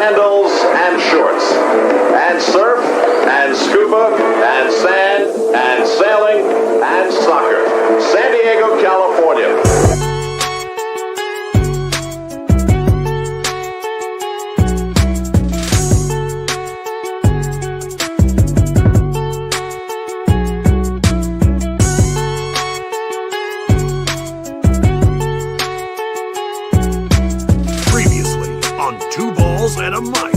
sandals and shorts, and surf and scuba and sand and sailing and soccer. San Diego, California. And a mic.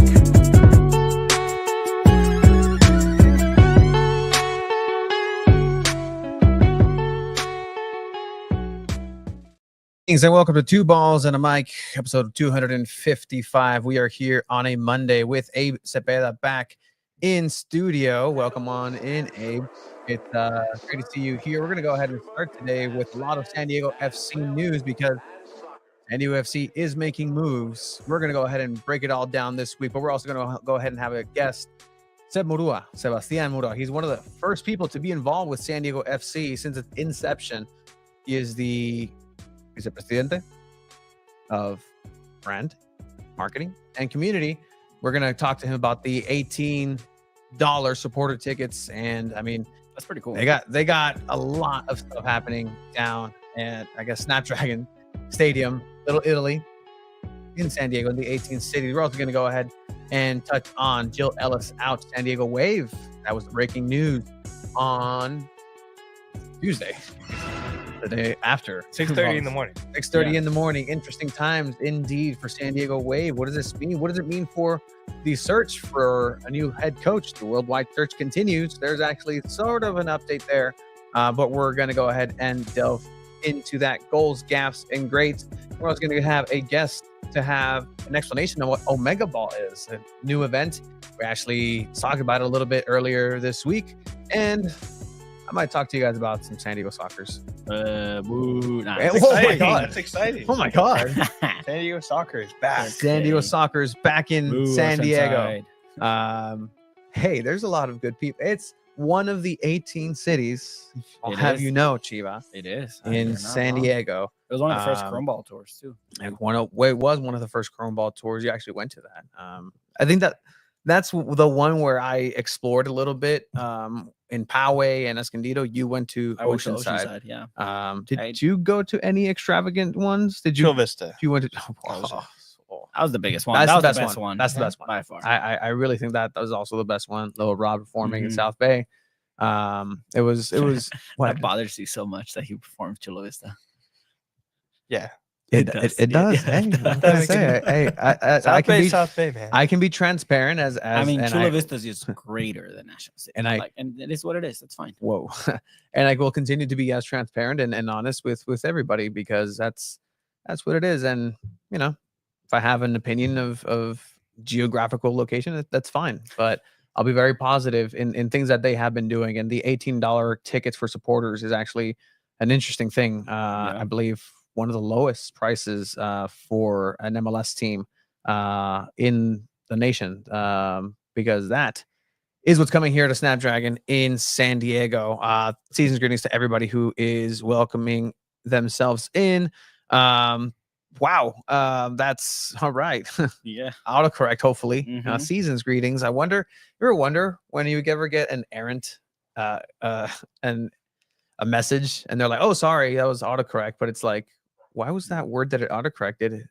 And welcome to Two Balls and a Mic, episode 255. We are here on a Monday with Abe Cepeda back in studio. Welcome on in, Abe. It's great to see you here. We're going to go ahead and start today with a lot of San Diego FC news because San Diego FC is making moves. We're going to go ahead and break it all down this week, but we're also going to go ahead and have a guest, Sebastian Murua. He's one of the first people to be involved with San Diego FC since its inception. He is the vice-presidente of brand, marketing, and community. We're going to talk to him about the $18 supporter tickets. And I mean, that's pretty cool. They got a lot of stuff happening down at, I guess, Snapdragon Stadium, Little Italy, in San Diego, in the 18th city. We're also going to go ahead and touch on Jill Ellis out San Diego Wave. That was the breaking news on Tuesday, the day after. 6:30 in the morning. 6:30 in the morning. Interesting times indeed for San Diego Wave. What does this mean? What does it mean for the search for a new head coach? The worldwide search continues. There's actually sort of an update there, but we're going to go ahead and delve into that goals, gaps, and grades. We're also going to have a guest to have an explanation of what Omega Ball is, a new event. We actually talked about it a little bit earlier this week, and I might talk to you guys about some San Diego Soccers. Boo. Nah, Oh my God. That's exciting. Oh my God. San Diego Soccer is back. San Diego Soccer's back in Boo, San us Diego. inside. Hey, there's a lot of good people. It's one of the 18 cities, I'll It have is. you know, Chiva, It is. in San Diego. It was one of the first Um, Chrome Ball tours, too. And it was one of the first Chrome Ball tours. You actually went to that. I think that's the one where I explored a little bit. In Poway and Escondido, you went to I went to Oceanside. yeah. Did you go to any extravagant ones? Did you? Chula Vista. You went to? That was the biggest one. That's That was the best one. That's the best one by far. I really think that was also the best one. Little Rob performing in Mhm. South Bay. It was what That bothers you so much that he performed Chula Vista. Yeah. it does. does. Yeah, Hey, it I'm does. gonna say, hey, I South can Bay, be South Bay, man. I can be transparent as I mean, and Chula Vista is just greater than National City. and I- and it is what it is. That's fine. whoa, and I will continue to be as transparent and honest with everybody because that's what it is. And you know, if I have an opinion of geographical location, that's fine. But I'll be very positive in things that they have been doing. And the $18 tickets for supporters is actually an interesting thing. I believe one of the lowest prices for an MLS team in the nation, because that is what's coming here to Snapdragon in San Diego. Season's greetings to everybody who is welcoming themselves in. Wow, that's all right. Yeah. Autocorrect, hopefully. Mhm. Season's greetings. You ever wonder when you ever get an errant and a message and they're like, oh, sorry, that was autocorrect. But it's like, why was that word that it autocorrected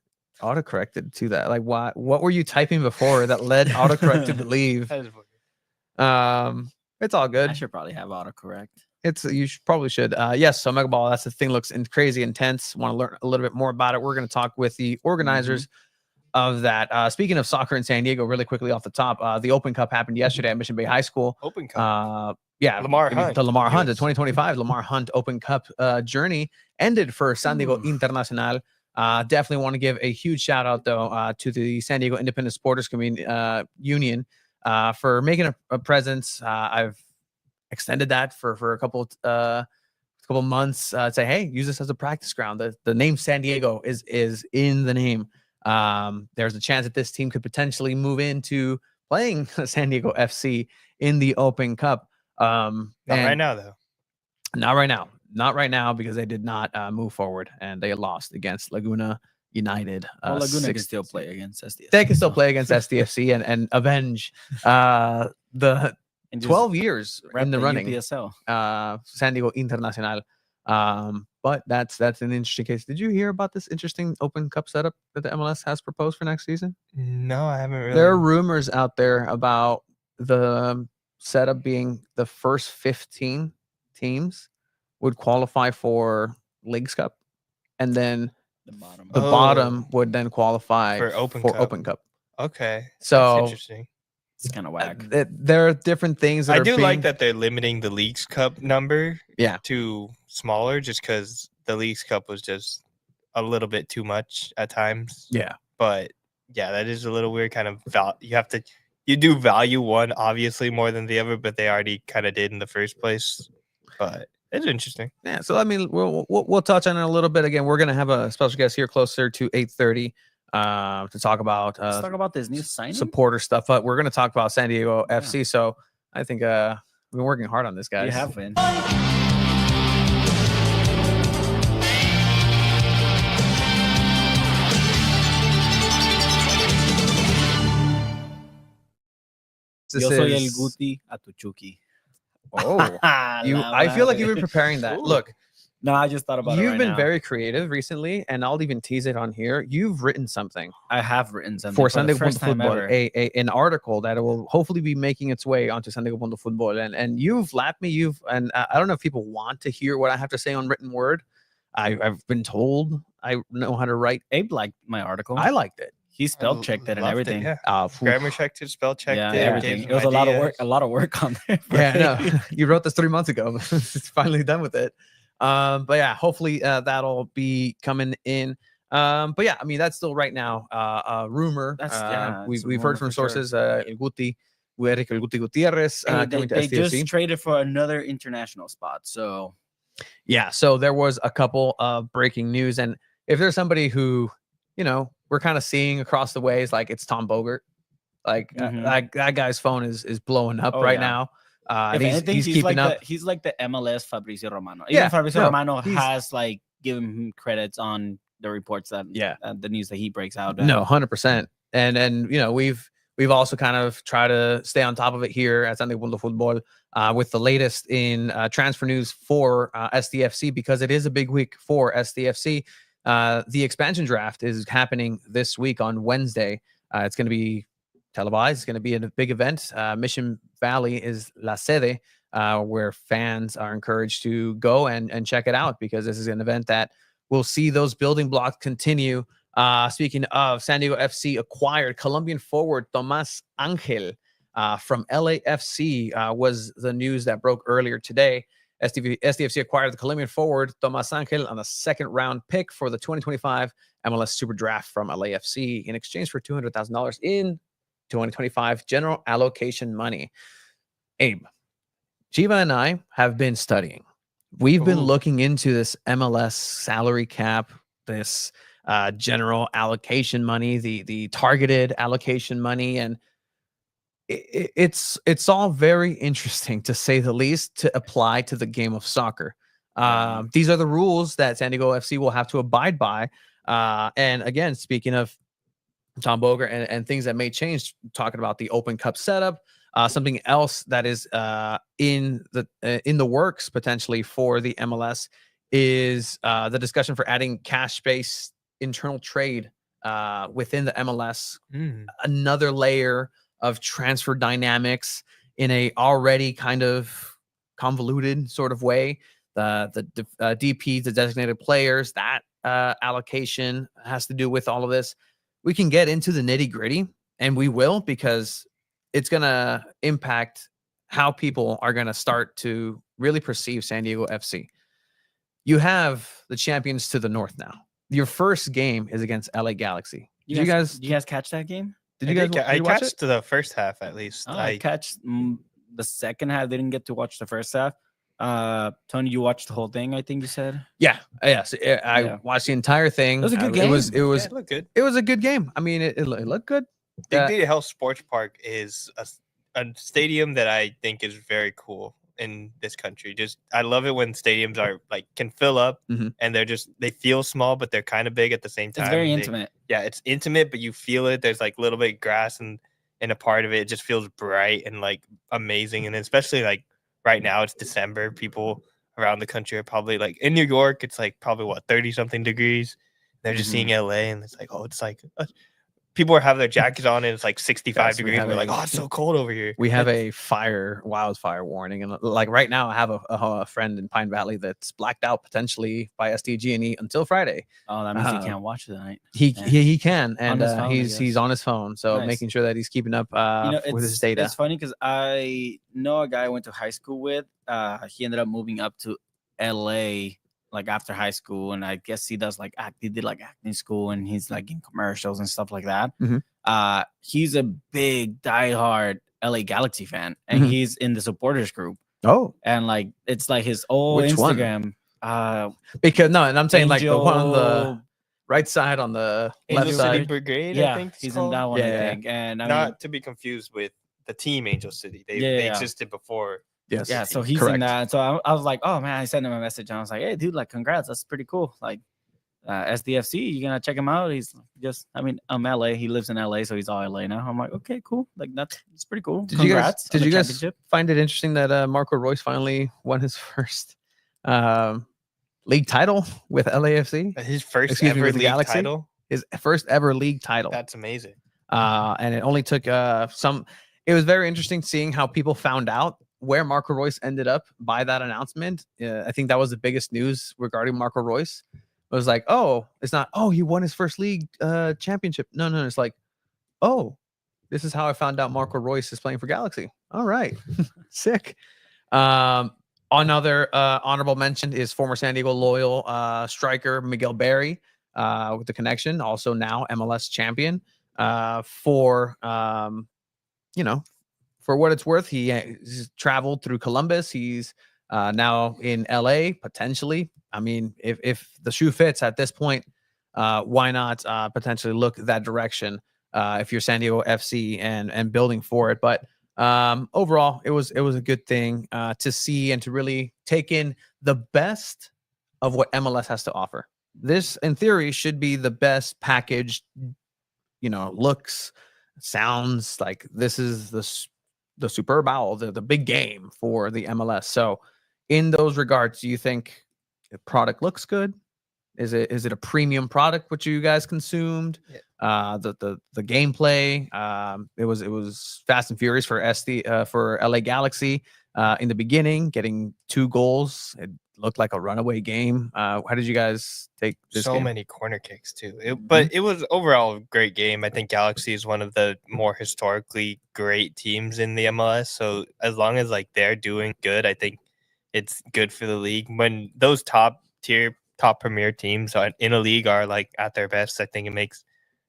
to that? Like, what were you typing before that led autocorrect to believe? That is weird. It's all good. I should probably have autocorrect. Probably should. Yes, so Mega Ball, that's the thing, looks crazy intense. Want to learn a little bit more about it. We're going to talk with the organizers of that. Speaking of soccer in San Diego, really quickly off the top, the Open Cup happened yesterday at Mission Bay High School. Open Cup. Yeah, Lamar I mean, Hunt. the Lamar Hunt, the Yes. 2025 Lamar Hunt Open Cup journey ended for San Diego Internacional. Definitely want to give a huge shout out though to the San Diego Independent Supporters Union for making a presence. I've extended that for a couple months. Say, hey, use this as a practice ground. The name San Diego is in the name. There's a chance that this team could potentially move into playing San Diego FC in the Open Cup. Not right now, though. Not right now. Not right now because they did not move forward and they lost against Laguna United. Well, Laguna can 6 still play against SDS. They can still play against SDFC and avenge the And just 12 years rep in the running. UPSL. San Diego Internacional. But that's an interesting case. Did you hear about this interesting Open Cup setup that the MLS has proposed for next season? No, I haven't really. There are rumors out there about the setup being the first 15 teams would qualify for Leagues Cup, and then The bottom. the bottom would then qualify For Open Cup. Okay. So That's interesting. It's kind of whack. there are different things that I are do like being- that they're limiting the Leagues Cup number Yeah. to smaller just because the Leagues Cup was just a little bit too much at times. Yeah. But yeah, that is a little weird kind of you do value one obviously more than the other, but they already kind of did in the first place. But it's interesting. Yeah, so I mean, we'll touch on it a little bit. Again, we're gonna have a special guest here closer to 8:30 to talk about Let's talk about this new signing. supporter stuff. But we're gonna talk about San Diego Yeah. FC. So I think we've been working hard on this, guys. You have been. This Yo soy el is- Guti a tu Chucky. Oh, I feel like you've been preparing that. Ooh. Look, No, I just thought about it. you've right been now. very creative recently, and I'll even tease it on here. You've written something I have written something for the San Diego first Punto time Football, ever. an article that will hopefully be making its way onto San Diego Punto Football. And you've lapped me. And I don't know if people want to hear what I have to say on written word. I've been told I know how to write. Abe liked my article. I liked it. He spell checked it and Loved everything. Yeah. Phew. Grammar checked it, spell checked Yeah, it. everything. gave It was some a lot of ideas. work. A lot of work on there. Yeah, no, you wrote this 3 months ago. It's finally done with it. But yeah, hopefully that'll be coming in. But yeah, I mean that's still right now a rumor. That's- yeah, it's a We've heard rumor from for sure. sources. El Guti, Eric El Guti Gutierrez Hey, coming to they SDFC. just traded for another international spot. So Yeah, so there was a couple of breaking news, and if there's somebody who, we're kind of seeing across the ways, like it's Tom Bogert, like Mhm. that guy's phone is blowing up Oh, right yeah. now. if And anything, he's he's keeping like up. he's like the MLS Fabrizio Romano. Yeah, Even Fabrizio no, Romano he's- has like given him credits on the reports that the news that he breaks out. No, 100%. And we've also kind of tried to stay on top of it here at San Diego Punto Football with the latest in transfer news for SDFC, because it is a big week for SDFC. The expansion draft is happening this week on Wednesday. It's going to be televised. It's going to be a big event. Mission Valley is La Sede, where fans are encouraged to go and check it out, because this is an event that will see those building blocks continue. Speaking of, San Diego FC acquired Colombian forward Tomas Angel from LAFC, was the news that broke earlier today. SDFC acquired the Colombian forward Tomas Angel on a second-round pick for the 2025 MLS Super Draft from LAFC in exchange for $200,000 in 2025 general allocation money. Abe, Chiva and I have been studying. We've been looking into this MLS salary cap, this general allocation money, the targeted allocation money, and it's all very interesting, to say the least, to apply to the game of soccer. These are the rules that San Diego FC will have to abide by. And again, speaking of Tom Bogert and things that may change, talking about the Open Cup setup, something else that is in the works potentially for the MLS is the discussion for adding cash-based internal trade within the MLS. Another layer of transfer dynamics in a already kind of convoluted sort of way. The DPs, the designated players, that allocation has to do with all of this. We can get into the nitty gritty, and we will, because it's going to impact how people are going to start to really perceive San Diego FC. You have the champions to the north now. Your first game is against LA Galaxy. Did you guys catch that game? Did you guys? I watch catched the first half at least. I catch the second half. Didn't get to watch the first half. Tony, you watched the whole thing, I think you said. Yeah, yes. I watched the entire thing. It was a good It game. was it looked good. it was a good game. I mean, it looked good. Dignity Health Sports Park is a stadium that I think is very cool. in this country. Just I love it when stadiums are like can fill up and they feel small, but they're kind of big at the same time. It's very intimate. Yeah, it's intimate, but you feel it. There's like a little bit of grass and a part of it. It just feels bright and like amazing. And especially like right now, it's December. People around the country are probably like in New York. It's like probably 30 something degrees. They're just seeing LA, and it's like, oh, it's like people are having their jackets on, and it's like 65 degrees. We're like, oh, it's so cold over here. We have a wildfire warning, and like right now, I have a friend in Pine Valley that's blacked out potentially by SDG&E until Friday. Oh, that means he can't watch tonight. He can, and phone, he's on his phone, so Nice. making sure that he's keeping up with his data. It's funny because I know a guy I went to high school with. He ended up moving up to LA like after high school, and I guess he does like he did like acting school, and he's like in commercials and stuff like that. He's a big diehard LA Galaxy fan, and he's in the supporters group. Oh, and like it's like his old Which Instagram. Because no, and I'm saying like the Angel- one on the right side on the left Angel City side. Brigade, Yeah, I think he's called. in that one, Yeah, I yeah. think. And I Not mean, to be confused with the team Angel City. They Yeah. existed before. Yes. yeah, so he's Correct. in that. So I was like, oh man, I sent him a message, and I was like, hey, dude, like, congrats, that's pretty cool. Like, SDFC, you gonna check him out? He's just, I mean, I'm LA. He lives in LA, so he's all LA now. I'm like, okay, cool. Like it's pretty cool. Did you guys Congrats on the championship. find it interesting that Marco Royce finally won his first league title with LAFC? His first Excuse me, ever with the league Galaxy? title. His first ever league title. That's amazing. And it only took it was very interesting seeing how people found out where Marco Royce ended up by that announcement. I think that was the biggest news regarding Marco Royce. It was like, oh, it's not, oh, he won his first league championship. No, it's like, oh, this is how I found out Marco Royce is playing for Galaxy. All right. Sick. Another honorable mention is former San Diego Loyal striker Miguel Berry with the connection, also now MLS champion. For what it's worth, he's traveled through Columbus. He's now in LA potentially. I mean, if the shoe fits at this point, why not potentially look that direction if you're San Diego FC and building for it. But overall, it was a good thing to see and to really take in the best of what MLS has to offer. This, in theory, should be the best packaged, looks, sounds like this is the Super Bowl, the big game for the MLS. So in those regards, do you think the product looks good? Is it a premium product which you guys consumed? Yeah. The gameplay, it was Fast and Furious for LA Galaxy in the beginning, getting 2 goals. It looked like a runaway game. How did you guys take this game? Many corner kicks too. But it was overall a great game. I think Galaxy is one of the more historically great teams in the MLS. So as long as like they're doing good, I think it's good for the league. When those top premier teams in a league are like at their best, I think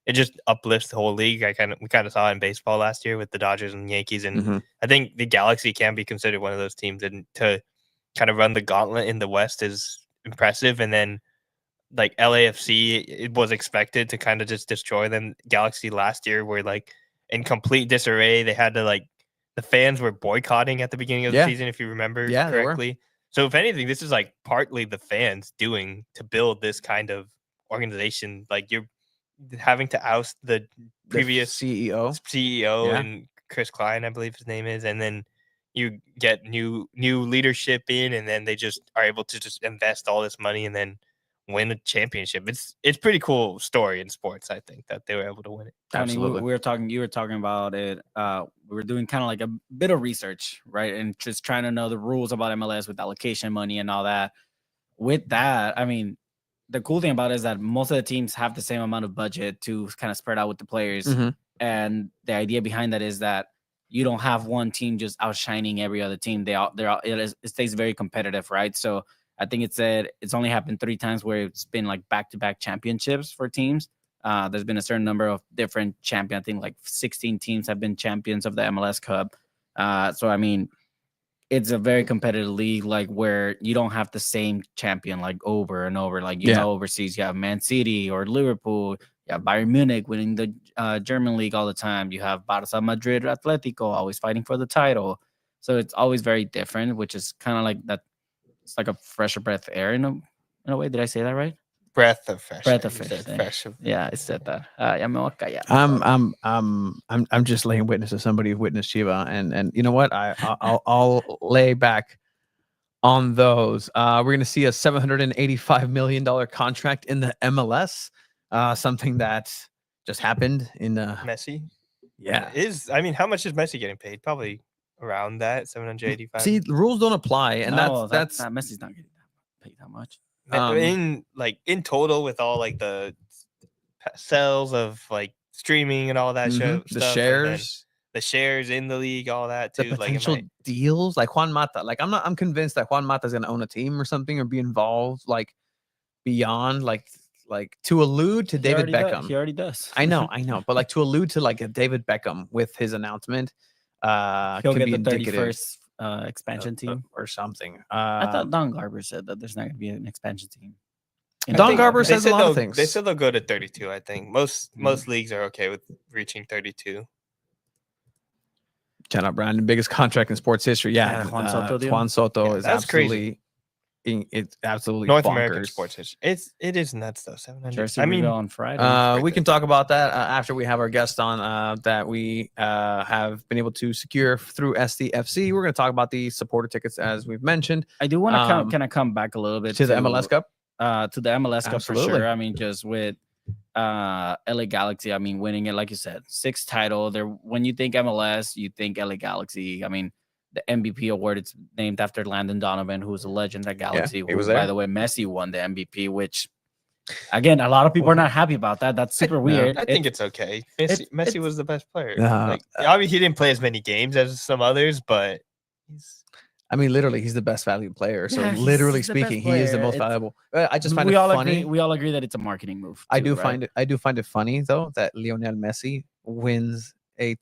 it just uplifts the whole league. We kind of saw it in baseball last year with the Dodgers and Yankees, and I think the Galaxy can be considered one of those teams, and to kind of run the gauntlet in the West is impressive. And then like LAFC, it was expected to kind of just destroy them. Galaxy last year were like in complete disarray. They had to the fans were boycotting at the beginning of the season, if you remember correctly. So if anything, this is like partly the fans doing to build this kind of organization. Like you're having to oust the previous CEO and Chris Klein, I believe his name is, and then you get new leadership in, and then they just are able to just invest all this money and then win a championship. It's pretty cool story in sports, I think, that they were able to win it. Absolutely. You were talking about it. We were doing kind of like a bit of research, right? And just trying to know the rules about MLS with allocation money and all that. With that, I mean, the cool thing about it is that most of the teams have the same amount of budget to kind of spread out with the players. And the idea behind that is that you don't have one team just outshining every other team. It stays very competitive, right? So I think it's only happened 3 times where it's been like back-to-back championships for teams. There's been a certain number of different champions. I think like 16 teams have been champions of the MLS Cup. So, I mean, it's a very competitive league, like where you don't have the same champion like over and over. Like, overseas, you have Man City or Liverpool. You have Bayern Munich winning the German league all the time. You have Barca, Madrid, Atletico always fighting for the title. So it's always very different, which is kind of like that. It's like a fresher breath of air in a way. Did I say that right? Breath of fresh. Breath of You fresh said air. fresh. Yeah, I said that. Ya me voy a callar. I'm just laying witness to somebody who witnessed Shiva, and you know what? I'll lay back on those. We're going to see a $785 million contract in the MLS, something that just happened in Messi. yeah. I mean, how much is Messi getting paid? Probably around that 785. See, the rules don't apply, and No, that's Messi's not getting paid that much. In total with all like the sales of like streaming and all that show the stuff, shares, the shares in the league, all that the too. potential deals, like Juan Mata. Like I'm convinced that Juan Mata is going to own a team or something, or be involved, like beyond like to allude to David Beckham. He already does. I know, but like to allude to like a David Beckham with his announcement, he'll could get be the indicative 31st expansion team or something. I thought Don Garber said that there's not going to be an expansion team. Don Garber says a lot of things. They said they'll go to 32. I think most leagues are okay with reaching 32. Shout out Brandon, biggest contract in sports history. Yeah, Juan Soto deal? Juan Soto is that's absolutely it's absolutely North bonkers. American sports history. It is nuts though. 700. Jersey Reveal on Friday. We can talk about that after we have our guest on that we have been able to secure through SDFC. We're going to talk about the supporter tickets as we've mentioned. I do want to kind of come back a little bit to the MLS Cup. To the MLS Cup for Absolutely. sure. I mean, just with LA Galaxy, I mean, winning it, like you said, 6th title. There, when you think MLS, you think LA Galaxy. I mean, the MVP award, it's named after Landon Donovan, who's a legend at Galaxy. he was by there. the way, Messi won the MVP, which again, a lot of people are not happy about that. That's super weird. I think it's okay. Messi was the best player. No, obviously, he didn't play as many games as some others, but I mean, literally, he's the best valued player. So, Yeah, he's literally the best speaking, he is the player. most valuable. I just find we it all funny. agree. We all agree that it's a marketing move. I too, do right? find it funny though that Lionel Messi wins a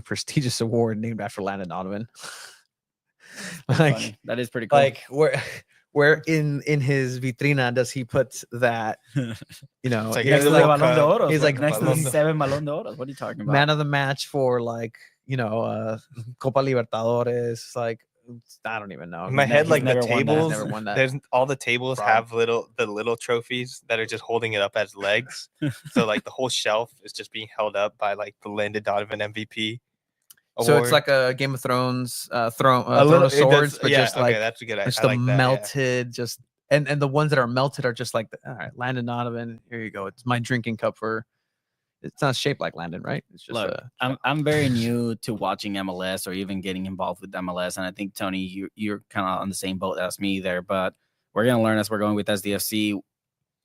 prestigious award named after Landon Donovan. Pretty funny. That is pretty cool. Like where in his vitrina does he put that? You know, It's like next to World the Balón de Cup. Oro. He's like next to Balón the de- 7 Balón de Oro. What are you talking about? man of the match for like Copa Libertadores. Like I don't even know. in my head, he's like the never won that. He's tables, never won that. there's all the tables Bro. have the little trophies that are just holding it up as legs. So like the whole shelf is just being held up by like the Landon Donovan MVP. So it's award. like a Game of Thrones throne a of little it swords, does- but yeah, just okay, like that's a good. just I the like that, yeah. melted, just and the ones that are melted are just like all right, Landon Donovan. Here you go. It's my drinking cup for. It's not shaped like Landon, right? It's just Look, I'm very new to watching MLS or even getting involved with MLS, and I think Tony, you're kind of on the same boat as me there. But we're gonna learn as we're going with SDFC.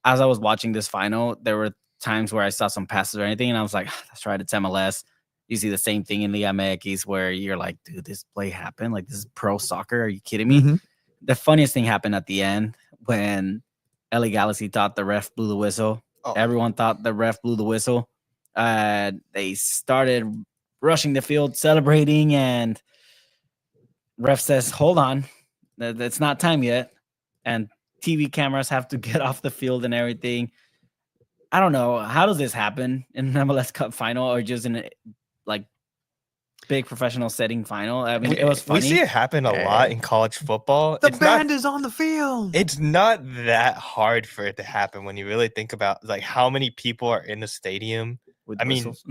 As I was watching this final, there were times where I saw some passes or anything, and I was like, "That's right, it's MLS." You see the same thing in Liga MX where you're like, "Dude, this play happened. Like this is pro soccer. Are you kidding me?" Mhm. The funniest thing happened at the end when LA Galaxy thought the ref blew the whistle. Oh. Everyone thought the ref blew the whistle. They started rushing the field, celebrating, and ref says, "Hold on, it's not time yet." And TV cameras have to get off the field and everything. I don't know. How does this happen in an MLS Cup final or just in a like big professional setting final? I mean, it was funny. We see it happen a lot in college football. The It's band not, is on the field. it's not that hard for it to happen when you really think about like how many people are in the stadium. with I mean, whistles.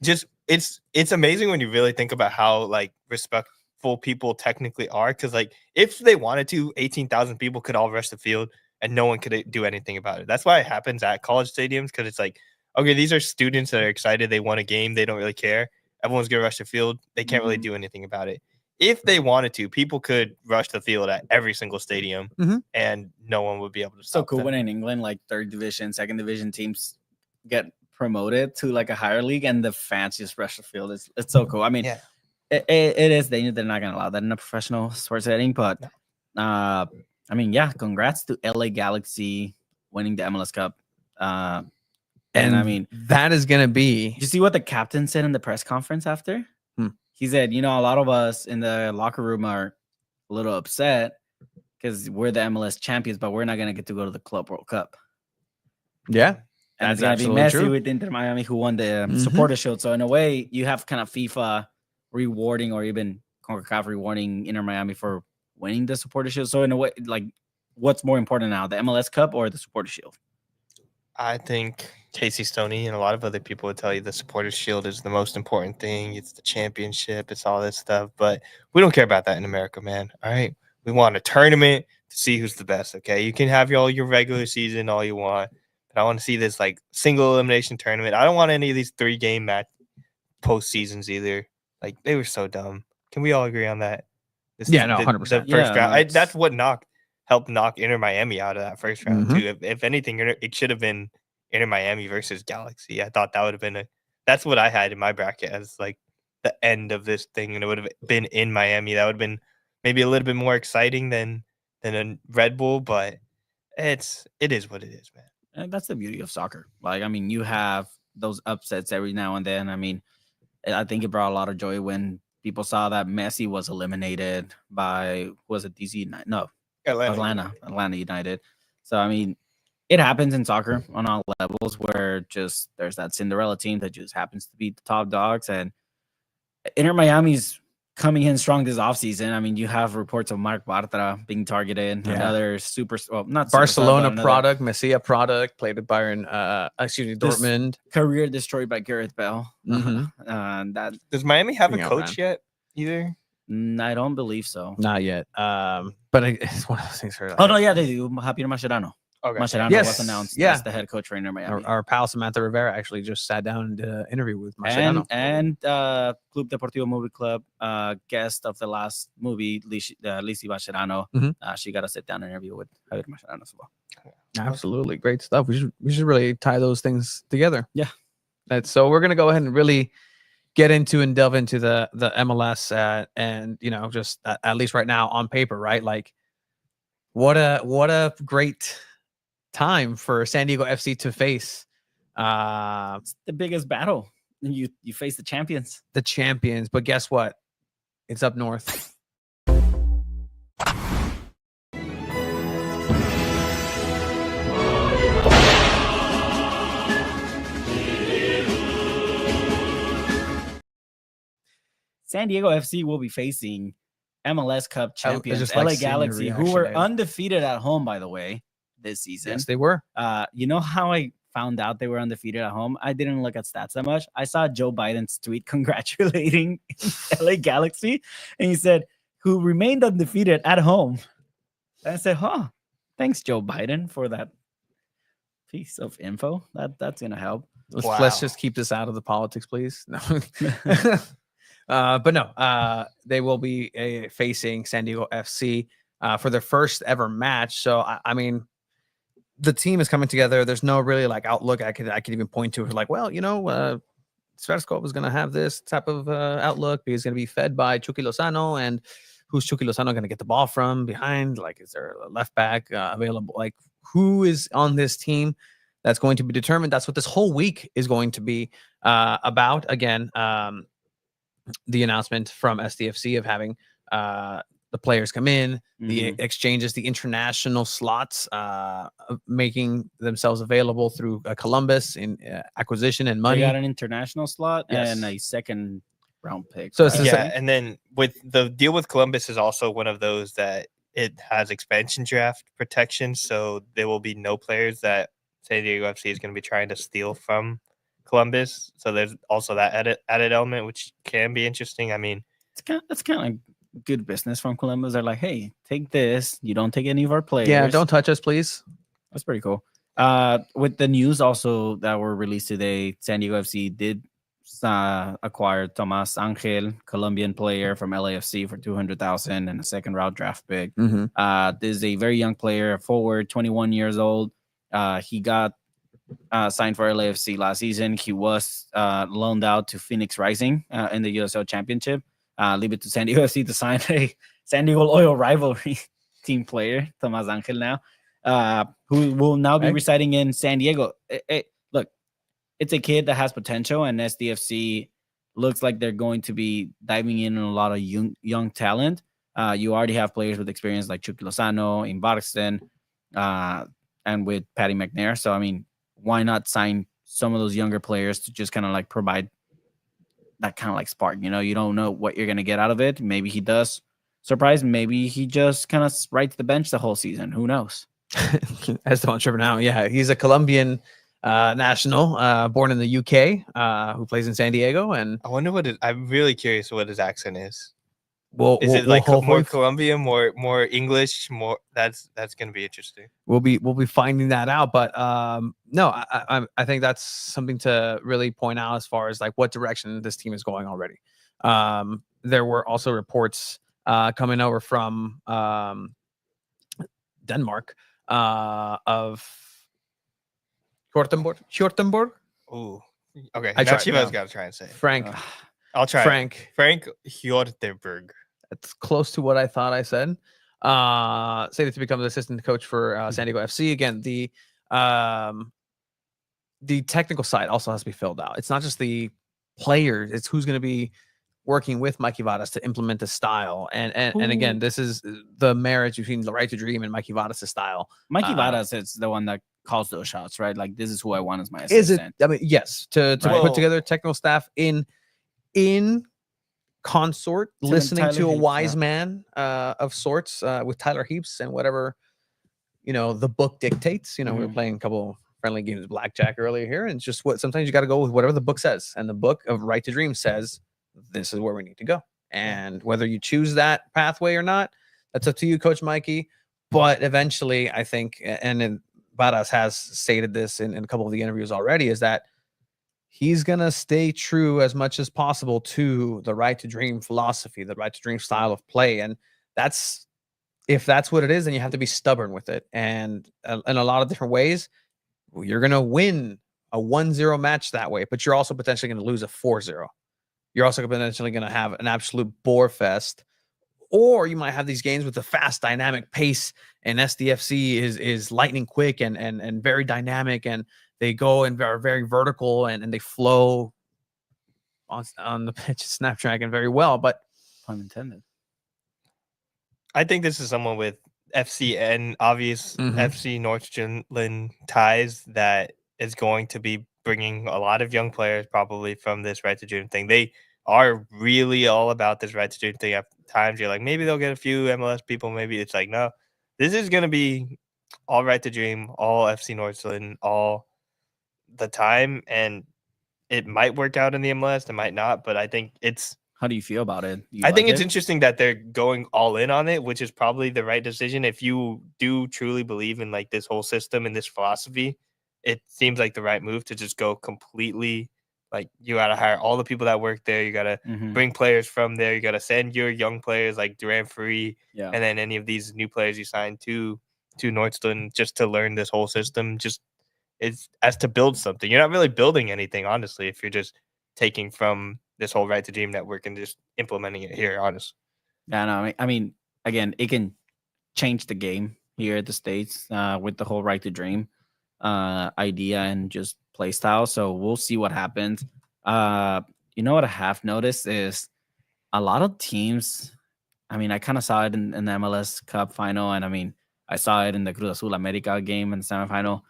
Just it's amazing when you really think about how like respectful people technically are, because like if they wanted to, 18,000 people could all rush the field and no one could do anything about it. That's why it happens at college stadiums, because it's like, okay, these are students that are excited, they won a game, they don't really care, everyone's gonna rush the field, they can't really do anything about it. If they wanted to, people could rush the field at every single stadium and no one would be able to So stop cool them. when in England, like 3rd division, 2nd division teams get promoted to like a higher league and the fans just rush the field. It's so cool. I mean, Yeah. it is dangerous. They're not gonna allow that in a professional sports setting, but I mean, yeah, congrats to LA Galaxy winning the MLS Cup. And I mean, that is gonna be. did you see what the captain said in the press conference after? He said, a lot of us in the locker room are a little upset because we're the MLS champions, but we're not gonna get to go to the Club World Cup. Yeah. And it's That's gonna be absolutely Messi true. with Inter Miami who won the supporter shield. So in a way, you have kind of FIFA rewarding or even CONCACAF rewarding Inter Miami for winning the Supporter Shield. So in a way, like, what's more important now, the MLS Cup or the Supporter Shield? I think Casey Stoney and a lot of other people would tell you the Supporters Shield is the most important thing. It's the championship. It's all this stuff. But we don't care about that in America, man. All right? We want a tournament to see who's the best, okay? You can have all your regular season all you want. But I want to see this, like, single elimination tournament. I don't want any of these 3-game match postseasons either. Like, they were so dumb. Can we all agree on that? Yeah, no, 100%. The first Yeah, round. no, That's what helped knock Inter Miami out of that first round Mhm. too. If anything, it should have been Inter Miami versus Galaxy. I thought that would have been that's what I had in my bracket as like the end of this thing, and it would have been in Miami. That would have been maybe a little bit more exciting than a Red Bull, but it is what it is, man. And that's the beauty of soccer. Like, I mean, you have those upsets every now and then. I mean, I think it brought a lot of joy when people saw that Messi was eliminated by, was it DC United? No, Atlanta United. So, I mean, it happens in soccer on all levels where just there's that Cinderella team that just happens to be the top dogs. And Inter Miami's coming in strong this offseason. I mean, you have reports of Marc Bartra being targeted, Yeah. another not Barcelona superstar, but product, Messia product, played at Bayern, This- Dortmund. career destroyed by Gareth Bale. Mhm. That Does Miami have a Yeah, coach yet? Either? I don't believe so. Not yet. But it's one of those things where, Oh no, yeah, they do. Javier Mascherano. Okay. Mascherano Yes, was announced yeah. as the head coach for Inter Miami. our pal Samantha Rivera actually just sat down and did an interview with Mascherano. And Club Deportivo Movie Club guest of the last movie, Lisi Mascherano. Mhm. She got to sit down and interview with Javier Mascherano as well. Absolutely, great stuff. We should really tie those things together. Yeah. So we're gonna go ahead and really get into and delve into the MLS and just at least right now on paper, right? Like what a great time for San Diego FC to face It's the biggest battle. And you face the champions. the champions. But guess what? It's up north. San Diego FC will be facing MLS Cup champions just like LA seeing your Galaxy, who reaction, were Dave. undefeated at home, by the way, this season. Yes, they were. You know how I found out they were undefeated at home? I didn't look at stats that much. I saw Joe Biden's tweet congratulating LA Galaxy, and he said, who remained undefeated at home. And I said, thanks, Joe Biden, for that piece of info. That's gonna help. Let's Wow. just keep this out of the politics, please. No. But no, they will be facing San Diego FC for their first ever match. So I mean, the team is coming together. There's no really like outlook I could even point to. Like, well, Sverscope is going to have this type of outlook because he's going to be fed by Chucky Lozano, and who's Chucky Lozano going to get the ball from behind? Like, is there a left back available? Like, who is on this team? That's going to be determined. That's what this whole week is going to be about. Again, the announcement from SDFC of having the players come in, the exchanges, the international slots, making themselves available through Columbus in acquisition and money. They got an international slot Yes. and a second round pick. So it's right? just Yeah, and then with the deal with Columbus is also one of those that it has expansion draft protection, so there will be no players that San Diego FC is going to be trying to steal from Columbus. So there's also that added element, which can be interesting. I mean, That's kind of like good business from Columbus. They're like, hey, take this. You don't take any of our players. Yeah, don't touch us, please. That's pretty cool. With the news also that were released today, San Diego FC did acquire Tomas Angel, Colombian player from LAFC for $200,000 and a second round draft pick. This is a very young player, a forward, 21 years old. He got signed for LAFC last season. He was loaned out to Phoenix Rising in the USL Championship. Leave it to San Diego FC to sign a San Diego Oil rivalry team player, Tomas Angel now, who will now be residing in San Diego. Look, it's a kid that has potential, and SDFC looks like they're going to be diving in on a lot of young talent. You already have players with experience like Chucky Lozano in Barkston and with Patty McNair. So, I mean, why not sign some of those younger players to just kind of like provide that kind of like spark. You don't know what you're gonna get out of it. Maybe he does surprise. Maybe he just kind of rides the bench the whole season. Who knows? Esteban Trevor now, yeah, he's a Colombian national, born in the UK, who plays in San Diego, and I wonder I'm really curious what his accent is. we'll Is it we'll like more hopefully Colombian, more English, more? That's gonna be interesting. we'll be finding that out. But no, I think that's something to really point out as far as like what direction this team is going already. There were also reports coming over from Denmark of Hjortenborg. Ooh, okay. I Now tried, Chivas no. got to try and say it. Frank I'll try. Frank. Frank Hjortenberg. That's close to what I thought I said. Slated to become the assistant coach for San Diego FC. Again, the technical side also has to be filled out. It's not just the players; it's who's going to be working with Mikey Vadas to implement the style. And again, this is the marriage between the Right to Dream and Mikey Vadas' style. Mikey Vadas is the one that calls those shots, right? Like, this is who I want as my Is assistant. it? I mean, yes. To Right. put together technical staff in consort, Tim and listening Tyler to a Heaps, wise yeah. man of sorts with Tyler Heaps and whatever the book dictates. We were playing a couple friendly games of blackjack earlier here, and it's just what sometimes you got to go with whatever the book says. And the book of Right to Dream says this is where we need to go. And whether you choose that pathway or not, that's up to you, Coach Mikey. But eventually, I think, and Vadas has stated this in a couple of the interviews already, is that he's going to stay true as much as possible to the Right to Dream philosophy, the Right to Dream style of play. And if that's what it is, then you have to be stubborn with it. And in a lot of different ways, you're going to win a 1-0 match that way, but you're also potentially going to lose a 4-0. You're also potentially going to have an absolute bore fest, or you might have these games with a fast, dynamic pace. And SDFC is lightning quick and very dynamic, and they go and are very vertical and they flow on the pitch, Snapdragon very well. But Pun intended. I think this is someone with FCN, obvious FC Nordstrand ties that is going to be bringing a lot of young players probably from this Right to Dream thing. They are really all about this Right to Dream thing. At times you're like, maybe they'll get a few MLS people. Maybe it's like, no, this is going to be all Right to Dream, all FC Nordstrand, all the time. And it might work out in the MLS. It might not, but I think it's, How do you feel about it? I think it's interesting that they're going all in on it, which is probably the right decision. If you do truly believe in like this whole system and this philosophy, it seems like the right move to just go completely. Like, you got to hire all the people that work there. You got to bring players from there. You got to send your young players like Duran Free and then any of these new players you signed to Nordstrand just to learn this whole system. Just it's as to build something. You're not really building anything, honestly, if you're just taking from this whole Right to Dream network and just implementing it here, honestly. Yeah, no, I mean, again, it can change the game here at the States with the whole Right to Dream idea and just play style. So we'll see what happens. You know what I have noticed is a lot of teams. I mean, I kind of saw it in the MLS Cup final, and I mean, I saw it in the Cruz Azul America game in the semifinal.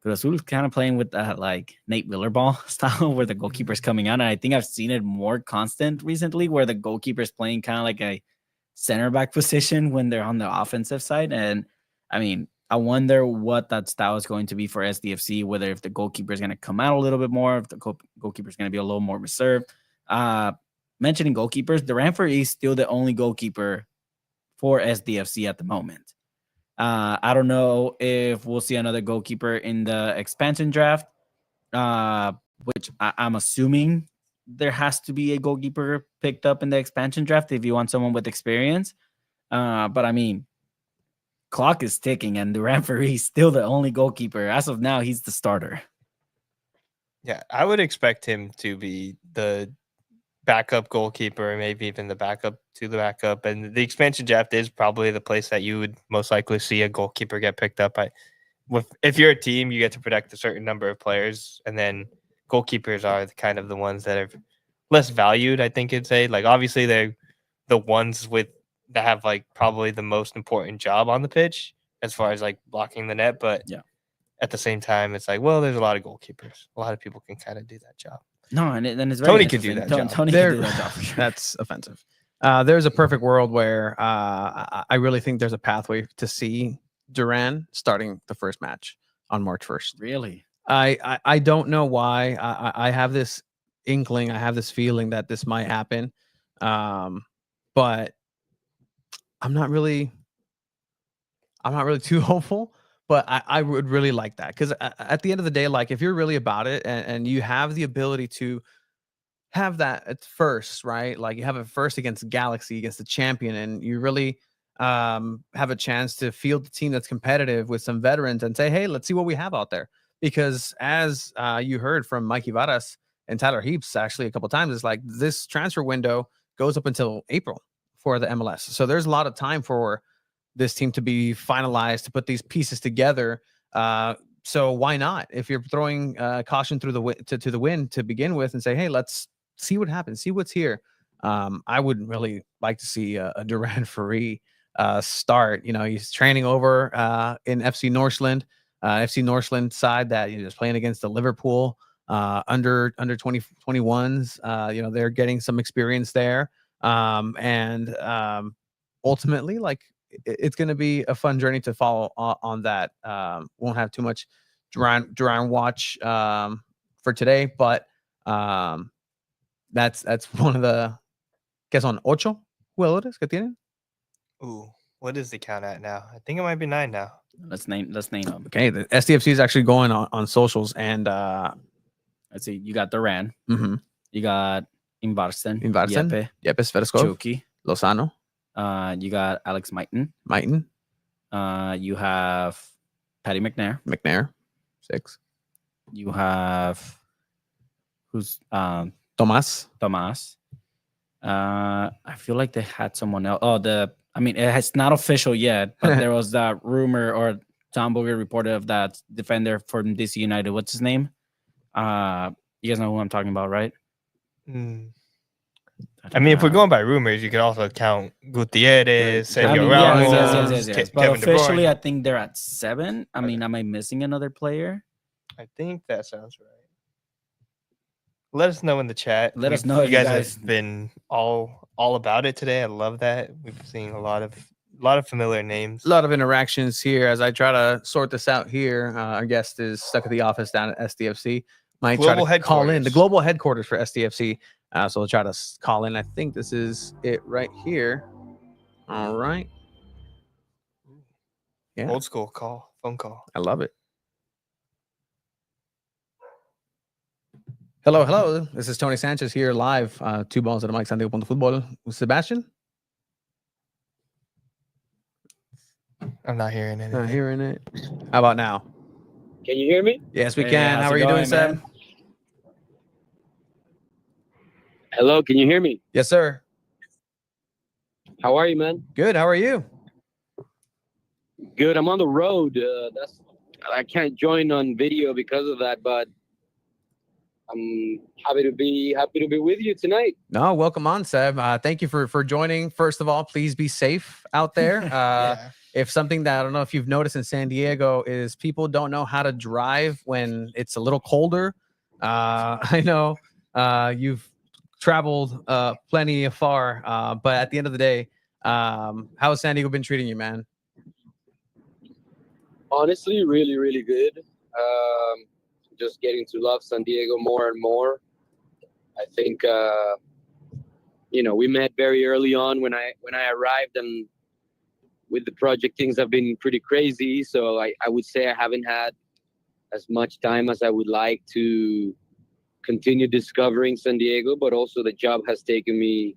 Cruz Azul is kind of playing with that like Nate Miller ball style where the goalkeeper's coming out. And I think I've seen it more constant recently where the goalkeeper's playing kind of like a center back position when they're on the offensive side. And I mean, I wonder what that style is going to be for SDFC, whether if the goalkeeper is going to come out a little bit more, if the goalkeeper is going to be a little more reserved. Mentioning goalkeepers, Duran Free is still the only goalkeeper for SDFC at the moment. I don't know if we'll see another goalkeeper in the expansion draft, which I'm assuming there has to be a goalkeeper picked up in the expansion draft if you want someone with experience. But I mean, clock is ticking, and Duran Free is still the only goalkeeper. As of now, he's the starter. Yeah, I would expect him to be the backup goalkeeper, maybe even the backup to the backup. And the expansion draft is probably the place that you would most likely see a goalkeeper get picked up. If you're a team, you get to protect a certain number of players, and then goalkeepers are kind of the ones that are less valued, I think it'd say. Like, obviously, they're the ones that have like probably the most important job on the pitch as far as like blocking the net. But yeah, at the same time, it's like, well, there's a lot of goalkeepers. A lot of people can kind of do that job. No, and it's very Tony could do interesting. that job. Tony There- could do that job for sure. That's offensive. There's a perfect world where I really think there's a pathway to see Duran starting the first match on March 1st. Really? I don't know why. I have this inkling, I have this feeling that this might happen. But I'm not really too hopeful, but I would really like that, because at the end of the day, like, if you're really about it and you have the ability to have that at first, right? Like, you have it first against Galaxy, against the champion, and you really have a chance to field the team that's competitive with some veterans and say, hey, let's see what we have out there. Because as you heard from Mikey Varas and Tyler Heaps actually a couple times, it's like this transfer window goes up until April for the MLS. So there's a lot of time for this team to be finalized, to put these pieces together. So why not? If you're throwing caution through to the wind to begin with, and say, hey, let's see what happens, see what's here. I would really like to see a Duran Ferree start. You know, he's training over in FC Northland, FC Northland side that is playing against the Liverpool under 21s. You know, they're getting some experience there, and ultimately, like, it's going to be a fun journey to follow on that. Won't have too much Duran watch for today, but that's one of the que son ocho jugadores que tienen. Ooh, what is the count at now? I think it might be 9 now. Let's name them. Okay, the SDFC is actually going on socials, and Let's see. You got Duran. mhm. You got Invarsen. Invarsen, Yepe. Yepes Verskov, Chucky. Lozano, You got Alex Mighton. Mighton, You have Patty McNair. McNair, 6, You have who's Tomas. Tomas. I feel like they had someone else. I mean, it's not official yet, but there was that rumor, or Tom Boger reported of that defender from DC United. What's his name? You guys know who I'm talking about, right? I mean, if we're going by rumors, you could also count Gutierrez, Right. Sergio I mean, Ramos, yes. But Kevin De officially, Bruyne. I think they're at 7. I mean, am I missing another player? I think that sounds right. Let us know in the chat. Let us know You if you guys guys- have been all about it today. I love that. We've seen a lot of familiar names. A lot of interactions here as I try to sort this out here. Our guest is stuck at the office down at SDFC. Might Global try to call in the headquarters. global headquarters for SDFC. So we'll try to call in. I think this is it right here. All right. Yeah, Old school phone call. I love it. Hello. This is Tony Sanchez here live. 2 balls at the mic, San Diego Punto Fútbol. With Sebastian? I'm not hearing anything. Not hearing it. How about now? Can you hear me? Yes, we Hey, can. how's How it are you doing, going, Seb? man? Hello, can you hear me? Yes, sir. How are you, man? Good. How are you? Good. I'm on the road. I can't join on video because of that, but I'm happy to be with you tonight. No, welcome on, Seb. Thank you for joining. First of all, please be safe out there. Yeah. If something that I don't know if you've noticed in San Diego is people don't know how to drive when it's a little colder. I know you've traveled plenty far, but at the end of the day, how has San Diego been treating you, man? Honestly, really, really good. Just getting to love San Diego more and more. I think we met very early on when I arrived, and with the project things have been pretty crazy. So I would say I haven't had as much time as I would like to continue discovering San Diego, but also the job has taken me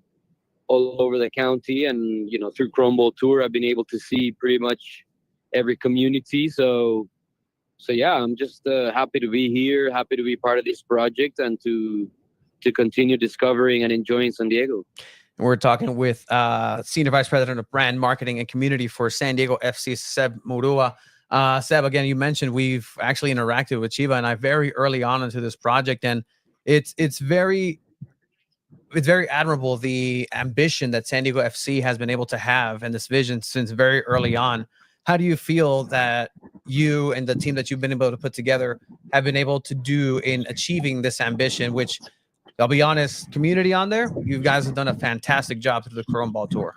all over the county, and through Chrome Bowl Tour I've been able to see pretty much every community. So yeah, I'm just happy to be here, happy to be part of this project, and to continue discovering and enjoying San Diego. We're talking with Senior Vice President of Brand Marketing and Community for San Diego FC, Seb Murua. Seb, again, you mentioned we've actually interacted with Chiva and I very early on into this project, and it's very admirable, the ambition that San Diego FC has been able to have and this vision since very early on. How do you feel that you and the team that you've been able to put together have been able to do in achieving this ambition, which I'll be honest, community on there, you guys have done a fantastic job through the Chrome Ball Tour.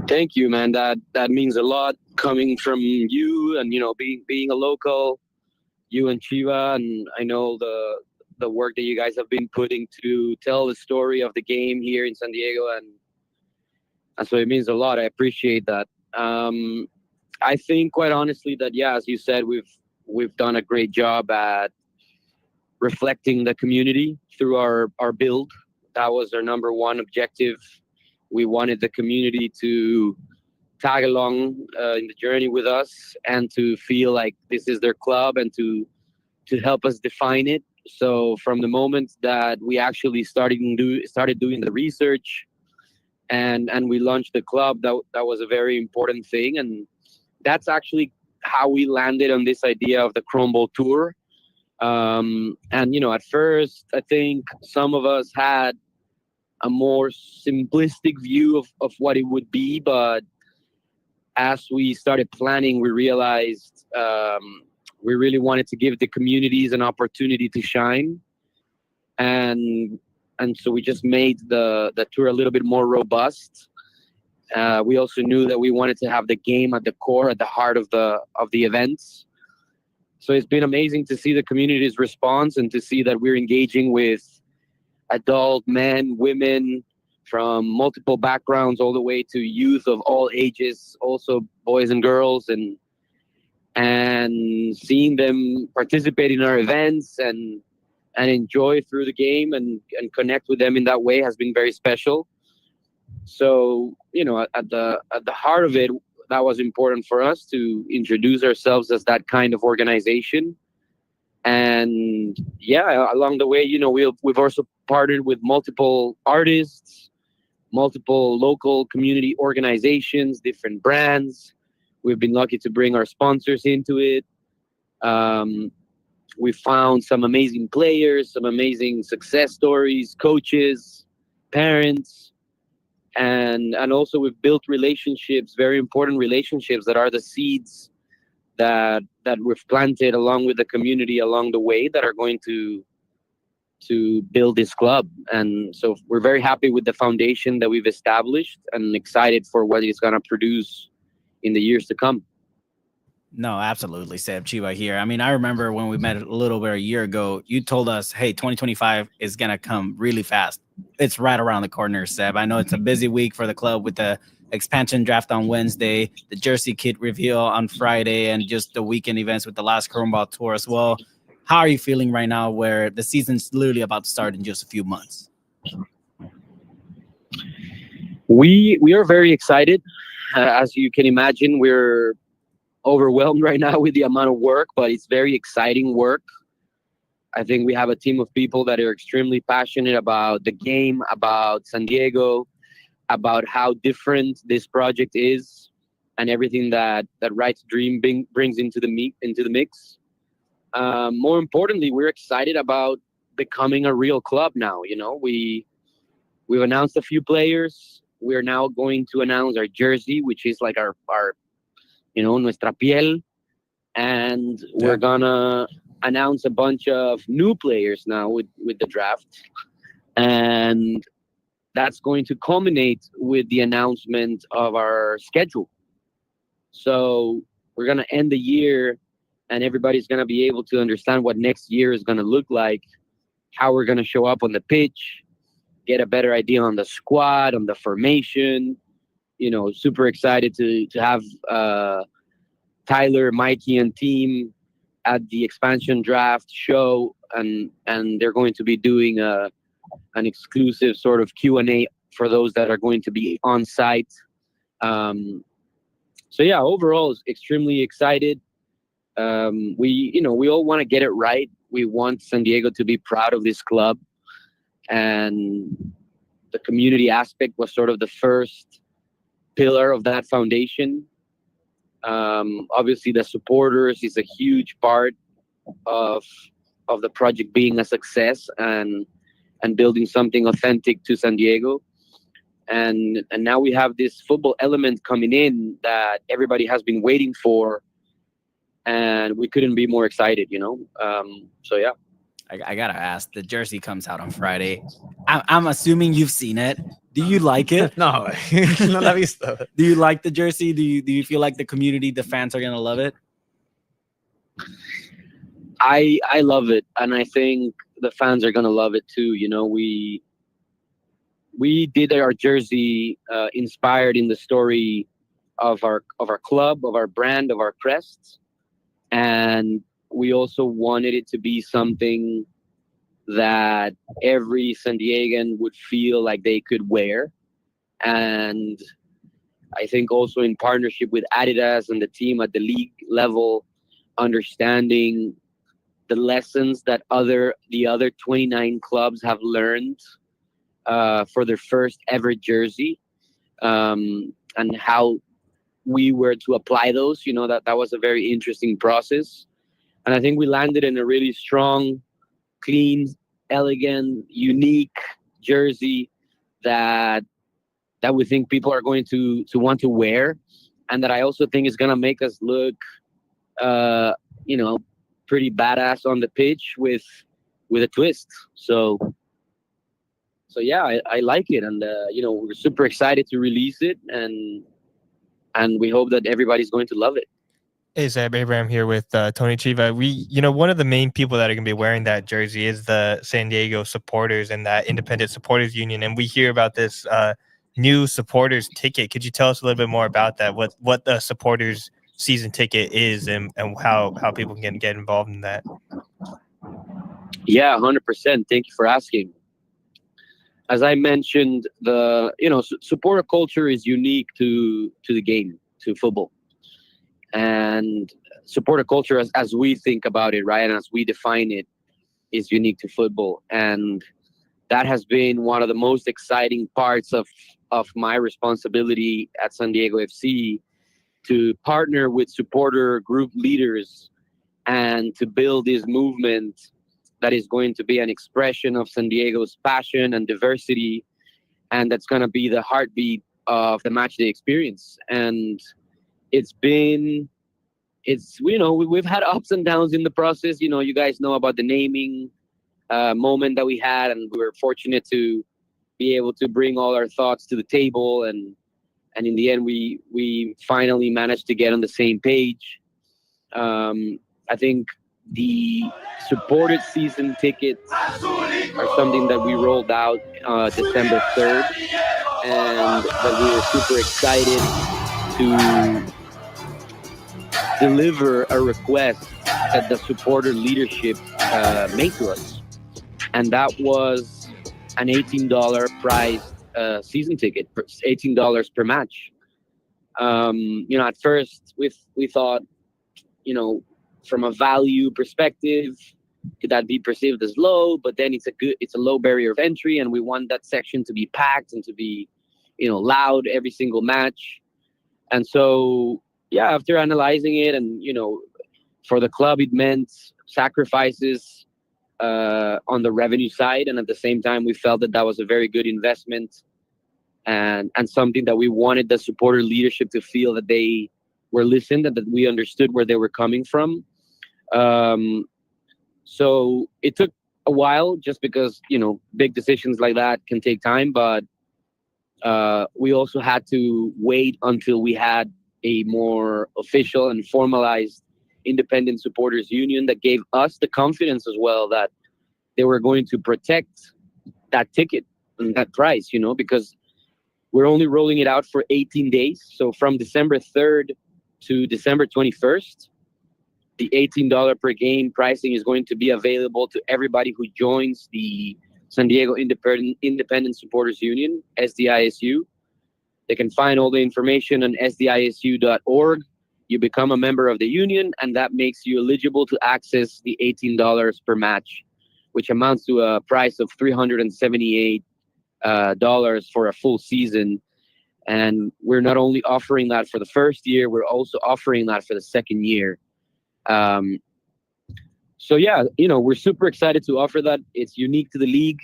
Thank you, man. That means a lot coming from you, and being a local, you and Chiva, and I know the work that you guys have been putting to tell the story of the game here in San Diego, and so it means a lot. I appreciate that. I think, quite honestly, that as you said, we've done a great job at reflecting the community through our build. That was our number one objective. We wanted the community to tag along in the journey with us and to feel like this is their club and to help us define it. So from the moment that we actually started doing the research and we launched the club, that was a very important thing. And that's actually how we landed on this idea of the Chrome Ball Tour. And at first, I think some of us had a more simplistic view of what it would be, but as we started planning, we realized we really wanted to give the communities an opportunity to shine, and so we just made the tour a little bit more robust. We also knew that we wanted to have the game at the core, at the heart of the events. So it's been amazing to see the community's response and to see that we're engaging with adult men, women from multiple backgrounds, all the way to youth of all ages, also boys and girls, and seeing them participate in our events and enjoy through the game and connect with them in that way has been very special. So, at the heart of it, that was important for us to introduce ourselves as that kind of organization. And along the way, we've also partnered with multiple artists, multiple local community organizations, different brands. We've been lucky to bring our sponsors into it. We found some amazing players, some amazing success stories, coaches, parents, and also we've built relationships, very important relationships that are the seeds that we've planted along with the community along the way that are going to build this club. And so we're very happy with the foundation that we've established and excited for what it's going to produce in the years to come. No, absolutely, Seb. Chiva here. I mean, I remember when we met a little bit a year ago, you told us, hey, 2025 is going to come really fast. It's right around the corner, Seb. I know it's a busy week for the club with the expansion draft on Wednesday, the jersey kit reveal on Friday, and just the weekend events with the last Chrome Ball Tour as well. How are you feeling right now where the season's literally about to start in just a few months? We are very excited. As you can imagine, we're overwhelmed right now with the amount of work, but it's very exciting work. I think we have a team of people that are extremely passionate about the game, about San Diego, about how different this project is, and everything that Right to Dream brings into the mix. More importantly, we're excited about becoming a real club now. We've announced a few players. We're now going to announce our jersey, which is like our nuestra piel, and we're gonna announce a bunch of new players now with the draft, and that's going to culminate with the announcement of our schedule. So we're gonna end the year, and everybody's gonna be able to understand what next year is gonna look like, how we're gonna show up on the pitch, get a better idea on the squad, on the formation. Super excited to have Tyler, Mikey, and team at the expansion draft show, and they're going to be doing an exclusive sort of Q&A for those that are going to be on site. Overall, extremely excited. We all want to get it right. We want San Diego to be proud of this club, and the community aspect was sort of the first pillar of that foundation. Obviously, the supporters is a huge part of the project being a success and building something authentic to San Diego. And now we have this football element coming in that everybody has been waiting for, and we couldn't be more excited. I gotta ask. The jersey comes out on Friday. I'm assuming you've seen it. Do you like it? No, no la he visto. Do you like the jersey? Do you feel like the community, the fans are gonna love it? I love it, and I think the fans are gonna love it too. You know, we did our jersey inspired in the story of our club, of our brand, of our crests, and we also wanted it to be something that every San Diegan would feel like they could wear. And I think also in partnership with Adidas and the team at the league level, understanding the lessons that the other 29 clubs have learned for their first ever jersey, and how we were to apply those. You know, that was a very interesting process. And I think we landed in a really strong, clean, elegant, unique jersey that we think people are going to want to wear, and that I also think is going to make us look, you know, pretty badass on the pitch with a twist. So yeah, I like it, and you know, we're super excited to release it, and we hope that everybody's going to love it. Hey, Zeb, Abraham here with Tony Chiva. One of the main people that are going to be wearing that jersey is the San Diego supporters and that independent supporters union. And we hear about this new supporters ticket. Could you tell us a little bit more about that? What the supporters season ticket is, and how people can get involved in that? Yeah, 100%. Thank you for asking. As I mentioned, supporter culture is unique to the game, to football. And supporter culture, as we think about it, right, and as we define it, is unique to football. And that has been one of the most exciting parts of my responsibility at San Diego FC, to partner with supporter group leaders and to build this movement that is going to be an expression of San Diego's passion and diversity, and that's going to be the heartbeat of the matchday experience. And we've had ups and downs in the process. You know, you guys know about the naming moment that we had, and we were fortunate to be able to bring all our thoughts to the table, and in the end we finally managed to get on the same page. I think the supported season tickets are something that we rolled out December 3rd, and that we were super excited to deliver a request that the supporter leadership made to us. And that was an $18 prize season ticket, $18 per match. At first we thought, from a value perspective, could that be perceived as low? But then it's a low barrier of entry, and we want that section to be packed and to be, loud every single match. And so, yeah, after analyzing it, and for the club, it meant sacrifices on the revenue side, and at the same time, we felt that was a very good investment, and something that we wanted the supporter leadership to feel that they were listened and that we understood where they were coming from. So it took a while, just because big decisions like that can take time, but we also had to wait until we had a more official and formalized independent supporters union that gave us the confidence as well that they were going to protect that ticket and that price, because we're only rolling it out for 18 days. So from December 3rd to December 21st, the $18 per game pricing is going to be available to everybody who joins the San Diego Independent Supporters Union, SDISU. They can find all the information on sdisu.org. You become a member of the union, and that makes you eligible to access the $18 per match, which amounts to a price of $378 for a full season. And we're not only offering that for the first year, we're also offering that for the second year. So yeah, we're super excited to offer that. It's unique to the league.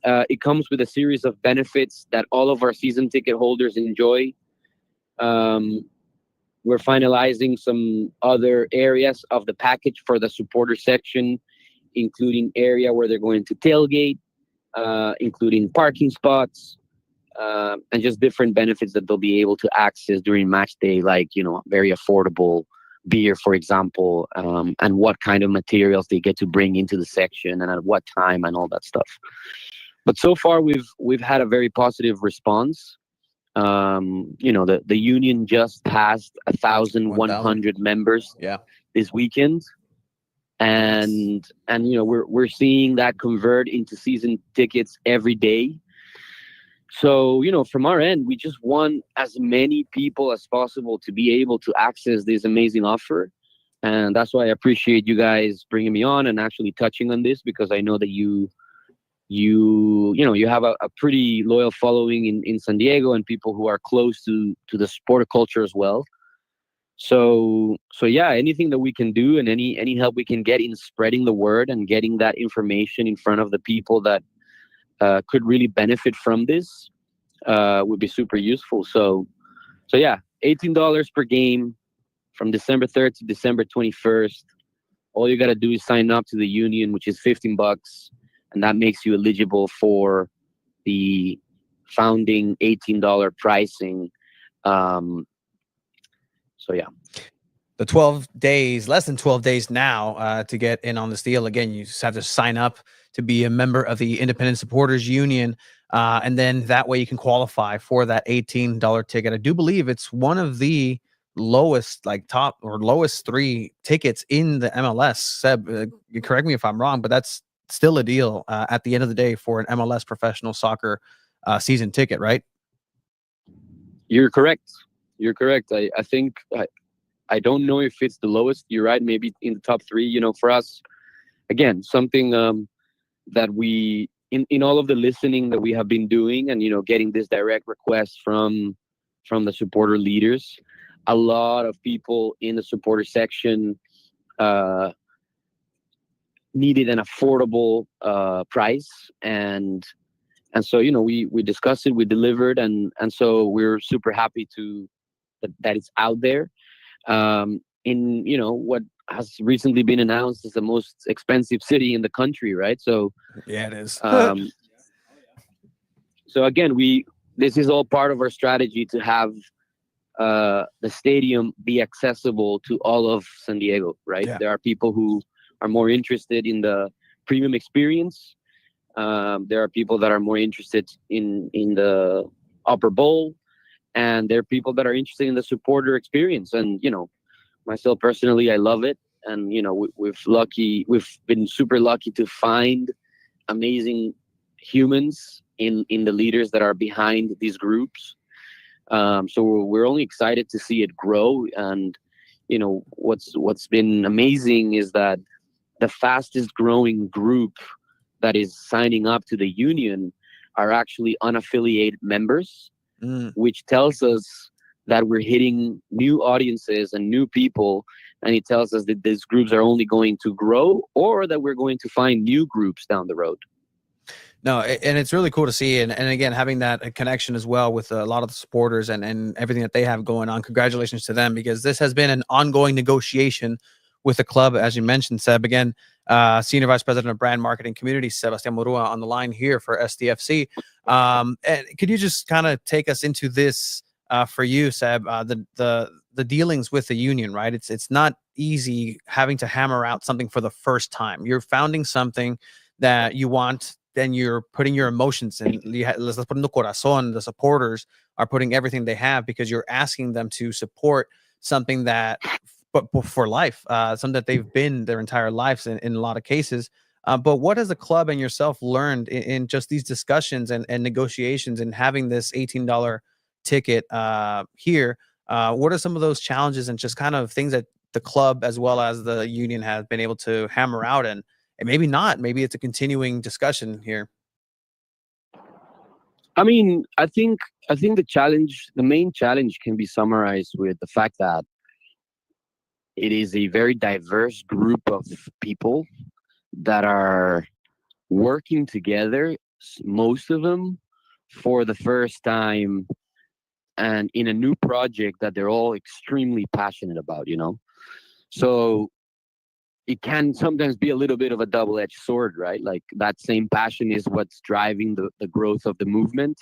It comes with a series of benefits that all of our season ticket holders enjoy. We're finalizing some other areas of the package for the supporter section including area where they're going to tailgate, including parking spots, and just different benefits that they'll be able to access during match day, like, very affordable beer, for example, and what kind of materials they get to bring into the section and at what time and all that stuff. But so far, we've had a very positive response. The union just passed 1,100 members this weekend, and we're seeing that convert into season tickets every day. So, from our end, we just want as many people as possible to be able to access this amazing offer. And that's why I appreciate you guys bringing me on and actually touching on this, because I know that you have a pretty loyal following in San Diego and people who are close to the sport culture as well. So yeah, anything that we can do and any help we can get in spreading the word and getting that information in front of the people that could really benefit from this would be super useful. So yeah, $18 per game from December 3rd to December 21st. All you got to do is sign up to the union, which is $15, and that makes you eligible for the founding $18 pricing. So yeah. The 12 days, less than 12 days now to get in on this deal. Again, you just have to sign up to be a member of the Independent Supporters Union. And then that way you can qualify for that $18 ticket. I do believe it's one of the lowest, top or lowest 3 tickets in the MLS. Seb, correct me if I'm wrong, but that's still a deal at the end of the day for an MLS professional soccer season ticket, right? You're correct. I think I don't know if it's the lowest. You're right. Maybe in the top 3. For us, again, something that we in all of the listening that we have been doing, and getting this direct request from the supporter leaders, a lot of people in the supporter section needed an affordable price, and so we discussed it, we delivered, and so we're super happy that it's out there. In what has recently been announced as the most expensive city in the country, right? So yeah, it is. So again, this is all part of our strategy to have the stadium be accessible to all of San Diego, right? Yeah. There are people who are more interested in the premium experience. There are people that are more interested in the upper bowl, and there are people that are interested in the supporter experience. And myself personally, I love it, and we've been super lucky to find amazing humans in the leaders that are behind these groups. So we're only excited to see it grow. And what's been amazing is that the fastest growing group that is signing up to the union are actually unaffiliated members, which tells us that we're hitting new audiences and new people. And it tells us that these groups are only going to grow, or that we're going to find new groups down the road. No, and it's really cool to see. And again, having that connection as well with a lot of the supporters and everything that they have going on. Congratulations to them, because this has been an ongoing negotiation with the club, as you mentioned, Seb. Again, Senior Vice President of Brand Marketing Community, Sebastian Murua, on the line here for SDFC. And could you just kind of take us into this for you, Seb, the dealings with the union, right? It's not easy having to hammer out something for the first time. You're founding something that you want, then you're putting your emotions in. The supporters are putting everything they have, because you're asking them to support something that, but for life, something that they've been their entire lives in a lot of cases. But what has the club and yourself learned in just these discussions and negotiations and having this $18 ticket here? What are some of those challenges and just kind of things that the club as well as the union have been able to hammer out, and maybe not, maybe it's a continuing discussion here? I mean, I think the main challenge can be summarized with the fact that it is a very diverse group of people that are working together, most of them for the first time, and in a new project that they're all extremely passionate about, So it can sometimes be a little bit of a double-edged sword, right? Like that same passion is what's driving the growth of the movement.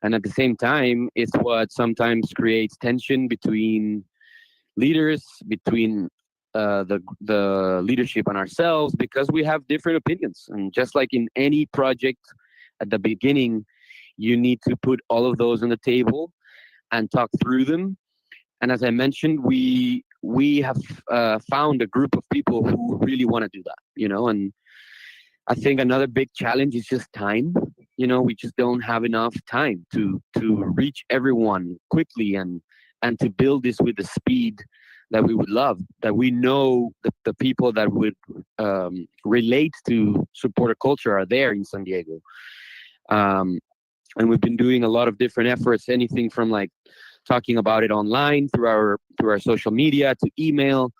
And at the same time, it's what sometimes creates tension between leaders, between the leadership and ourselves, because we have different opinions. And just like in any project at the beginning, you need to put all of those on the table and talk through them. And as I mentioned, we have found a group of people who really want to do that, and I think another big challenge is just time. We just don't have enough time to reach everyone quickly and to build this with the speed that we would love, that we know that the people that would relate to supporter culture are there in San Diego. And we've been doing a lot of different efforts, anything from like talking about it online through our social media, to email,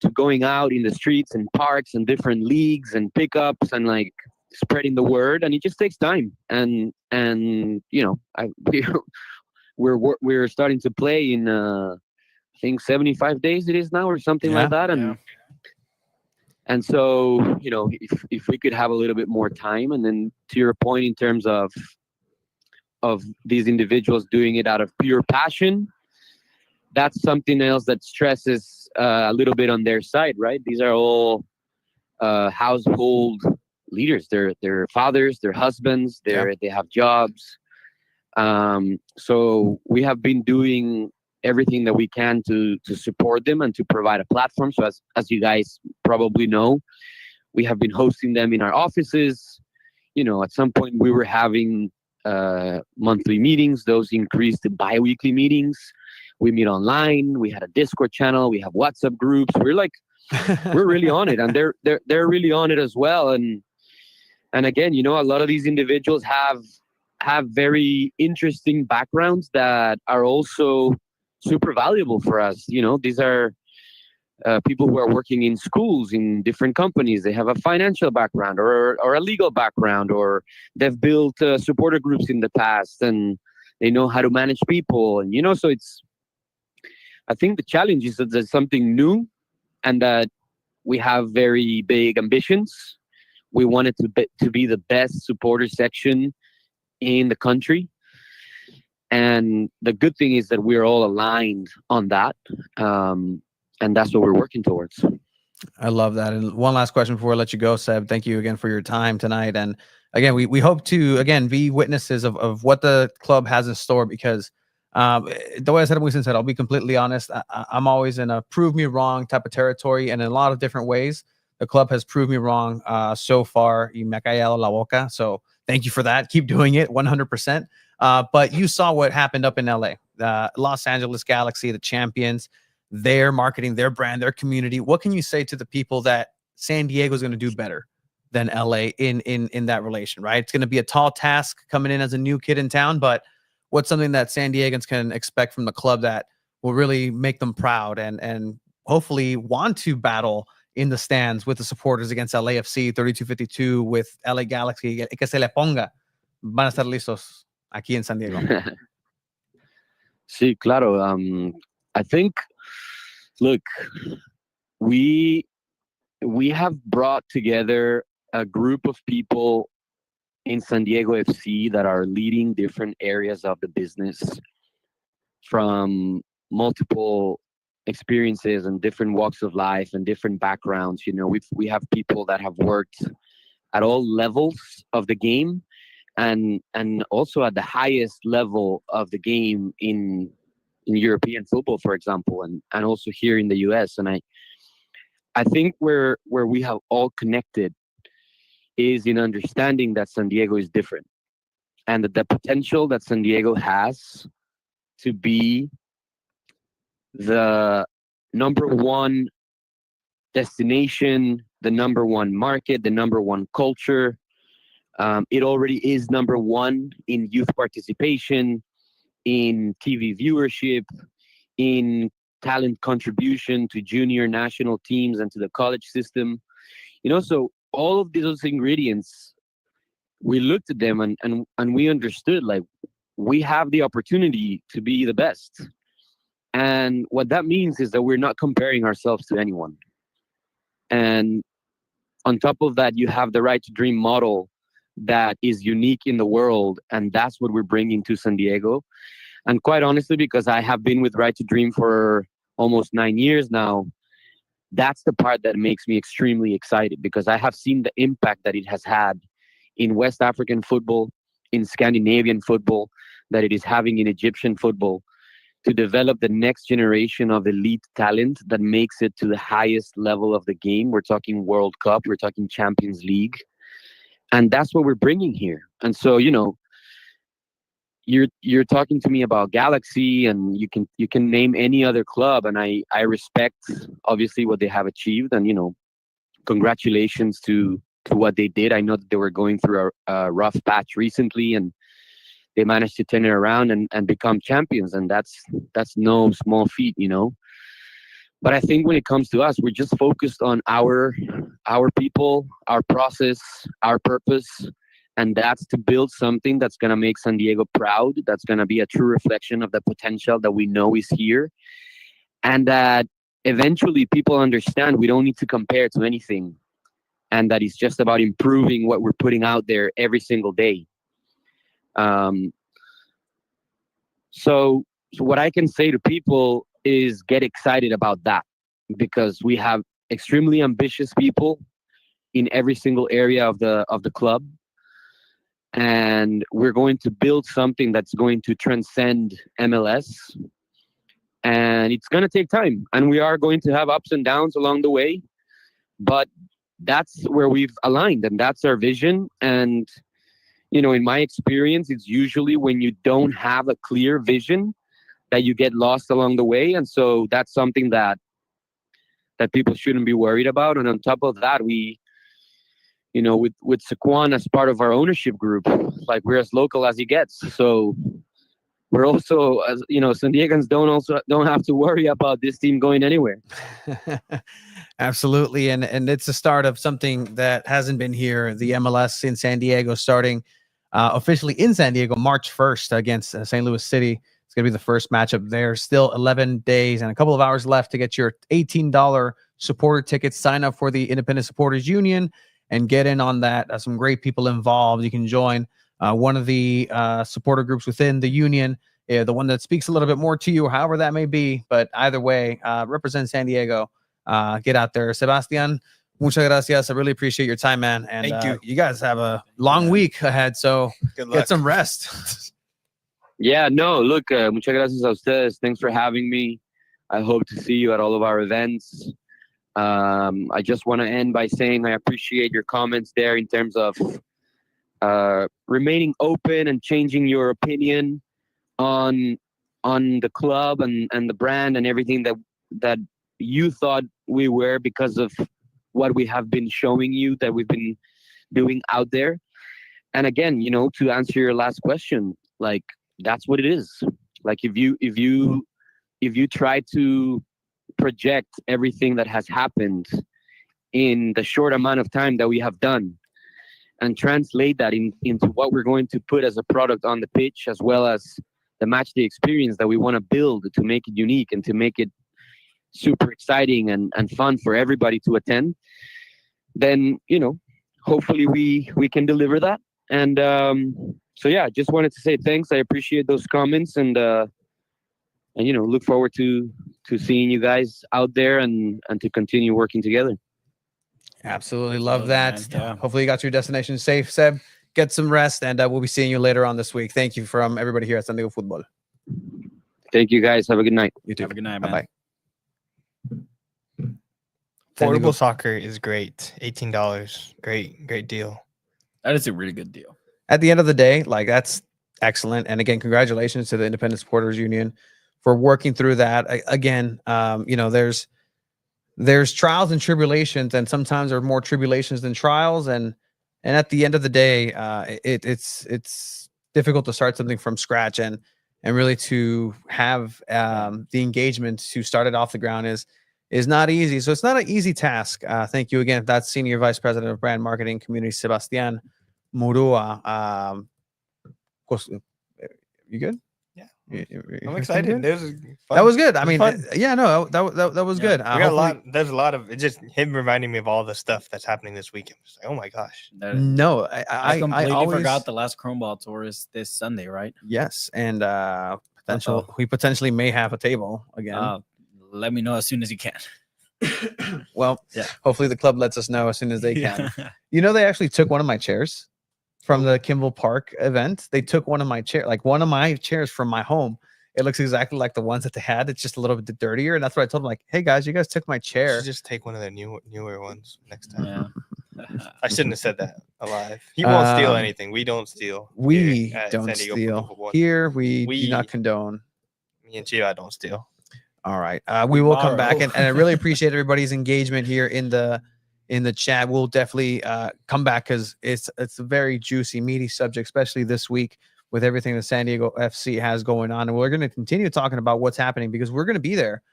to going out in the streets and parks and different leagues and pickups and like spreading the word. And it just takes time. And we're starting to play in I think 75 days it is now, or something like that. And so, if we could have a little bit more time, and then to your point in terms of these individuals doing it out of pure passion, that's something else that stresses a little bit on their side, right? These are all household leaders. They're fathers, they're husbands, they have jobs. So we have been doing everything that we can to support them and to provide a platform. So as you guys probably know, we have been hosting them in our offices. At some point we were having monthly meetings. Those increased to bi-weekly meetings. We meet online. We had a Discord channel. We have WhatsApp groups. We're really on it, and they're really on it as well. And again, a lot of these individuals have very interesting backgrounds that are also super valuable for us. These are people who are working in schools, in different companies. They have a financial background or a legal background, or they've built supporter groups in the past, and they know how to manage people. And so I think the challenge is that there's something new, and that we have very big ambitions. We want it to be the best supporter section in the country. And the good thing is that we're all aligned on that. And that's what we're working towards. I love that. And one last question before I let you go, Seb. Thank you again for your time tonight. And again, we hope to, again, be witnesses of what the club has in store, because the way I said it, since I'll be completely honest, I'm always in a prove me wrong type of territory. And in a lot of different ways, the club has proved me wrong so far. Y me ha callado la boca. So thank you for that. Keep doing it 100%. But you saw what happened up in LA, Los Angeles Galaxy, the champions, their marketing, their brand, their community. What can you say to the people that San Diego is going to do better than LA in that relation, right? It's going to be a tall task coming in as a new kid in town, but what's something that San Diegans can expect from the club that will really make them proud and hopefully want to battle in the stands with the supporters against LAFC 3252 with LA Galaxy? Que se le ponga. Van a estar listos aquí en San Diego. Sí, claro. I think, look, we have brought together a group of people in San Diego FC that are leading different areas of the business from multiple experiences and different walks of life and different backgrounds. We have people that have worked at all levels of the game, and also at the highest level of the game in European football, for example, and also here in the US. And I think where we have all connected is in understanding that San Diego is different, and that the potential that San Diego has to be the number one destination, the number one market, the number one culture. It already is number one in youth participation, in TV viewership, in talent contribution to junior national teams and to the college system. So all of those ingredients, we looked at them and we understood, like, we have the opportunity to be the best. And what that means is that we're not comparing ourselves to anyone. And on top of that, you have the Right to Dream model that is unique in the world, and that's what we're bringing to San Diego. And quite honestly, because I have been with Right to Dream for almost 9 years now, that's the part that makes me extremely excited, because I have seen the impact that it has had in West African football, in Scandinavian football, that it is having in Egyptian football, to develop the next generation of elite talent that makes it to the highest level of the game. We're talking World Cup, we're talking Champions League, and that's what we're bringing here. And so, you're talking to me about Galaxy, and you can name any other club, and I respect obviously what they have achieved, and congratulations to what they did. I know that they were going through a rough patch recently, and they managed to turn it around and become champions, and that's no small feat. But I think when it comes to us, we're just focused on our people, our process, our purpose, and that's to build something that's going to make San Diego proud, that's going to be a true reflection of the potential that we know is here, and that eventually people understand we don't need to compare to anything, and that it's just about improving what we're putting out there every single day. So what I can say to people is get excited about that, because we have extremely ambitious people in every single area of the club, and we're going to build something that's going to transcend MLS, and it's going to take time, and we are going to have ups and downs along the way, but that's where we've aligned, and that's our vision. And in my experience, it's usually when you don't have a clear vision that you get lost along the way. And so that's something that people shouldn't be worried about. And on top of that, we, with Saquon as part of our ownership group, like, we're as local as he gets. So we're also, as San Diegans don't have to worry about this team going anywhere. Absolutely. And it's the start of something that hasn't been here. The MLS in San Diego starting officially in San Diego March 1st against St. Louis City. It's going to be the first matchup there. Still 11 days and a couple of hours left to get your $18 supporter tickets. Sign up for the Independent Supporters Union and get in on that. Some great people involved. You can join one of the supporter groups within the union, the one that speaks a little bit more to you, however that may be. But either way, represent San Diego. Get out there. Sebastian, muchas gracias. I really appreciate your time, man. And Thank you. You guys have a long week ahead, so get some rest. Yeah, no, look, muchas gracias a ustedes. Thanks for having me. I hope to see you at all of our events. I just want to end by saying I appreciate your comments there in terms of remaining open and changing your opinion on the club and the brand and everything that you thought we were, because of what we have been showing you that we've been doing out there. And again, to answer your last question, like, that's what it is. Like, if you try to project everything that has happened in the short amount of time that we have done and translate that into what we're going to put as a product on the pitch, as well as the match day experience that we want to build to make it unique and to make it super exciting and fun for everybody to attend, then hopefully we can deliver that. And so yeah, just wanted to say thanks. I appreciate those comments, and look forward to seeing you guys out there and to continue working together. Absolutely love that. Yeah. Hopefully you got to your destination safe, Seb. Get some rest, and we'll be seeing you later on this week. Thank you from everybody here at San Diego Football. Thank you guys. Have a good night. You too. Have a good night, man. Bye-bye. Portable soccer is great. $18. Great deal. That is a really good deal. At the end of the day, like, that's excellent. And again, congratulations to the Independent Supporters Union for working through that. Again, there's trials and tribulations, and sometimes there are more tribulations than trials. And at the end of the day, it's difficult to start something from scratch and really to have the engagement to start it off the ground is not easy. So it's not an easy task. Thank you again. That's Senior Vice President of Brand Marketing Community, Sebastian Murua. You good? Yeah. I'm excited. Good? Fun. That was good. I It mean, fun. yeah, no, that was Yeah. good. We got a lot. There's a lot of it's just him reminding me of all the stuff that's happening this weekend. It's like, oh my gosh. No, I I completely always forgot the last Chromeball tour is this Sunday, right? yes, and Uh-oh. we potentially may have a table again. Let me know as soon as you can. Well, Yeah. hopefully the club lets us know as soon as they can. Yeah. You know, they actually took one of my chairs from the Kimball Park event. They took one of my chairs from my home. It looks exactly like the ones that they had. It's just a little bit dirtier, and that's what I told them. Like, hey guys, you guys took my You chair. should just take one of the newer ones next time. Yeah. I shouldn't have said that alive. He won't steal Um, anything. We don't steal. We here at don't San Diego steal Football. here. We do not condone. Me and Chia don't steal. All right. We will come back, Borrow. and I really appreciate everybody's engagement here in the chat. We'll definitely come back because it's a very juicy, meaty subject, especially this week with everything that San Diego FC has going on. And we're going to continue talking about what's happening because we're going to be there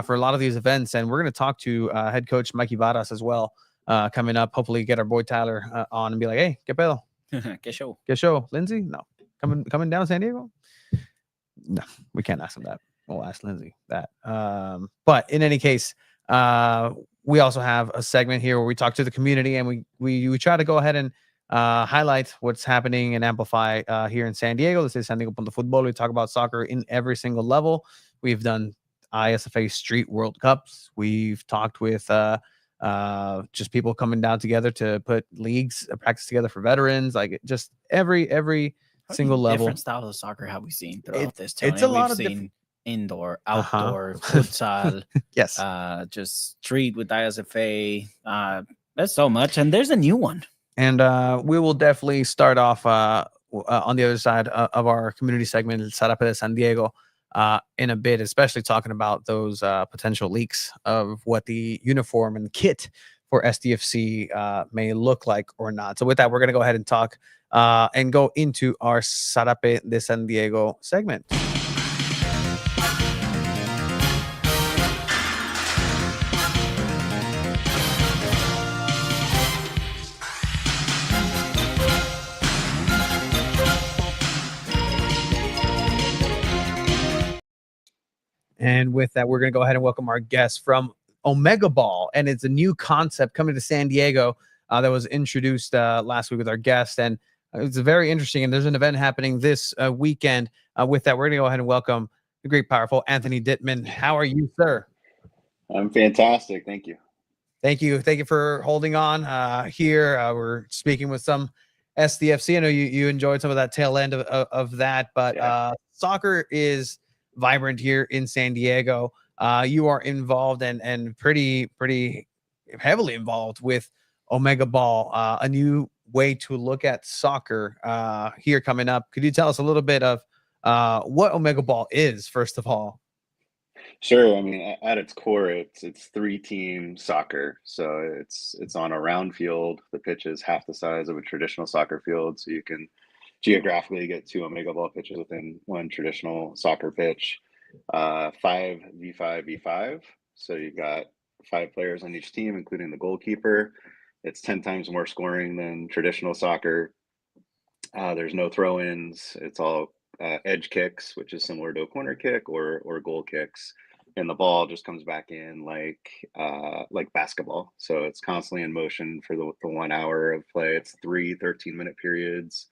for a lot of these events, and we're going to talk to head coach Mikey Varas as well coming up. Hopefully, get our boy Tyler on and be like, "Hey, ¿qué pedo? ¿Qué show? Lindsay? No, coming down San Diego? No, we can't ask him that. We'll ask Lindsay that. But in any case, we also have a segment here where we talk to the community and we try to go ahead and highlight what's happening and amplify here in San Diego. This is San Diego Punto Football. We talk about soccer in every single level. We've done ISFA Street World Cups. We've talked with just people coming down together to put leagues, practice together for veterans. Like just every single level. Different styles of soccer have we seen throughout this It's tournament? a lot We've of seen indoor, outdoor, futsal, yes, just street with ISFA. That's so much, and there's a new one. And we will definitely start off on the other side of our community segment, Zarape de San Diego, in a bit, especially talking about those potential leaks of what the uniform and kit for SDFC may look like or not. So with that, we're going to go ahead and talk and go into our Zarape de San Diego segment. And with that, we're going to go ahead and welcome our guest from Omega Ball. And it's a new concept coming to San Diego that was introduced last week with our guest. And it's very interesting. And there's an event happening this weekend. With that, we're going to go ahead and welcome the great, powerful Anthony Dittman. How are you, sir? I'm fantastic. Thank you. Thank you. Thank you for holding on here. We're speaking with some SDFC. I know you enjoyed some of that tail end of that, but soccer is vibrant here in San Diego. You are involved and pretty heavily involved with Omega Ball, a new way to look at soccer here coming up. Could you tell us a little bit of what Omega Ball is, first of all? Sure. I mean, at its core, it's 3-team soccer. So it's on a round field. The pitch is half the size of a traditional soccer field. So you can geographically get 2 Omega Ball pitches within one traditional soccer pitch. 5v5v5. So you've got 5 players on each team, including the goalkeeper. It's 10 times more scoring than traditional soccer. There's no throw-ins. It's all edge kicks, which is similar to a corner kick or goal kicks, and the ball just comes back in like basketball. So it's constantly in motion for the 1 hour of play. It's 3 13-minute periods,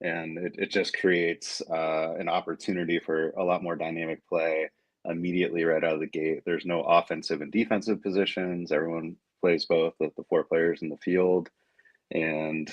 and it just creates an opportunity for a lot more dynamic play immediately right out of the gate. There's no offensive and defensive positions. Everyone plays both, the 4 players in the field, and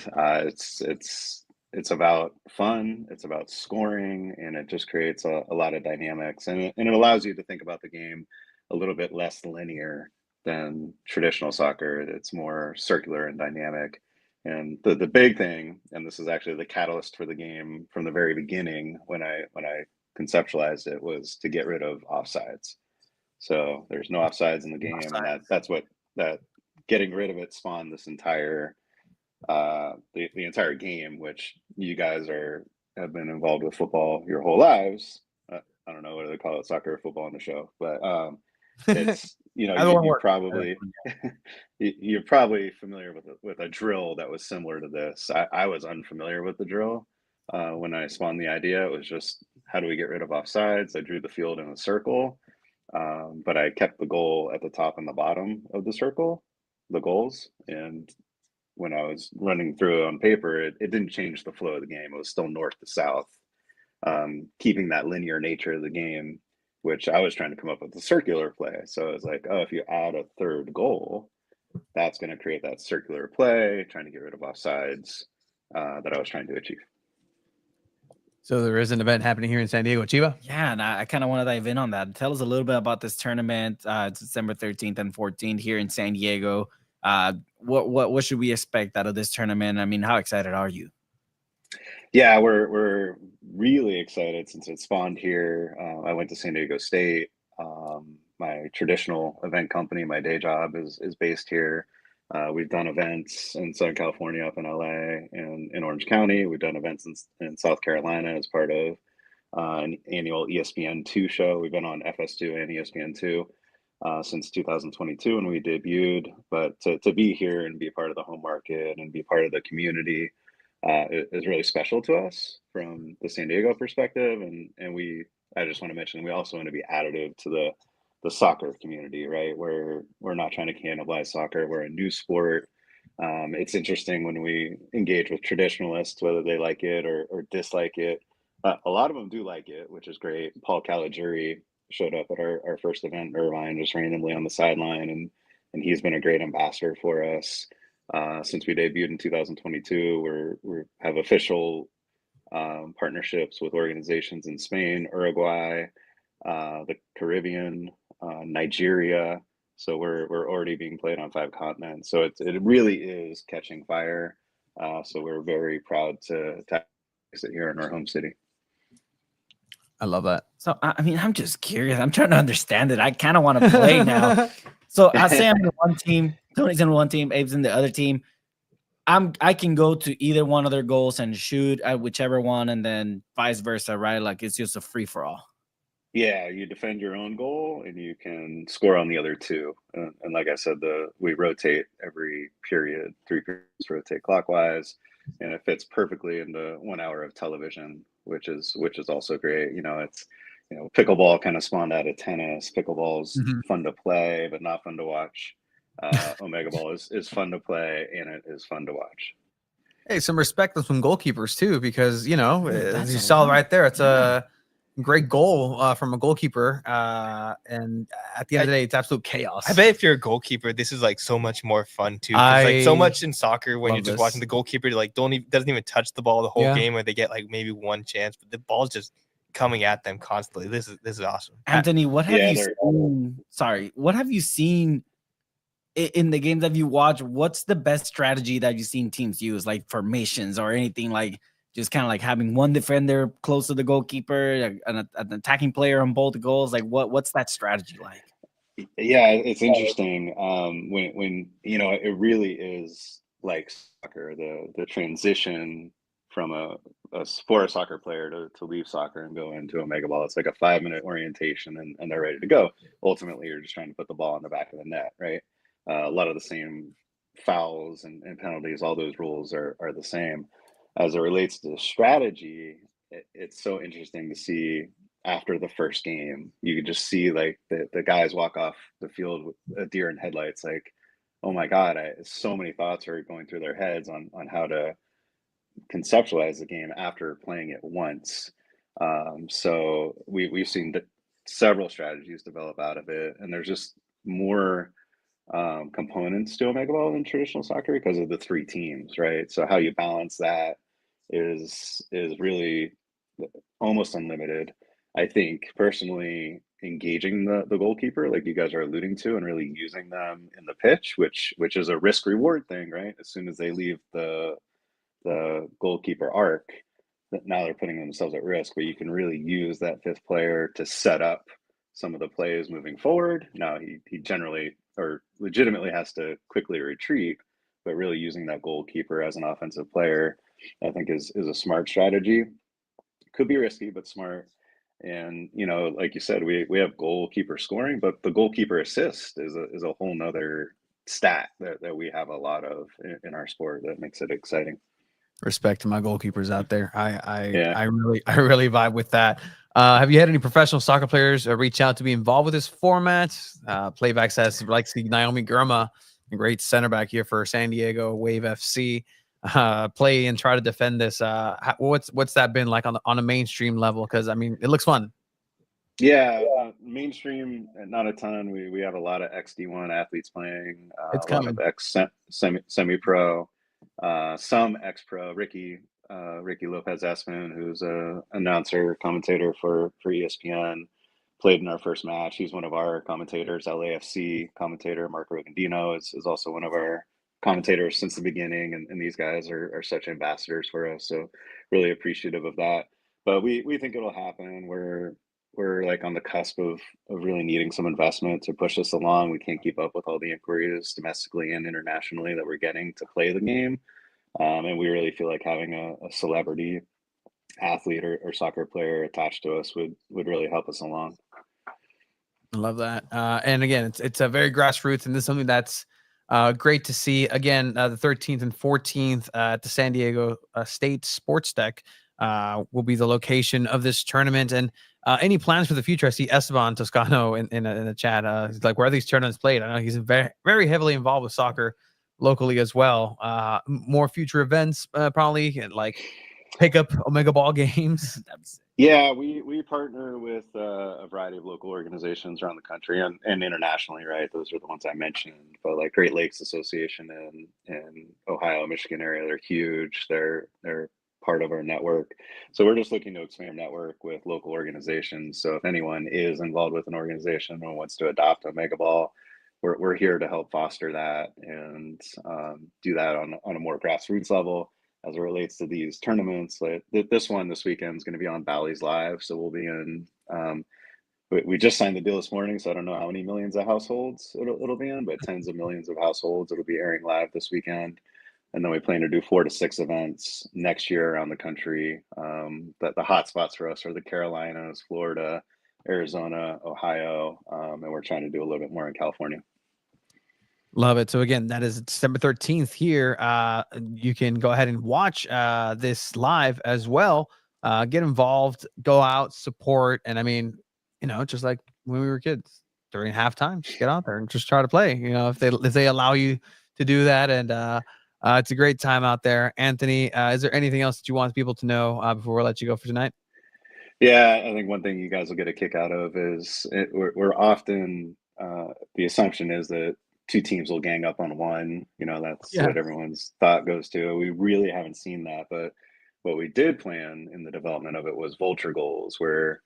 it's about fun, it's about scoring, and it just creates a lot of dynamics, and it allows you to think about the game a little bit less linear than traditional soccer. It's more circular and dynamic. And the big thing, and this is actually the catalyst for the game from the very beginning when I conceptualized it, was to get rid of offsides. So there's no offsides in the game, and that's what that getting rid of it spawned this entire the entire game, which you guys have been involved with football your whole lives. I don't know whether they call it soccer or football on the show, but it's you're probably familiar with a drill that was similar to this. I was unfamiliar with the drill, when I spawned the idea. It was just, how do we get rid of offsides? I drew the field in a circle, but I kept the goal at the top and the bottom of the circle, the goals. And when I was running through it on paper, it didn't change the flow of the game. It was still north to south, keeping that linear nature of the game, which I was trying to come up with a circular play. So it's like, oh, if you add a third goal, that's going to create that circular play, trying to get rid of offsides that I was trying to achieve. So there is an event happening here in San Diego, Chiva. Yeah, and I kind of want to dive in on that. Tell us a little bit about this tournament. It's December 13th and 14th here in San Diego. What should we expect out of this tournament? I mean, how excited are you? Yeah, we're really excited since it spawned here. I went to San Diego State. My traditional event company, my day job is based here. We've done events in Southern California, up in LA, and in Orange County. We've done events in South Carolina as part of an annual ESPN2 show. We've been on FS2 and ESPN2 since 2022 when we debuted. But to be here and be part of the home market and be part of the community is really special to us from the San Diego perspective. And I just want to mention, we also want to be additive to the soccer community, right? We're not trying to cannibalize soccer. We're a new sport. It's interesting when we engage with traditionalists, whether they like it or dislike it. A lot of them do like it, which is great. Paul Caligiuri showed up at our first event in Irvine, just randomly on the sideline, and he's been a great ambassador for us. Since we debuted in 2022, we have official partnerships with organizations in Spain, Uruguay, the Caribbean, Nigeria. So we're already being played on 5 continents. So it really is catching fire. So we're very proud to sit here in our home city. I love that. So, I mean, I'm just curious. I'm trying to understand it. I kind of want to play now. So I say I'm in one team, Tony's in one team, Abe's in the other team. I can go to either one of their goals and shoot at whichever one, and then vice versa, right? Like it's just a free for all. Yeah, you defend your own goal and you can score on the other 2. And like I said, we rotate every period. 3 periods rotate clockwise, and it fits perfectly into 1 hour of television, which is also great. It's pickleball kind of spawned out of tennis. Pickleball's fun to play, but not fun to watch. Omega Ball is fun to play, and it is fun to watch. Hey, some respect to some goalkeepers too, because as you a saw lot. right there, it's a great goal from a goalkeeper. And at the end of the day, it's absolute chaos. I bet if you're a goalkeeper, this is like so much more fun too. 'Cause, like so much in soccer when you're just watching the goalkeeper like doesn't even touch the ball the whole game, or they get like maybe one chance, but the ball's just coming at them constantly. This is awesome. Anthony, what have you seen? Sorry, what have you seen in the games that you watch? What's the best strategy that you've seen teams use, like formations or anything, like just kind of like having one defender close to the goalkeeper, an attacking player on both goals? Like what's that strategy like? Yeah, it's interesting. When it really is like soccer, the transition from for a soccer player to leave soccer and go into Omega Ball. It's like a 5-minute orientation and they're ready to go. Ultimately, you're just trying to put the ball in the back of the net, right? A lot of the same fouls and penalties, all those rules are the same. As it relates to strategy, it's so interesting to see after the first game. You could just see like the guys walk off the field with a deer in headlights, like, oh my God, so many thoughts are going through their heads on how to conceptualize the game after playing it once. So we've seen several strategies develop out of it, and there's just more components to Omega Ball than traditional soccer because of the 3 teams, right? So how you balance that is really almost unlimited. I think personally, engaging the goalkeeper, like you guys are alluding to, and really using them in the pitch, which is a risk reward thing, right? As soon as they leave the goalkeeper arc, that now they're putting themselves at risk, but you can really use that 5th player to set up some of the plays moving forward. Now he generally or legitimately has to quickly retreat, but really using that goalkeeper as an offensive player, I think is a smart strategy. Could be risky, but smart. And like you said, we have goalkeeper scoring, but the goalkeeper assist is a whole nother stat that we have a lot of in our sport that makes it exciting. Respect to my goalkeepers out there. I Yeah. really vibe with that. Have you had any professional soccer players reach out to be involved with this format? Playback says like see Naomi Gurma, a great center back here for San Diego Wave FC, play and try to defend this. What's that been like on a mainstream level? Because I mean, it looks fun. Yeah, mainstream, not a ton. We have a lot of XD1 athletes playing, It's a lot of coming. semi-pro, some ex-pro. Ricky Lopez Espin, who's a announcer commentator for ESPN, played in our first match. He's one of our commentators. LAFC commentator Mark Rogandino is also one of our commentators since the beginning, and these guys are such ambassadors for us. So really appreciative of that. But we think it'll happen. We're like on the cusp of really needing some investment to push us along. We can't keep up with all the inquiries domestically and internationally that we're getting to play the game. And we really feel like having a celebrity athlete or soccer player attached to us would really help us along. I love that. And again, it's a very grassroots, and this is something that's great to see. Again, the 13th and 14th at the San Diego State Sports Deck will be the location of this tournament. And any plans for the future? I see Esteban Toscano in the chat. He's like, where are these tournaments played? I know he's very, very heavily involved with soccer locally as well. More future events, probably, and like pick up Omega Ball games. Yeah, we partner with a variety of local organizations around the country and internationally, right? Those are the ones I mentioned. But like Great Lakes Association in Ohio, Michigan area, they're huge. They're part of our network. So we're just looking to expand network with local organizations. So if anyone is involved with an organization or wants to adopt Omega Ball, we're here to help foster that and do that on a more grassroots level. As it relates to these tournaments, like this one this weekend is going to be on Bally's Live, so we'll be in. We just signed the deal this morning, so I don't know how many millions of households it'll be in, but tens of millions of households. It'll be airing live this weekend, and then we plan to do 4 to 6 events next year around the country. But the hot spots for us are the Carolinas, Florida, Arizona, Ohio, and we're trying to do a little bit more in California. Love it. So again, that is December 13th here. You can go ahead and watch this live as well. Get involved, go out, support. And I mean, just like when we were kids during halftime, just get out there and just try to play, if they allow you to do that. And it's a great time out there. Anthony, is there anything else that you want people to know before we let you go for tonight? Yeah, I think one thing you guys will get a kick out of is we're often the assumption is that 2 teams will gang up on one. That's what everyone's thought goes to. We really haven't seen that, but what we did plan in the development of it was vulture goals, where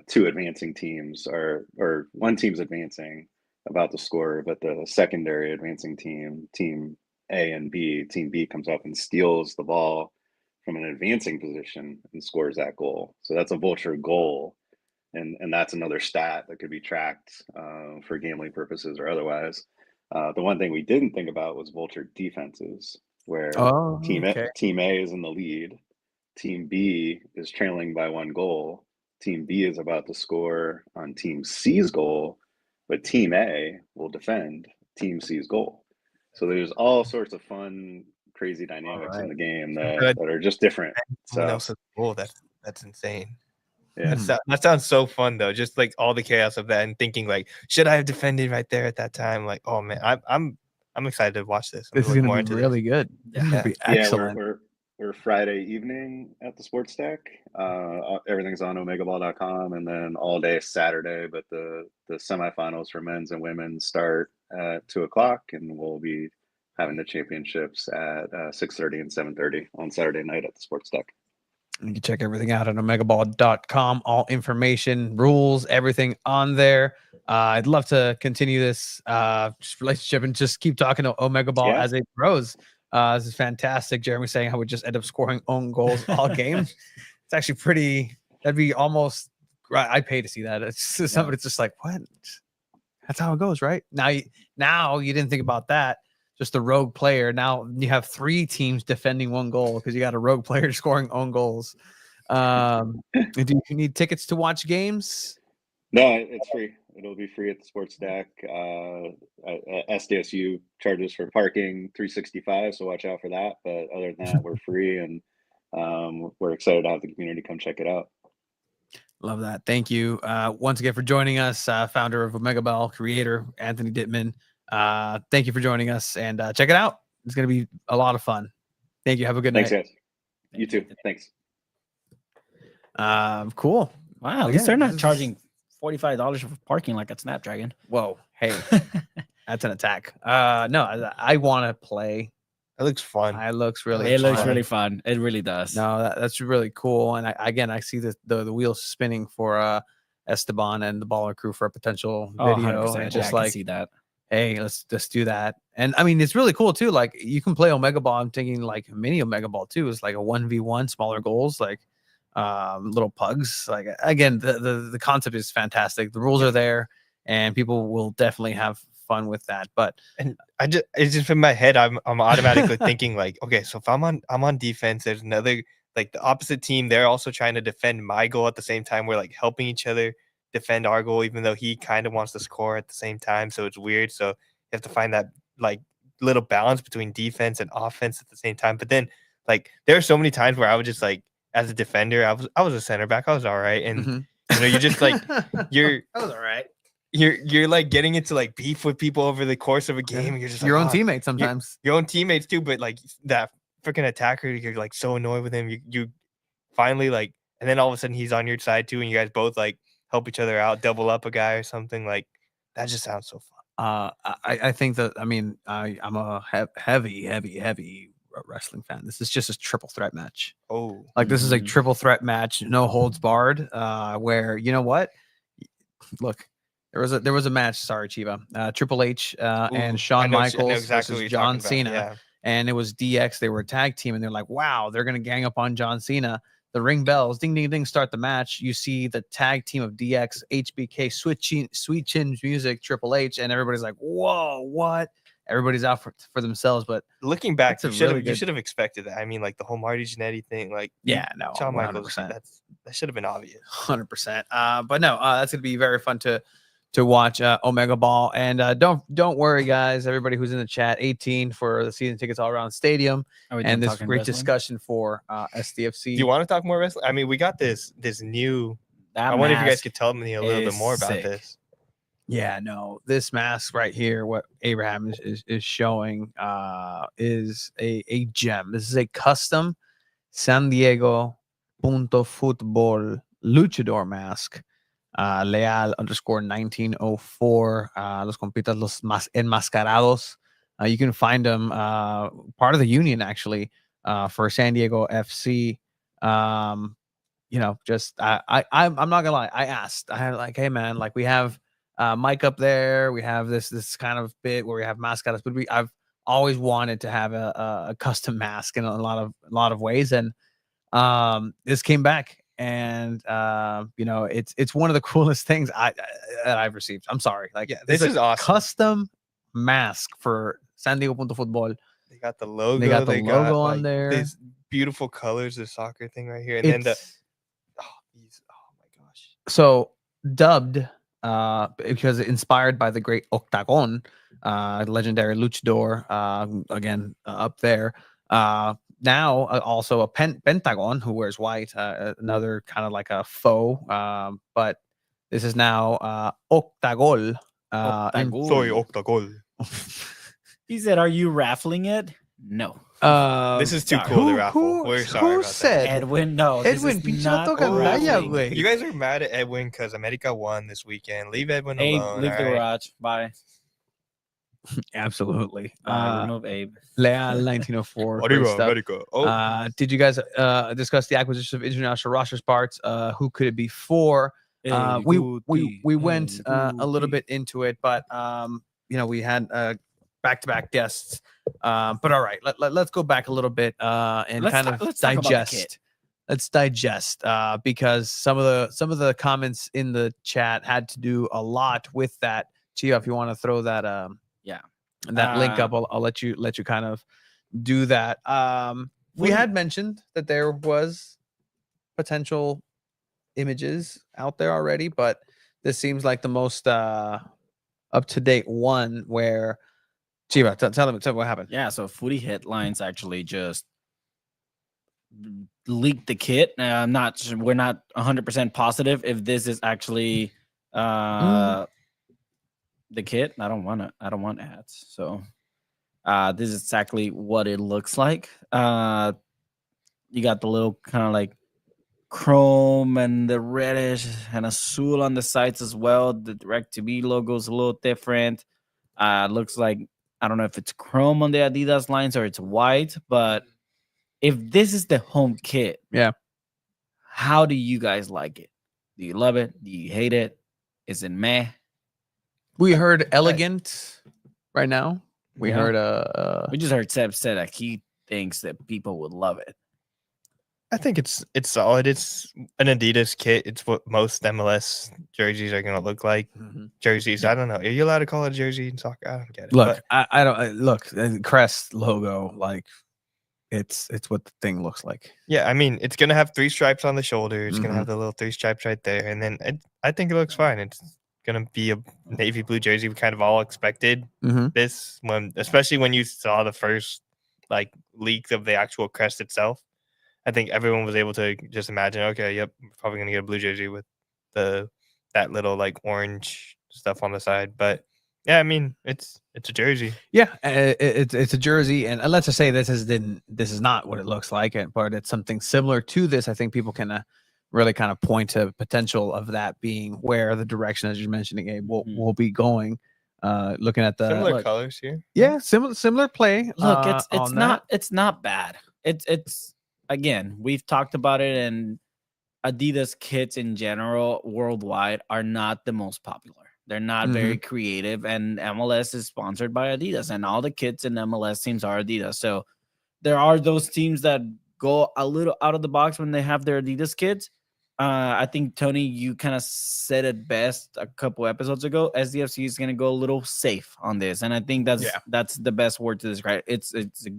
2 advancing teams or one team's advancing about to score, but the secondary advancing team A and B, team B comes up and steals the ball from an advancing position and scores that goal. So that's a vulture goal. And that's another stat that could be tracked for gambling purposes or otherwise. The one thing we didn't think about was vulture defenses, where team A is in the lead, team B is trailing by 1 goal, team B is about to score on team C's goal, but team A will defend team C's goal. So there's all sorts of fun, crazy dynamics in the game that are just different. So that's insane. Yeah. That sounds so fun though. Just like all the chaos of that and thinking like, should I have defended right there at that time? Like, oh man, I'm excited to watch this. This is going to be really good. This is going to be excellent. We're Friday evening at the Sports Deck. Everything's on omegaball.com, and then all day Saturday. But the semifinals for men's and women start at 2:00, and we'll be having the championships at 6:30 and 7:30 on Saturday night at the Sports Deck. You can check everything out at omegaball.com. All information, rules, everything on there. I'd love to continue this relationship and just keep talking to Omega Ball as it grows. This is fantastic. Jeremy saying how we just end up scoring own goals all game. It's actually pretty. That'd be almost. I'd pay to see that. It's just, somebody's just like, what? That's how it goes, right? Now you didn't think about that. Just a rogue player. Now you have 3 teams defending 1 goal because you got a rogue player scoring own goals. Do you need tickets to watch games? No, it's free. It'll be free at the sports deck. SDSU charges for parking $365, so watch out for that. But other than that, we're free, and we're excited to have the community come check it out. Love that. Thank you once again for joining us, founder of Omega Ball, creator Anthony Dittman. Thank you for joining us, and check it out. It's going to be a lot of fun. Thank you. Have a good Thanks, night. guys. You too. Thanks. Cool. Wow, at least they're not charging $45 for parking like at Snapdragon. Whoa. Hey, that's an attack. No, I want to play. It looks fun. It looks really It looks fun. really fun. It really does. No, that's really cool. And I see the wheels spinning for Esteban and the Baller Crew for a potential Oh, video. 100%. And it's Yeah, just I can like, see that. hey, let's just do that. And I mean, it's really cool too. Like you can play Omega Ball. I'm thinking like mini Omega Ball too. It's like a 1v1, smaller goals, like little pugs. Like again, the concept is fantastic. The rules are there, and people will definitely have fun with that. But And it's just in my head, I'm automatically thinking like, okay, so if I'm on defense, there's another, like the opposite team, they're also trying to defend my goal at the same time. We're like helping each other defend our goal, even though he kind of wants to score at the same time. So it's weird. So you have to find that like little balance between defense and offense at the same time. But then like there are so many times where I would just like, as a defender, I was a center back, I was all right. And you know, you just like that was all right. you're like getting into like beef with people over the course of a game. And you're just like, Your own "Oh, teammates sometimes. your own teammates too," but like that freaking attacker, you're like so annoyed with him. You finally like, and then all of a sudden he's on your side too, and you guys both like help each other out, double up a guy or something. Like that just sounds so fun. I think that I'm a heavy wrestling fan. This is just a triple threat match. Oh, Like this is a triple threat match, no holds barred. Where you know what? Look, there was a match. Sorry, Chiva. Triple H and I Shawn know Michaels exactly what versus you're John talking Cena, about. Yeah. and it was DX. They were a tag team, and they're like, wow, they're gonna gang up on John Cena. The ring bells, ding ding ding, start the match. You see the tag team of DX, HBK, Sweet Chin's music, Triple H, and everybody's like, whoa, what? Everybody's out for themselves, but Looking back, That's you a really you good- should have expected that. I mean, like the whole Marty Jannetty thing, like yeah, no, Shawn Michaels, 100%. that should have been obvious. 100%. But no, that's gonna be very fun to watch Omega Ball. And don't worry, guys. Everybody who's in the chat, 18 for the season tickets all around stadium, Are we and done this talking great wrestling? discussion for SDFC. Do you want to talk more wrestling? I mean, we got this new. That I wonder if you guys mask could tell me a little bit is more about sick. this. Yeah, no, this mask right here, what Abraham is showing, is a gem. This is a custom San Diego Punto Football luchador mask. Leal _1904. Los compitas los más enmascarados. You can find them part of the union actually for San Diego FC. You know, just I'm not gonna lie. I asked. I had like, hey man, like we have Mike up there. We have this kind of bit where we have mascots, but I've always wanted to have a custom mask in a lot of ways, and this came back, and you know, it's one of the coolest things that I've received. I'm sorry, like Yeah, this is a awesome. custom mask for San Diego Punto Football. They got the logo. They got the logo on there. These beautiful colors, the soccer thing right here, and then oh my gosh. So dubbed because inspired by the great Octagon, legendary luchador, again up there. Now also a Pentagon who wears white, another kind of like a faux, but this is now Octagol. Soy Octagol. He said, "Are you raffling it?" No. This is too cool to raffle. We're sorry Who about said? Edwin, no. this Edwin, is pinche not vato gandalla, raffling. güey. You guys are mad at Edwin because America won this weekend. Leave Edwin Abe, alone. leave the all right? garage. Bye. Absolutely. Remove Abe. Leal 1904. great Arriba, stuff. America. Oh, Did you guys discuss the acquisition of international rosters parts? Who could it be for? We went a little bit into it, but you know, we had back-to-back guests. But all right, let's go back a little bit and Let's kind talk- of let's talk about the digest. kit. Let's digest because some of the comments in the chat had to do a lot with that. Chia, if you want to throw that Yeah. that link up, I'll let you kind of do that. We had mentioned that there was potential images out there already, but this seems like the most up to date one. Where Chiba, tell me what happened. Yeah, so Footy Headlines actually just leaked the kit. We're not 100% positive if this is actually the kit. I don't want ads. So this is exactly what it looks like. You got the little kind of like chrome and the reddish and azul on the sides as well. The DirecTV logo is a little different. Looks like, I don't know if it's chrome on the Adidas lines or it's white, but if this is the home kit, Yeah. how do you guys like it? Do you love it? Do you hate it? Is it meh? We heard elegant right now. We Yeah. heard We just heard Seb say that he thinks that people would love it. I think it's solid. It's an Adidas kit. It's what most MLS jerseys are going to look like. Jerseys. I don't know. Are you allowed to call it a jersey in soccer? I don't get it. Look, but I don't look crest logo, like it's what the thing looks like. yeah, I mean, it's going to have 3 stripes on the shoulder. It's going to have the little 3 stripes right there, and then I think it looks fine. It's going to be a navy blue jersey. We kind of all expected this especially when you saw the first like leak of the actual crest itself. I think everyone was able to just imagine, okay, yep, we're probably gonna get a blue jersey with that little like orange stuff on the side. But yeah, I mean, it's a jersey. Yeah, it's a jersey, and let's just say this is not what it looks like, but it's something similar to this. I think people can really kind of point to potential of that being where the direction, as you're mentioning, Abe, will be going. Looking at the similar colors here. Yeah, similar play. Look, it's not bad. It's again, we've talked about it, and Adidas kits in general worldwide are not the most popular. They're not very creative, and MLS is sponsored by Adidas, and all the kits in MLS teams are Adidas. So there are those teams that go a little out of the box when they have their Adidas kits. I think, Tony, you kind of said it best a couple episodes ago. SDFC is going to go a little safe on this, and I think that's the best word to describe it. It's a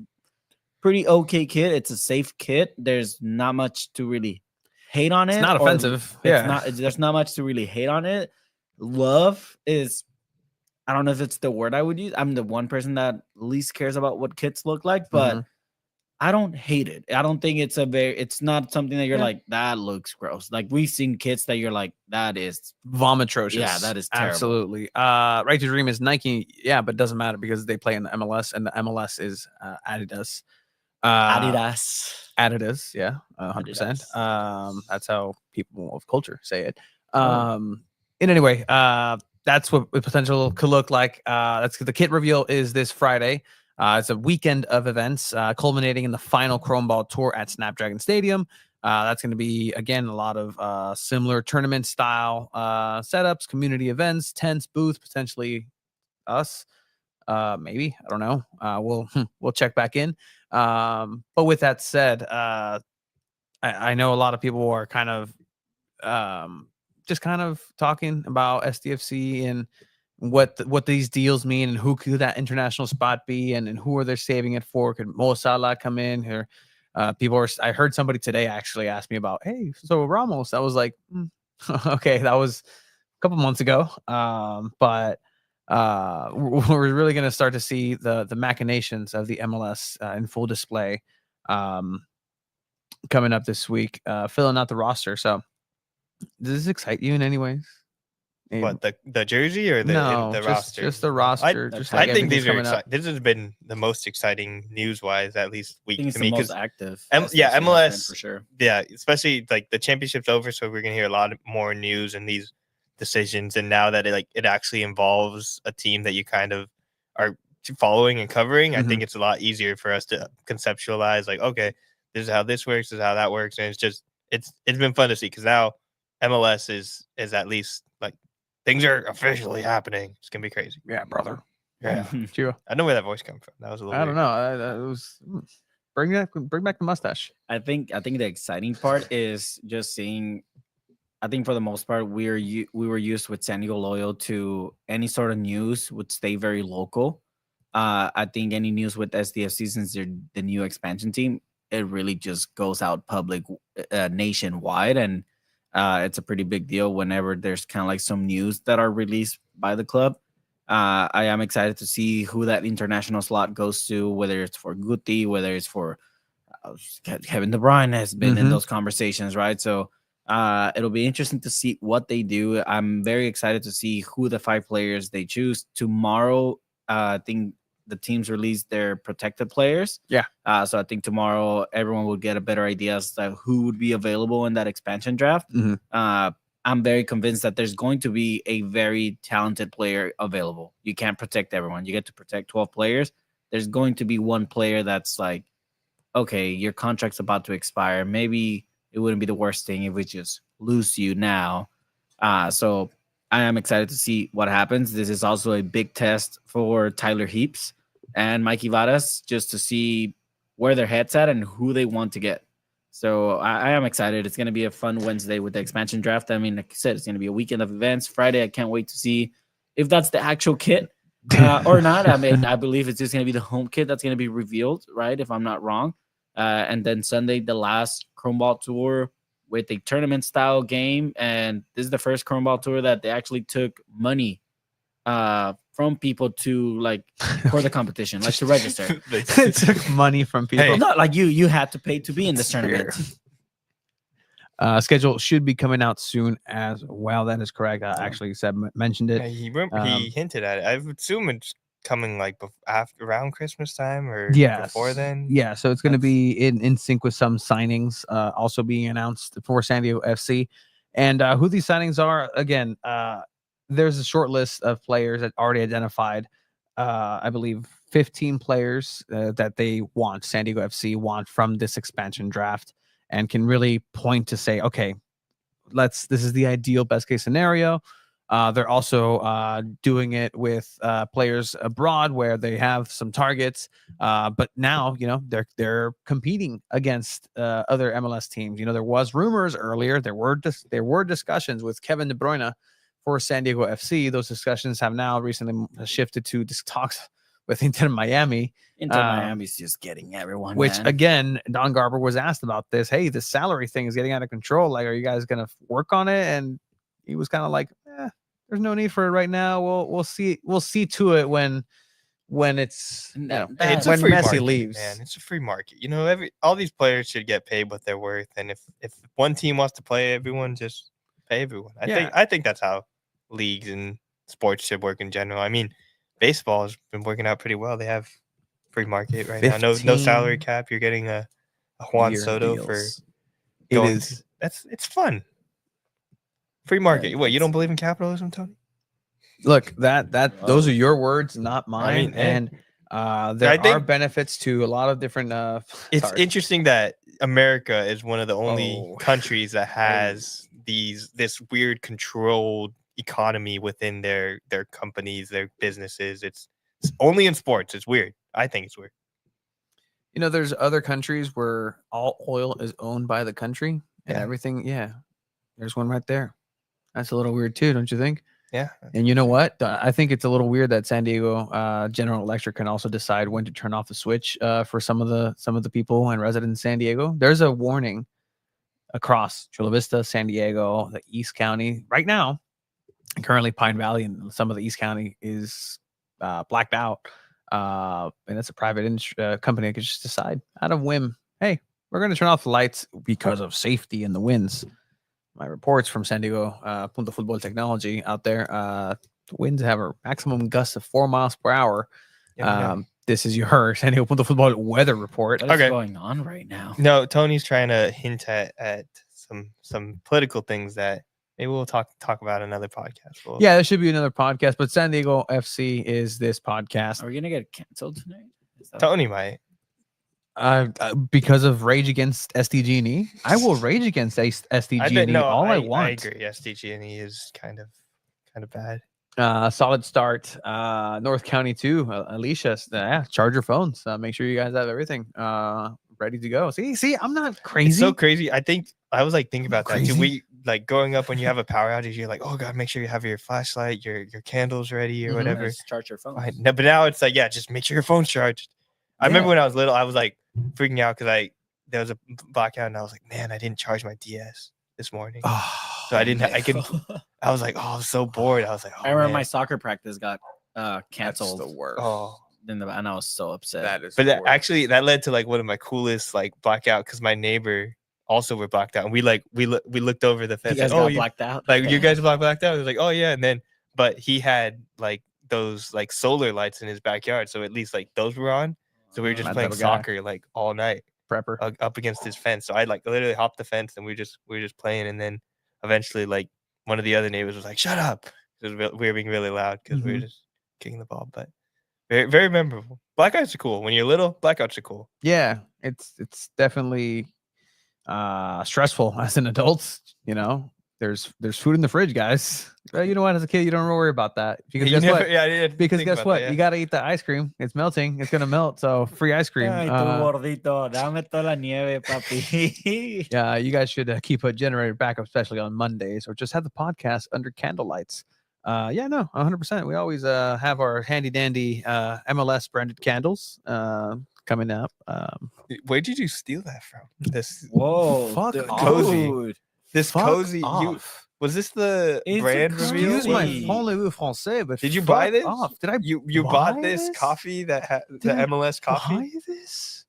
pretty okay kit. It's a safe kit. There's not much to really hate on it. It's not offensive. There's not much to really hate on it. Love is, I don't know if it's the word I would use. I'm the one person that least cares about what kits look like, but I don't hate it. I don't think it's not something that you're like, that looks gross. Like, we've seen kits that you're like, that is vomitrocious. Yeah, that is terrible. Absolutely. Right to Dream is Nike. Yeah, but it doesn't matter because they play in the MLS, and the MLS is Adidas. Adidas, yeah, 100%. That's how people of culture say it. In any way, that's what the potential could look like. That's the kit reveal is this Friday. It's a weekend of events, culminating in the final Chrome Ball Tour at Snapdragon Stadium. That's going to be, again, a lot of similar tournament style setups, community events, tents, booth, potentially us. Maybe, I don't know. We'll check back in. But with that said, I know a lot of people are kind of just kind of talking about SDFC and what these deals mean and who could that international spot be and who are they saving it for? Could Mo Salah come in here? I heard somebody today actually ask me about, hey, so Ramos. I was like, okay, that was a couple months ago. But we're really going to start to see the machinations of the MLS in full display coming up this week, filling out the roster. So does this excite you in any ways? What, the jersey or the roster? Just the roster. I think these are exciting. This has been the most exciting news-wise, at least week to me. Most active. MLS for sure. Yeah, especially like the championship's over, so we're gonna hear a lot more news and these decisions. And now that it actually involves a team that you kind of are following and covering, I think it's a lot easier for us to conceptualize. Like, okay, this is how this works, this is how that works, and it's been fun to see because now MLS is at least like. Things are officially happening. It's gonna be crazy. Yeah, brother. Yeah, I know where that voice comes from. That was a little. I don't know. It was bring back the mustache. I think the exciting part is just seeing. I think for the most part, we were used with San Diego Loyal to any sort of news would stay very local. I think any news with SDFC, since they're the new expansion team, it really just goes out public nationwide. And It's a pretty big deal whenever there's kind of like some news that are released by the club. I am excited to see who that international slot goes to, whether it's for Guti, whether it's for Kevin De Bruyne has been in those conversations, right? So it'll be interesting to see what they do. I'm very excited to see who the 5 players they choose. Tomorrow, I think the teams release their protected players. Yeah. So I think tomorrow everyone will get a better idea as to who would be available in that expansion draft. I'm very convinced that there's going to be a very talented player available. You can't protect everyone. You get to protect 12 players. There's going to be one player that's like, okay, your contract's about to expire. Maybe it wouldn't be the worst thing if we just lose you now. So I am excited to see what happens. This is also a big test for Tyler Heaps and Mikey Varas just to see where their head's at and who they want to get. So I am excited. It's going to be a fun Wednesday with the expansion draft. I mean, like I said, it's going to be a weekend of events. Friday, I can't wait to see if that's the actual kit or not. I mean, I believe it's just going to be the home kit that's going to be revealed, right? If I'm not wrong. And then Sunday, the last Chrome Ball Tour with a tournament style game. And this is the first Chrome Ball Tour that they actually took money from people to like for the competition, like to register. They took money from people. Hey. Not like you had to pay to be in this tournament. Schedule should be coming out soon as well. That is correct. Actually, Seb mentioned it. He hinted at it. I would assume it's coming like after around Christmas time or before then. Yeah, so it's going to be in sync with some signings also being announced for San Diego FC. And who these signings are, again, there's a short list of players that already identified. I believe 15 players that they want, San Diego FC want from this expansion draft, and can really point to say, okay, this is the ideal best case scenario. They're also doing it with players abroad where they have some targets, but now they're competing against other MLS teams. There was rumors earlier. There were discussions with Kevin De Bruyne for San Diego FC. Those discussions have now recently shifted to talks with Inter Miami. Inter Miami's just getting everyone. Which man. again, Don Garber was asked about this. Hey, the salary thing is getting out of control. Like, are you guys gonna work on it? And he was kind of like, there's no need for it right now. We'll see to it when it's it's when a free Messi market, leaves. man. It's a free market. All these players should get paid what they're worth. And if one team wants to play everyone, just pay everyone. I think that's how leagues and sports should work in general. I mean, baseball has been working out pretty well. They have free market right now. No salary cap. You're getting a Juan Soto deals. for going. It's fun. Free market. What, you don't believe in capitalism, Tony? Look, those are your words, not mine. And there are benefits to a lot of different. It's interesting that America is one of the only countries that has this weird controlled economy within their companies, their businesses. It's only in sports. It's weird. I think it's weird. There's other countries where all oil is owned by the country and everything. Yeah, there's one right there. That's a little weird too, don't you think? Yeah. And you know what? I think it's a little weird that San Diego General Electric can also decide when to turn off the switch for some of the people and residents in San Diego. There's a warning across Chula Vista, San Diego, the East County right now. Currently, Pine Valley and some of the East County is blacked out, and that's a private company that could just decide out of whim, hey, we're going to turn off the lights because of safety and the winds. My reports from San Diego Punto Football Technology out there, the winds have a maximum gust of 4 miles per hour. This is your San Diego Punto Football weather report. What is going on right now? No, Tony's trying to hint at some political things that maybe we'll talk about another podcast. Yeah, there should be another podcast, but San Diego FC is this podcast. Are we gonna get canceled tonight? Tony might. Because of rage against SDG&E, I will rage against SDG&E all I want. I agree. SDG&E is kind of bad. Solid start. North County too. Alicia, charge your phones. Make sure you guys have everything ready to go. See, I'm not crazy. It's so crazy. I think I was like thinking about that too. We like growing up when you have a power outage, you're like, oh god, make sure you have your flashlight, your candles ready or whatever. Just charge your phone. No, but now it's like, just make sure your phone's charged. I remember when I was little, I was like freaking out because there was a blackout and I was like, man, I didn't charge my DS. this morning. Oh, So I didn't. I was like, oh, I'm so bored. I was like, oh, I remember man. my soccer practice got that's canceled. the worst. Oh, And I was so upset. That is but the worst. actually, that led to like one of my coolest like blackout because my neighbor also were blacked out, and we looked over the you fence. guys Like, got blacked out. like you guys blacked out. I was like, oh yeah, and then but he had like those like solar lights in his backyard, so at least like those were on. So we were just Mad playing type of guy. soccer like all night Prepper. up against his fence. So I like literally hopped the fence and we were just playing, and then eventually like one of the other neighbors was like, "Shut up!" We were being really loud because we were just kicking the ball, but. Very, very memorable. Blackouts are cool. When you're little, blackouts are cool. Yeah, it's definitely stressful as an adult. You know, there's food in the fridge, guys. Well, you know what? As a kid, you don't worry about that because guess what? Yeah, I didn't Because think guess about what? that, You got to eat the ice cream. It's melting. It's gonna melt. So free ice cream. Ay, tú gordito, dame toda la nieve, papi. Yeah, you guys should keep a generator backup, especially on Mondays, or just have the podcast under candlelights. Yeah, no, 100%. We always have our handy dandy MLS branded candles coming up. Where did you steal that from? This Whoa, Fuck dude, off. Cozy. This Fuck cozy. off. Was this the It's a brand reveal? Excuse my Cozy. parlez-vous français, but Did you buy fuck this? Off. Did I? You buy bought this this? coffee that had the Did I MLS coffee? Buy this?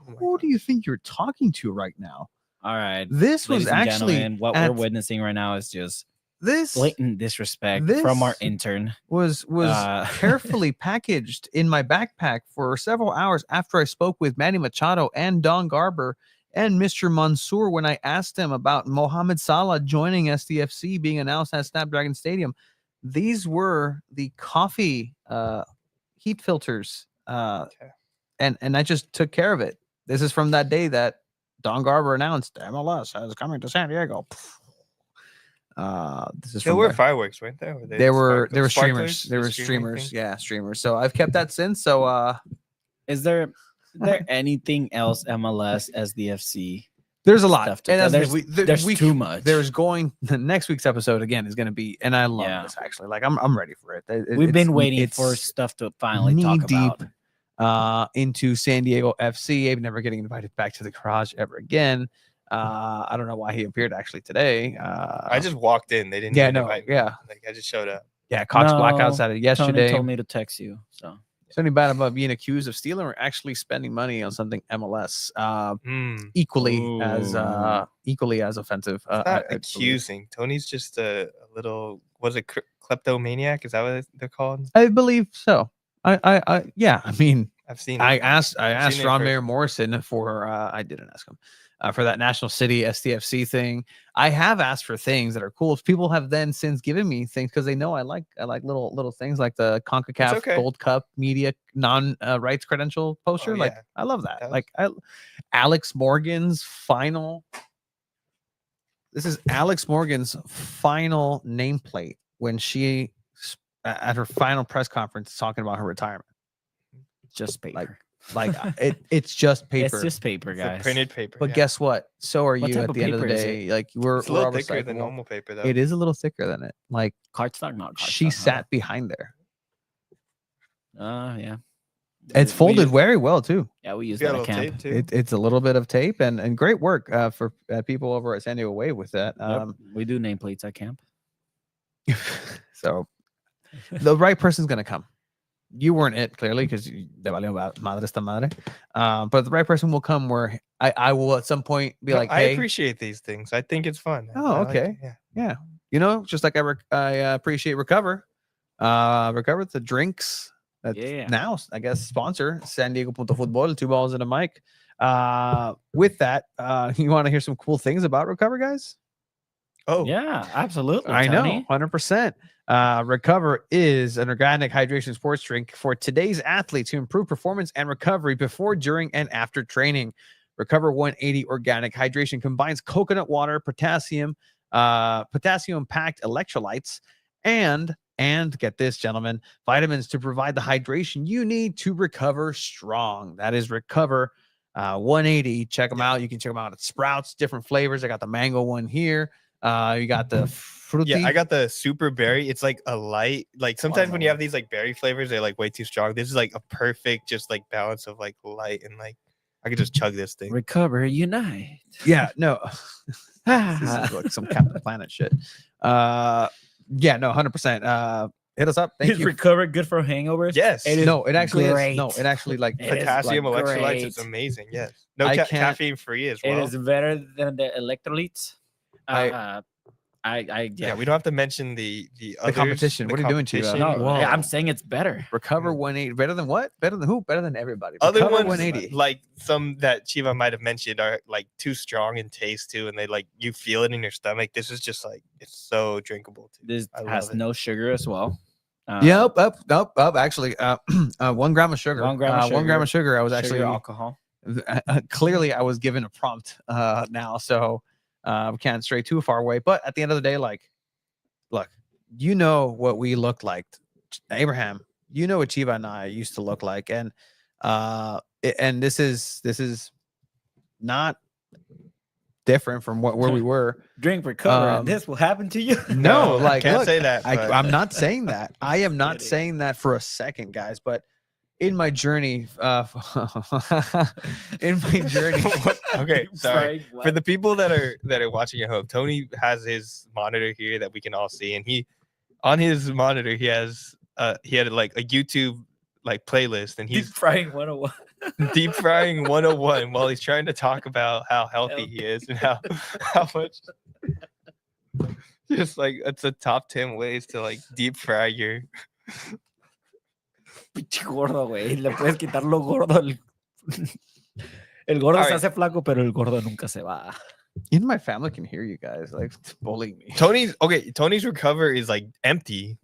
Oh my Who God. do you think you're talking to right now? All right. This was Ladies and actually gentlemen, what at- we're witnessing right now is just this blatant disrespect from our This- intern. was carefully packaged in my backpack for several hours after I spoke with Manny Machado and Don Garber and Mr. Mansour when I asked him about Mohamed Salah joining SDFC being announced at Snapdragon Stadium. These were the coffee heat filters, and I just took care of it. This is from that day that Don Garber announced MLS is coming to San Diego. This is There from were there. fireworks, weren't there? There were sparklers? streamers. There The were streaming streamers. thing? Yeah, streamers. So I've kept that since. So Is there anything else MLS SDFC? there's a lot. Stuff to And tell. as There's too much. There's going the next week's episode again is going to be, and I love Yeah. this actually. Like I'm ready for it. We've been waiting it's for stuff to finally talk knee-deep, about. into San Diego FC. Abe never getting invited back to the garage ever again. I don't know why he appeared actually today. I just walked in. They didn't. yeah, even no, invite me. yeah, Like I just showed up. yeah. Cox No, Blackouts at it yesterday. Tony told me to text you. So Something bad about being accused of stealing or actually spending money on something MLS. Equally as offensive. Not I believe. accusing. Tony's just a little. Was it kleptomaniac? Is that what they're called? I believe so. Yeah. I mean, I've seen. I it. asked seen it Ron first. Mayor Morrison for. I didn't ask him for that National City STFC thing. I have asked for things that are cool. People have then since given me things because they know I like little things like the CONCACAF okay. Gold Cup media non rights credential poster. Oh, Like yeah. I love that. That was- Like Alex Morgan's final. This is Alex Morgan's final nameplate when she at her final press conference talking about her retirement. just paper. It's just paper. It's just paper, It's a guys. printed paper. But yeah. guess what? So are What you type at of the end of the paper is day. Like we're It's a little all thicker than recyclable. normal paper, though. It is a little thicker than it. Like Cardstock, not cardstock. she sat behind there. Yeah. It's We- folded very well too. Yeah, we use You got that a at little camp. tape too. It's a little bit of tape and great work for people over at San Diego Wave with that. Yep, we do nameplates at camp. So the right person's gonna come. You weren't it clearly because de valió madre esta madre. But the right person will come where I will at some point be No, like, I hey, appreciate these things. I think it's fun. Oh, I like okay. it, yeah. you know, just like I appreciate Recover. Recover the drinks that Yeah. now I guess sponsor San Diego Punto Futbol, 2 balls and a mic. With that, you want to hear some cool things about Recover, guys? Oh, Yeah, absolutely. I know, Tony. 100%. Recover is an organic hydration sports drink for today's athletes to improve performance and recovery before, during, and after training. Recover 180 organic hydration combines coconut water, potassium, potassium-packed electrolytes, and get this, gentlemen, vitamins to provide the hydration you need to recover strong. That is Recover 180. Check them out. You can check them out at Sprouts, different flavors. I got the mango one here. You got the fruity. Yeah, I got the super berry. It's like a light. Like sometimes when you no. have these like berry flavors, they're like way too strong. This is like a perfect, just like balance of like light and like I could just chug this thing. Recover, unite. Yeah, no. This is like some Captain Planet shit. Yeah, no, 100%. Hit us up. Thank Is you. Recover good for hangovers? Yes. It is No, it actually is. great. No, it actually like It is Potassium like electrolytes is great. amazing. Yes. No I can't- caffeine free as well. It is better than the electrolytes. I Yeah, we don't have to mention the others, competition. What are you doing to you? competition. No, Whoa. I'm saying it's better. Recover 180. Better than what? Better than who? Better than everybody. Other Recover ones, 180. like some that Chiva might have mentioned, are like too strong in taste too, and they like you feel it in your stomach. This is just like it's so drinkable too. This I has love it. no sugar as well. Yep, up. Actually, 1 gram of sugar. 1 gram of 1 gram of sugar. sugar. I was Sugar, actually alcohol. clearly I was given a prompt now, so we can't stray too far away. But at the end of the day, like, look, you know what we looked like, Abraham. You know what Chiva and I used to look like, and this is not different from where we were. Drink Recover, Um, and this will happen to you. No, like, can't look, say that. but- I'm not saying that. I am not kidding. saying that for a second, guys. But in my journey, in my journey, Okay, sorry. Frank, For the people that are watching at home, Tony has his monitor here that we can all see, and he on his monitor he has he had like a YouTube like playlist, and Deep he's frying 101. deep frying 101 while he's trying to talk about how healthy he is and how much just like it's a top 10 ways to like deep fry your Pinche gordo, güey. Le puedes quitar lo gordo. El gordo All se right. hace flaco, pero el gordo nunca se va. even my family can hear you guys like bullying me. Tony's Recover is like empty.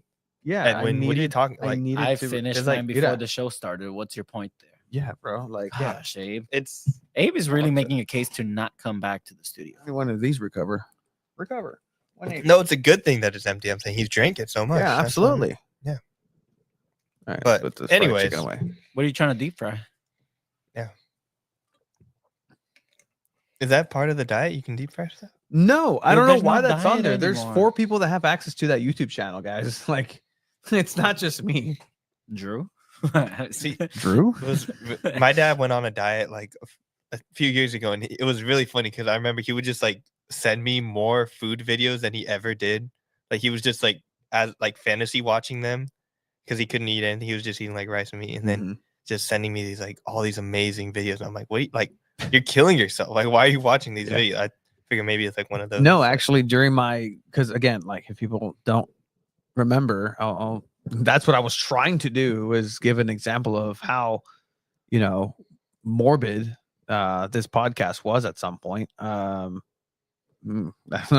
Yeah, Edwin, what are you talking like? I finished it's like, mine get before out. the show started. What's your point there? Yeah, bro. Like, yeah, Gosh, Abe. It's Abe is really Okay. making a case to not come back to the studio. one of these recover. 180. no, it's a good thing that it's empty. I'm saying he's drank it so much. Yeah, That's why- absolutely. yeah. All right, But put this fried anyways. chicken away. What are you trying to deep fry? Is that part of the diet? You can deep fry stuff? No, I Well, don't know there's why no that's on diet there. There's anymore. 4 people that have access to that YouTube channel, guys. Like, it's not just me. Drew? See, Drew? It was my dad went on a diet like a few years ago, and it was really funny because I remember he would just like send me more food videos than he ever did. Like he was just like as like fantasy watching them because he couldn't eat anything. He was just eating like rice and meat, and then Mhm. just sending me these like all these amazing videos. I'm like, wait, like you're killing yourself. Like, why are you watching these Yeah. videos? I figure maybe it's like one of those. No, actually, during my, because again, like if people don't remember, that's what I was trying to do, was give an example of how, morbid this podcast was at some point. I'm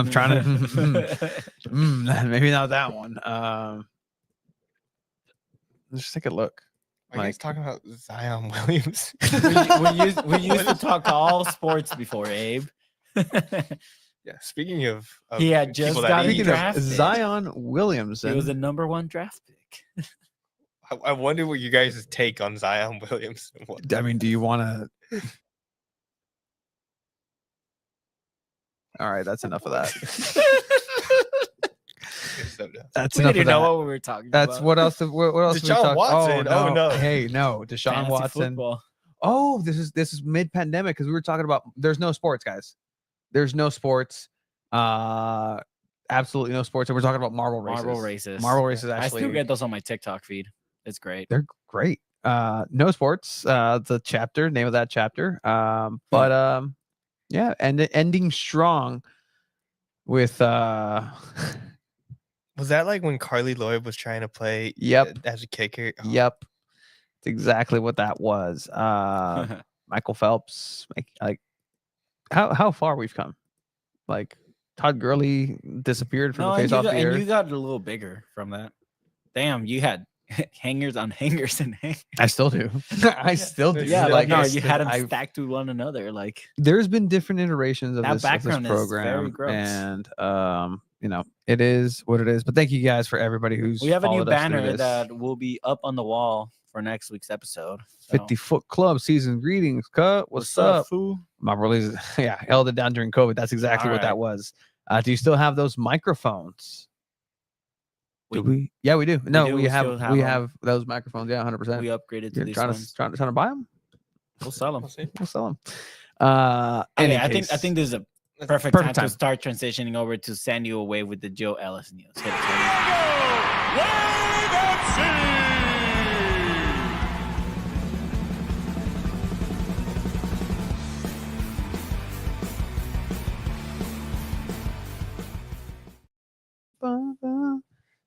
trying to maybe not that one. Let's just take a look. Are you guys like- talking about Zion Williams? we used to talk all sports before, Abe. Yeah. Speaking of He had people just that got eat, Speaking of drafted. Zion Williamson, He was the number 1 draft pick. I wonder what you guys' take on Zion Williams. I mean, do you want to? All right, that's enough of that. That's We enough didn't of know that. what we were talking That's about. what else? What else? did we Deshaun talk- Watson, oh, no. Hey, no, Deshaun Fantasy Watson. football. Oh, this is mid pandemic because we were talking about there's no sports, guys. There's no sports. Absolutely no sports. And we're talking about marble races. Marble races. Marble races I actually. still get those on my TikTok feed. It's great. They're great. No sports. The chapter, name of that chapter. But yeah, and ending strong with Was that like when Carly Lloyd was trying to play Yep. as a kicker? Oh, Yep. It's exactly what that was. Michael Phelps, like how far we've come. Like Todd Gurley disappeared from No, the and face off the and you earth. got a little bigger from that. Damn, you had hangers on hangers and hangers. I still do. I still do. Yeah, Yeah, like no, it's- you had them I've- stacked to one another. Like There's been different iterations of That this background is very program, gross. and it is what it is. But thank you guys for everybody who's we have a new followed us through banner this. that will be up on the wall for next week's episode. So, 50-foot club season greetings. Cut. What's up? fool? My brothers, yeah, held it down during COVID. That's exactly what Alright. that was. Do you still have those microphones? Do we? Yeah, we do. No, do, we we have still have we 'em. have those microphones. Yeah, 100%. We upgraded to You're these trying ones. to buy them? We'll sell them. We'll see. We'll sell them. Okay, Any I think case, this is a perfect time to start transitioning over to San Diego Wave with the Joe Ellis news. Hit it, Tony.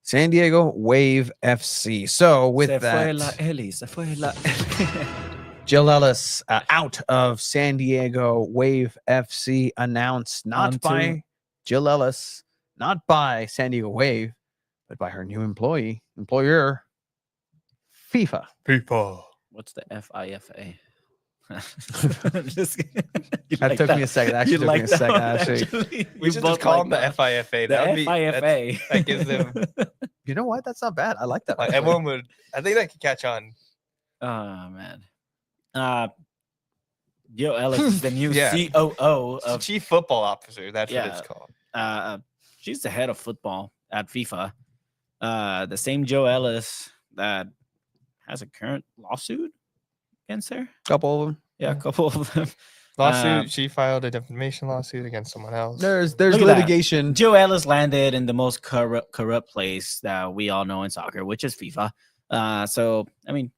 San Diego Wave FC. So with Se that, fue la Ellis, se fue la Jill Ellis out of San Diego Wave FC announced not On by to- Jill Ellis, not by San Diego Wave, but by her new employer, FIFA. People. What's the FIFA? Just kidding. You That like took me a second. Actually, You took me like a that second. one, Actually, We You should both just call like them the that. FIFA. The That would be FIFA. that gives them. you know what? That's not bad. I like that. Like, actually. everyone would. I think that could catch on. Oh man. Joe Ellis is the new Yeah. COO It's the of chief football officer. That's what Yeah. it's called. she's the head of football at FIFA. The same Joe Ellis that has a current lawsuit against her. Couple of them. Yeah, a couple of them. Lawsuit. She filed a defamation lawsuit against someone else. There's Look at that. litigation. Joe Ellis landed in the most corrupt place that we all know in soccer, which is FIFA. So I mean,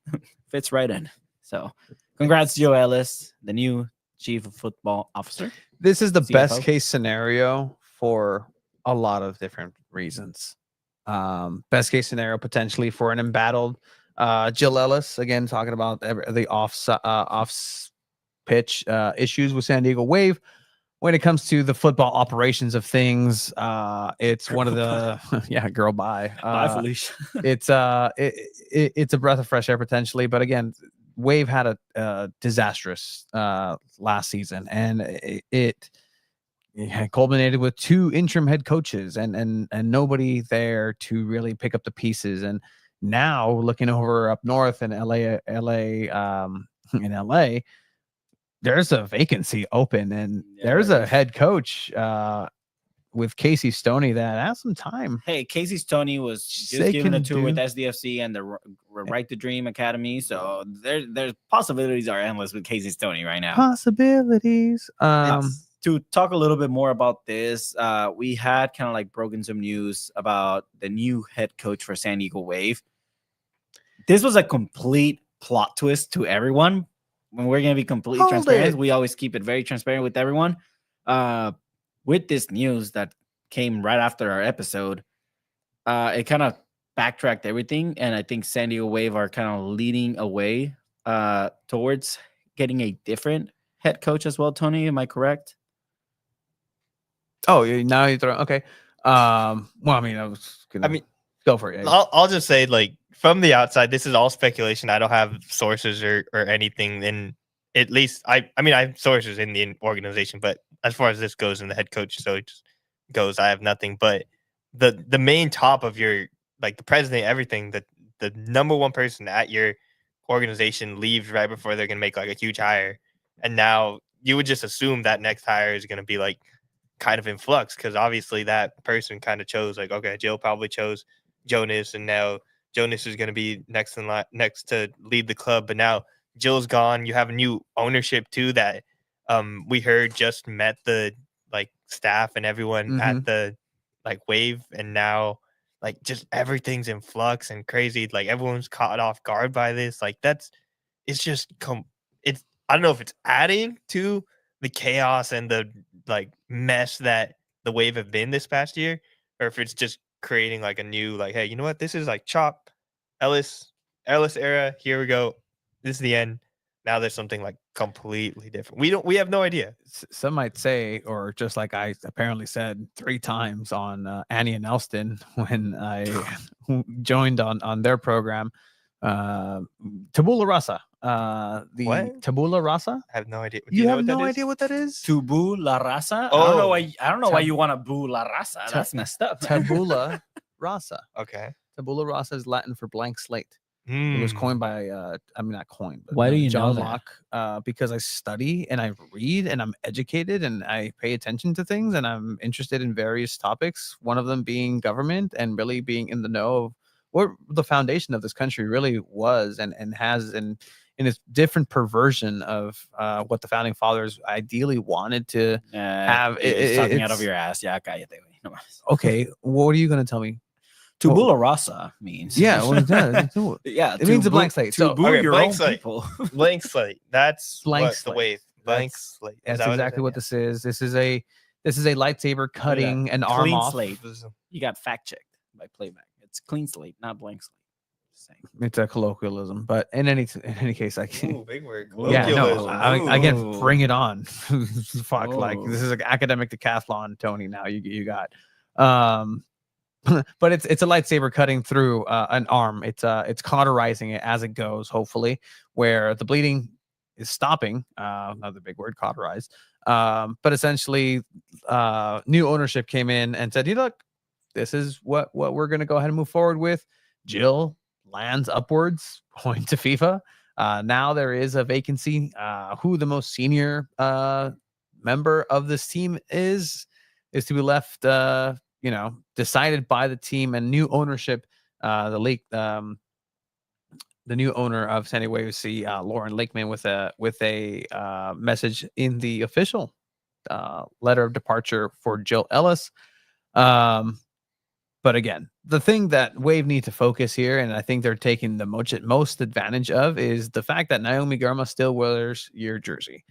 fits right in. So congrats, Joe Ellis, the new chief of football officer. This is the best CFO. case scenario for a lot of different reasons. Best case scenario potentially for an embattled Jill Ellis, again talking about the off pitch issues with San Diego Wave. When it comes to the football operations of things, it's one of the yeah, girl, bye. Bye, Felicia. It's it's a breath of fresh air potentially, but again, Wave had a disastrous last season, and it culminated with 2 interim head coaches and nobody there to really pick up the pieces. And now looking over up north in LA, there's a vacancy open, and Yeah, there's there a is. head coach with Casey Stoney that has some time. Hey, Casey Stoney was just They given a can tour with do- SDFC and the Right to Dream Academy. So there's possibilities are endless with Casey Stoney right now. Possibilities. To talk a little bit more about this, we had kind of like broken some news about the new head coach for San Diego Wave. This was a complete plot twist to everyone. When we're going to be completely Hold transparent, it. we always keep it very transparent with everyone. With this news that came right after our episode, it kind of backtracked everything. And I think San Diego Wave are kind of leading away towards getting a different head coach as well. Tony, am I correct? Oh, now you throw okay. Well, I mean, I mean, go for it. I'll just say, like, from the outside, this is all speculation. I don't have sources or anything. In at least I mean, I have sources in the organization, but as far as this goes and the head coach, so it just goes, I have nothing. But the main top of your, like, the president, everything, the number one person at your organization leaves right before they're gonna make like a huge hire, and now you would just assume that next hire is gonna be like kind of in flux, because obviously that person kind of chose, like, okay, Jill probably chose Jonas, and now Jonas is going to be next in line, next to lead the club. But now Jill's gone. You have a new ownership too that we heard just met the like staff and everyone at the like Wave, and now like just everything's in flux and crazy. Like everyone's caught off guard by this. Like it's just it's, I don't know if it's adding to the chaos and the like mess that the Wave have been this past year, or if it's just creating like a new, like, hey, you know what, this is like Chop Ellis era, here we go, this is the end. Now there's something like completely different. We have no idea. Some might say, or just like I apparently said 3 times on Annie and Elston when I joined on their program, tabula rasa. The What? tabula rasa. I have no idea. Do You know have what that no is? idea what that is? To boo la raza? Oh. I don't know why you want to boo la raza. That's messed up. Tabula rasa. Okay. Tabula rasa is Latin for blank slate. It was coined by I mean, not coined, but Why do you John know that? Locke, because I study and I read and I'm educated and I pay attention to things and I'm interested in various topics, one of them being government and really being in the know of what the foundation of this country really was and has, and in a different perversion of what the founding fathers ideally wanted to have. It's talking out of your ass. Yeah, cállate, güey. No más. Okay, what are you going to tell me? Tabula rasa means. Yeah, well, it does. Yeah, It means a blank slate. So Okay, your blank own slate. people. Blank slate. That's Blank what slate. the wave. Blank That's- slate. Is that's that exactly what it this is. This is a lightsaber cutting an arm Clean off. slate. is? You got fact checked by playback. It's clean slate, not blank slate. Same. It's a colloquialism, but in any case, I can. Ooh, big word. Yeah, no. Colloquialism. Again, Ooh. bring it on. Fuck, like this Ooh. is like academic decathlon, Tony. Now you got, but it's a lightsaber cutting through an arm. It's cauterizing it as it goes. Hopefully, where the bleeding is stopping. Another big word, cauterized. But essentially, new ownership came in and said, "Hey, look, this is what we're going to go ahead and move forward with." Jill lands upwards, point to FIFA. Now there is a vacancy. Who the most senior member of this team is to be left, decided by the team and new ownership. The new owner of San Diego FC, Lauren Lakeman, with a message in the official letter of departure for Jill Ellis. But again, the thing that Wave need to focus here, and I think they're taking the most advantage of, is the fact that Naomi Girma still wears your jersey.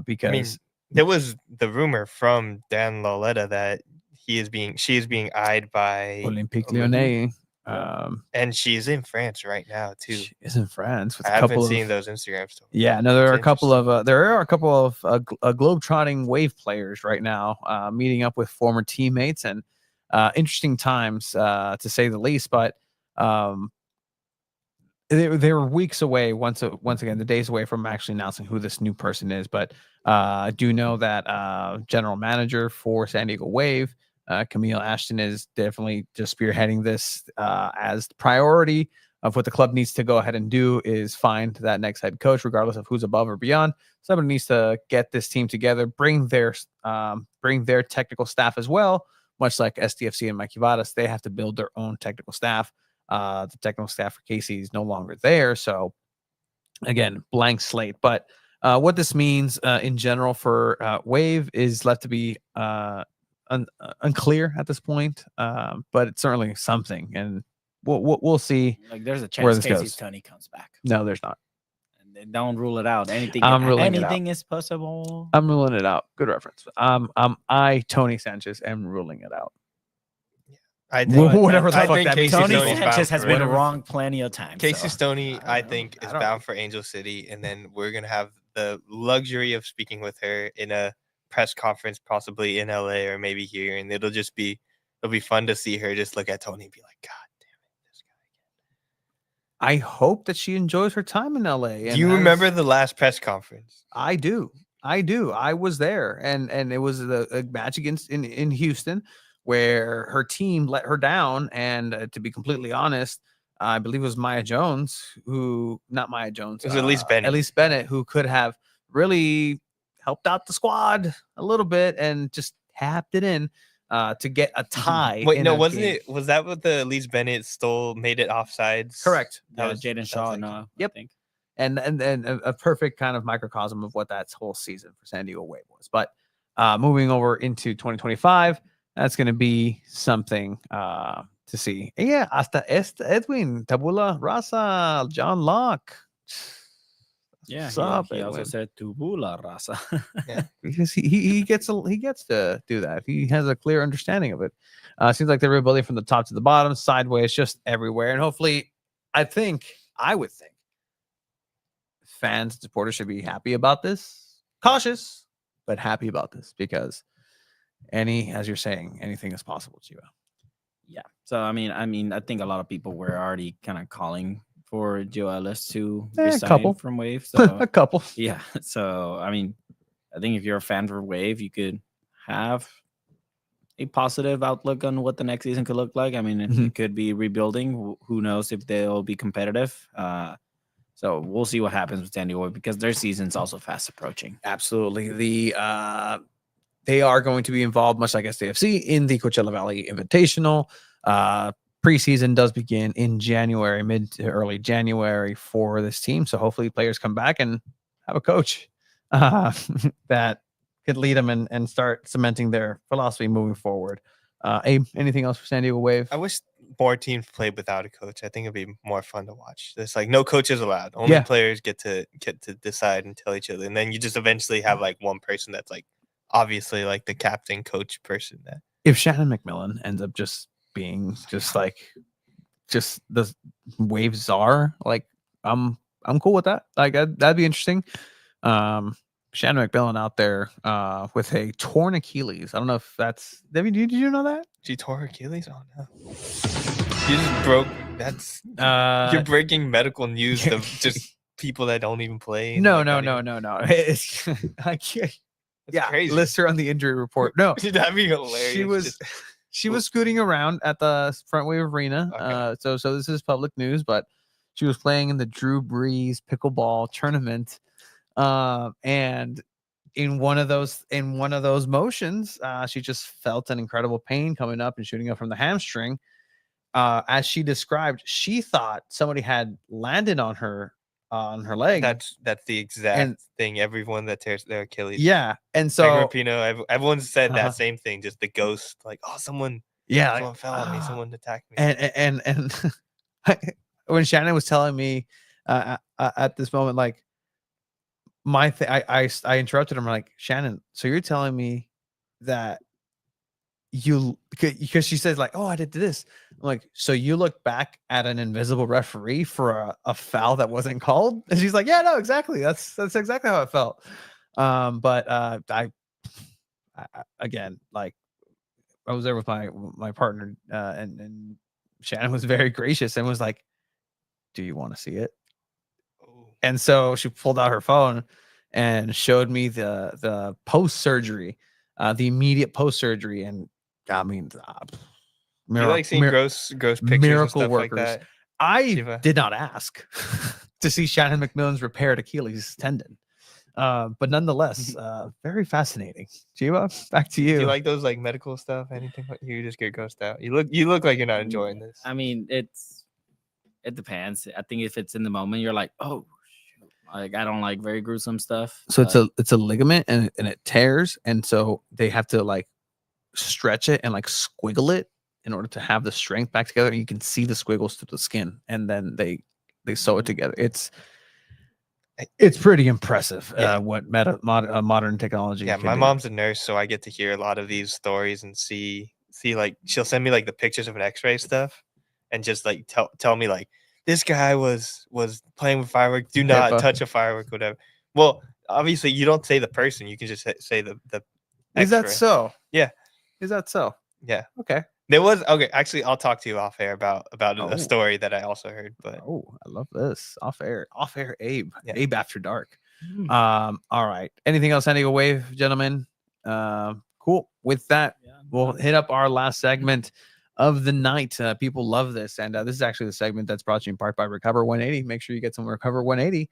Because there was the rumor from Dan Lauletta that she is being eyed by Olympique Olympique. Lyonnais, And she's in France right now too. she is in France with I a haven't couple seen of those Instagram stories. yeah. No, there are a It's couple of globe-trotting Wave players right now meeting up with former teammates, and interesting times to say the least. But they were weeks away. Once again, the days away from actually announcing who this new person is. But I do know that general manager for San Diego Wave, Camille Ashton, is definitely just spearheading this as the priority of what the club needs to go ahead and do is find that next head coach, regardless of who's above or beyond. Somebody needs to get this team together, bring their technical staff as well, much like SDFC and Mikey Vadas. They have to build their own technical staff. The technical staff for Casey is no longer there. So again, blank slate. But what this means in general for Wave is left to be unclear at this point. But it's certainly something, and we'll see. Like there's a where chance this Casey goes. Tony comes back. No, there's not. And they don't rule it out. Anything is possible. I'm ruling it out. Good reference. I, Tony Sanchez, am ruling it out. I think Whatever the I fuck think that means. Casey Tony Stoney's bound Sanchez has for been it. wrong plenty of times. Casey so. Stoney, I don't think, know. is I don't- bound for Angel City, and then we're gonna have the luxury of speaking with her in a press conference, possibly in LA or maybe here, and it'll be fun to see her just look at Tony and be like, God damn it, this guy. I hope that she enjoys her time in LA. Do you remember the last press conference? I do. I was there, and it was a match against in Houston where her team let her down. And to be completely honest, I believe it was Maya Jones, not Maya Jones. It was Elise Bennett. Elise Bennett, who could have really helped out the squad a little bit and just tapped it in to get a tie. Wait, in no, a wasn't game. it? Was that what the Elise Bennett made it offsides? Correct? That That was was- Jaden that's Shaw. like- No, Yep. I think. And a perfect kind of microcosm of what that whole season for San Diego Wave was. But moving over into 2025, that's going to be something to see. Yeah, hasta Edwin, Tabula Rasa, John Locke. Yeah, What's up, he also Edwin? said Tubula Rasa. Because he gets to do that. He has a clear understanding of it. Seems like they're rebuilding from the top to the bottom, sideways, just everywhere. And hopefully, I would think fans and supporters should be happy about this. Cautious, but happy about this, because as you're saying, anything is possible, Chiva. Yeah. So I mean, I think a lot of people were already kind of calling for Joe Ellis to resign couple. from Wave. So A couple. yeah. So I mean, I think if you're a fan for Wave, you could have a positive outlook on what the next season could look like. I mean, Mhm. it could be rebuilding. Who knows if they'll be competitive? So we'll see what happens with San Diego because their season's also fast approaching. Absolutely. They are going to be involved, much like SDFC, in the Coachella Valley Invitational. preseason does begin in January, mid to early January for this team. So hopefully players come back and have a coach that could lead them and start cementing their philosophy moving forward. Abe, anything else for San Diego Wave? I wish more teams played without a coach. I think it'd be more fun to watch. There's like no coaches allowed. Only players get to decide and tell each other, and then you just eventually have like one person that's like obviously like the captain, coach person. That if Shannon McMillan ends up just being just the Wave czar, like I'm cool with that. Like that'd be interesting. Shannon McMillan out there with a torn Achilles. I don't know if that's Debbie. Did you know that she tore her Achilles? Oh no, you just broke. That's you're breaking medical news of just people that don't even play. No. It's I can't. Yeah, crazy. List her on the injury report. No, that'd be hilarious. She was scooting around at the Front Wave Arena. Okay. So this is public news, but she was playing in the Drew Brees pickleball tournament. And in one of those motions, she just felt an incredible pain coming up and shooting up from the hamstring. As she described, she thought somebody had landed on her leg. That's the exact thing. Everyone that tears their Achilles. Yeah, and so everyone said that same thing. Just the ghost, like, oh, someone fell on me, someone attacked me. And when Shannon was telling me at this moment, like I interrupted him, like, Shannon, so you're telling me that because she says like, oh, I did this. I'm like, so you look back at an invisible referee for a foul that wasn't called? And she's like, yeah, no, exactly. That's exactly how it felt. But I again, like, I was there with my partner, and Shannon was very gracious and was like, do you want to see it? And so she pulled out her phone and showed me the post surgery, the immediate post surgery, and I mean, you like seeing gross pictures miracle and stuff workers. Like that? I did not ask to see Shannon McMillan's repaired Achilles tendon, but nonetheless, very fascinating. Chiva, back to you. Do you like those like medical stuff? Anything? You just get grossed out. You look like you're not enjoying this. I mean, it depends. I think if it's in the moment, you're like, oh, shoot. Like I don't like very gruesome stuff. So it's a ligament and it tears, and so they have to like stretch it and like squiggle it in order to have the strength back together. And you can see the squiggles through the skin, and then they sew it together. It's pretty impressive what modern technology. Yeah, my mom's a nurse, so I get to hear a lot of these stories and see like she'll send me like the pictures of an X-ray stuff, and just like tell me like this guy was playing with fireworks. Do not touch a firework, whatever. Well, obviously you don't say the person. You can just say the. Is that so? Yeah. Is that so? Yeah. Okay. There was actually I'll talk to you off air about a story that I also heard. But I love this. Off air Abe. Yeah. Abe After Dark. All right. Anything else, San Diego Wave, gentlemen? Cool. With that, we'll hit up our last segment of the night. People love this, and this is actually the segment that's brought to you in part by Recover 180. Make sure you get some Recover 180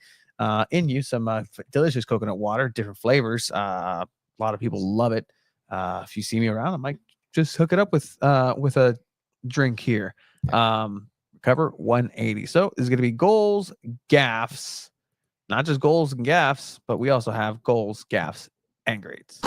in you. Some delicious coconut water, different flavors. A lot of people love it. If you see me around, I might just hook it up with a drink here. Recover 180. So this is going to be goals, gaffes, not just goals and gaffes, but we also have goals, gaffes, and grades.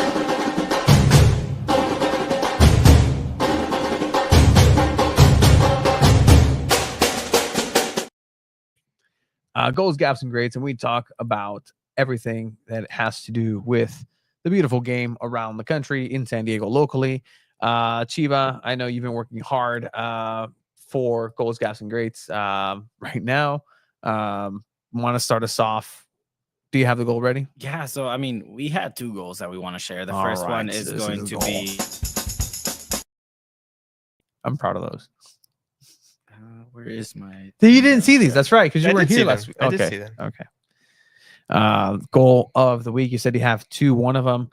Goals, gaffes, and grades, and we talk about everything that has to do with the beautiful game around the country, in San Diego locally. Chiva, I know you've been working hard for goals, gaffes, and grades right now. Want to start us off? Do you have the goal ready? Yeah. So I mean, we had two goals that we want to share. The first one is going to be. I'm proud of those. Where is my? You didn't see these. That's right, because you weren't here last week. I did see them. Okay. Goal of the week. You said you have two. One of them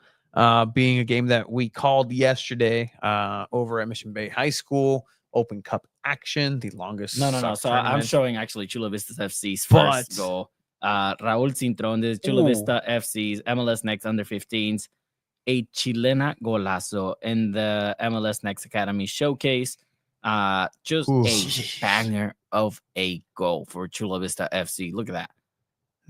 being a game that we called yesterday over at Mission Bay High School. Open Cup action, the longest. No. So I'm showing actually Chula Vista FC's first goal. Raul Cintron, the Chula Vista FC's MLS Next Under 15s, a Chilena golazo in the MLS Next Academy showcase. Just Ooh. a banger of a goal for Chula Vista FC. Look at that.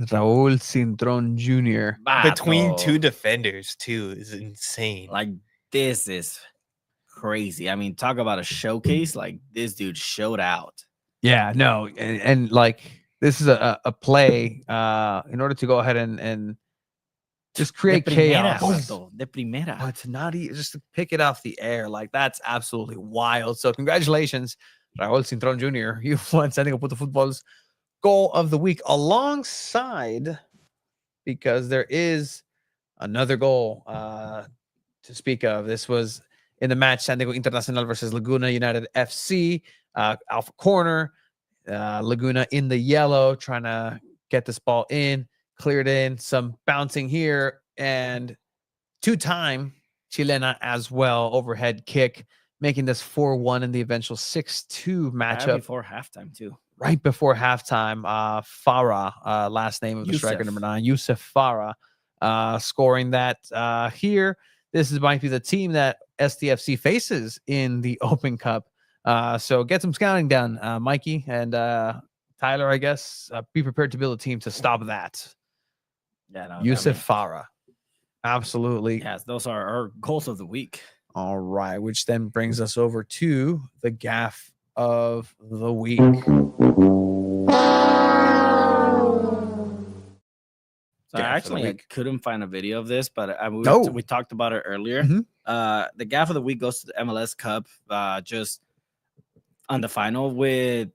Raúl Cintrón Jr. Between Vato. two defenders, too, is insane. Like, this is crazy. I mean, talk about a showcase. Like, this dude showed out. Yeah, no, and like this is a play in order to go ahead and just create chaos. Vato, de primera. But not just to pick it off the air, like that's absolutely wild. So congratulations, Raúl Cintrón Jr. You won Santiago Puto Football's goal of the week alongside, because there is another goal to speak of. This was in the match Santiago Internacional versus Laguna United FC. Alpha corner, Laguna in the yellow, trying to get this ball in, cleared in, some bouncing here, and two-time Chilena as well, overhead kick, making this 4-1 in the eventual 6-2 matchup. Before halftime, too. Right before halftime, Farah, last name of the striker, number 9, Yusuf Farah, scoring that here. This might be the team that STFC faces in the Open Cup. So get some scouting done, Mikey and Tyler, I guess. Be prepared to build a team to stop that. Yeah, no, Yusuf Farah. Absolutely. Yes, those are our goals of the week. All right, which then brings us over to the gaff of the week. So actually, I couldn't find a video of this, but we talked about it earlier. Mhm. The gaff of the week goes to the MLS Cup, just on the final with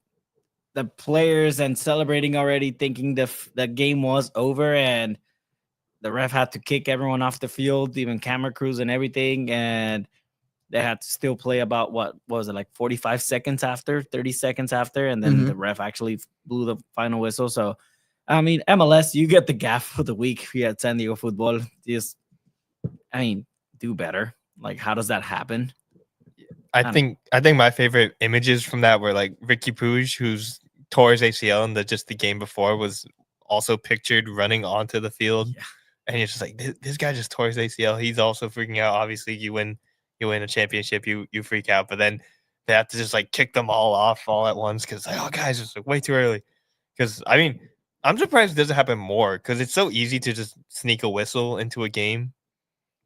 the players and celebrating already, thinking the game was over, and the ref had to kick everyone off the field, even camera crews and everything, and they had to still play about what was it, like 45 seconds after, 30 seconds after, and then the ref actually blew the final whistle. So, I mean, MLS, you get the gaff of the week here at San Diego Football. Just, I mean, do better. Like, how does that happen? I think my favorite images from that were like Ricky Puig, who's tore his ACL in the game before, was also pictured running onto the field. Yeah. And you're just like, this guy just tore his ACL. He's also freaking out. Obviously, you win a championship, you freak out. But then they have to just like kick them all off all at once because like, oh guys, it's like way too early. Because I mean, I'm surprised it doesn't happen more because it's so easy to just sneak a whistle into a game.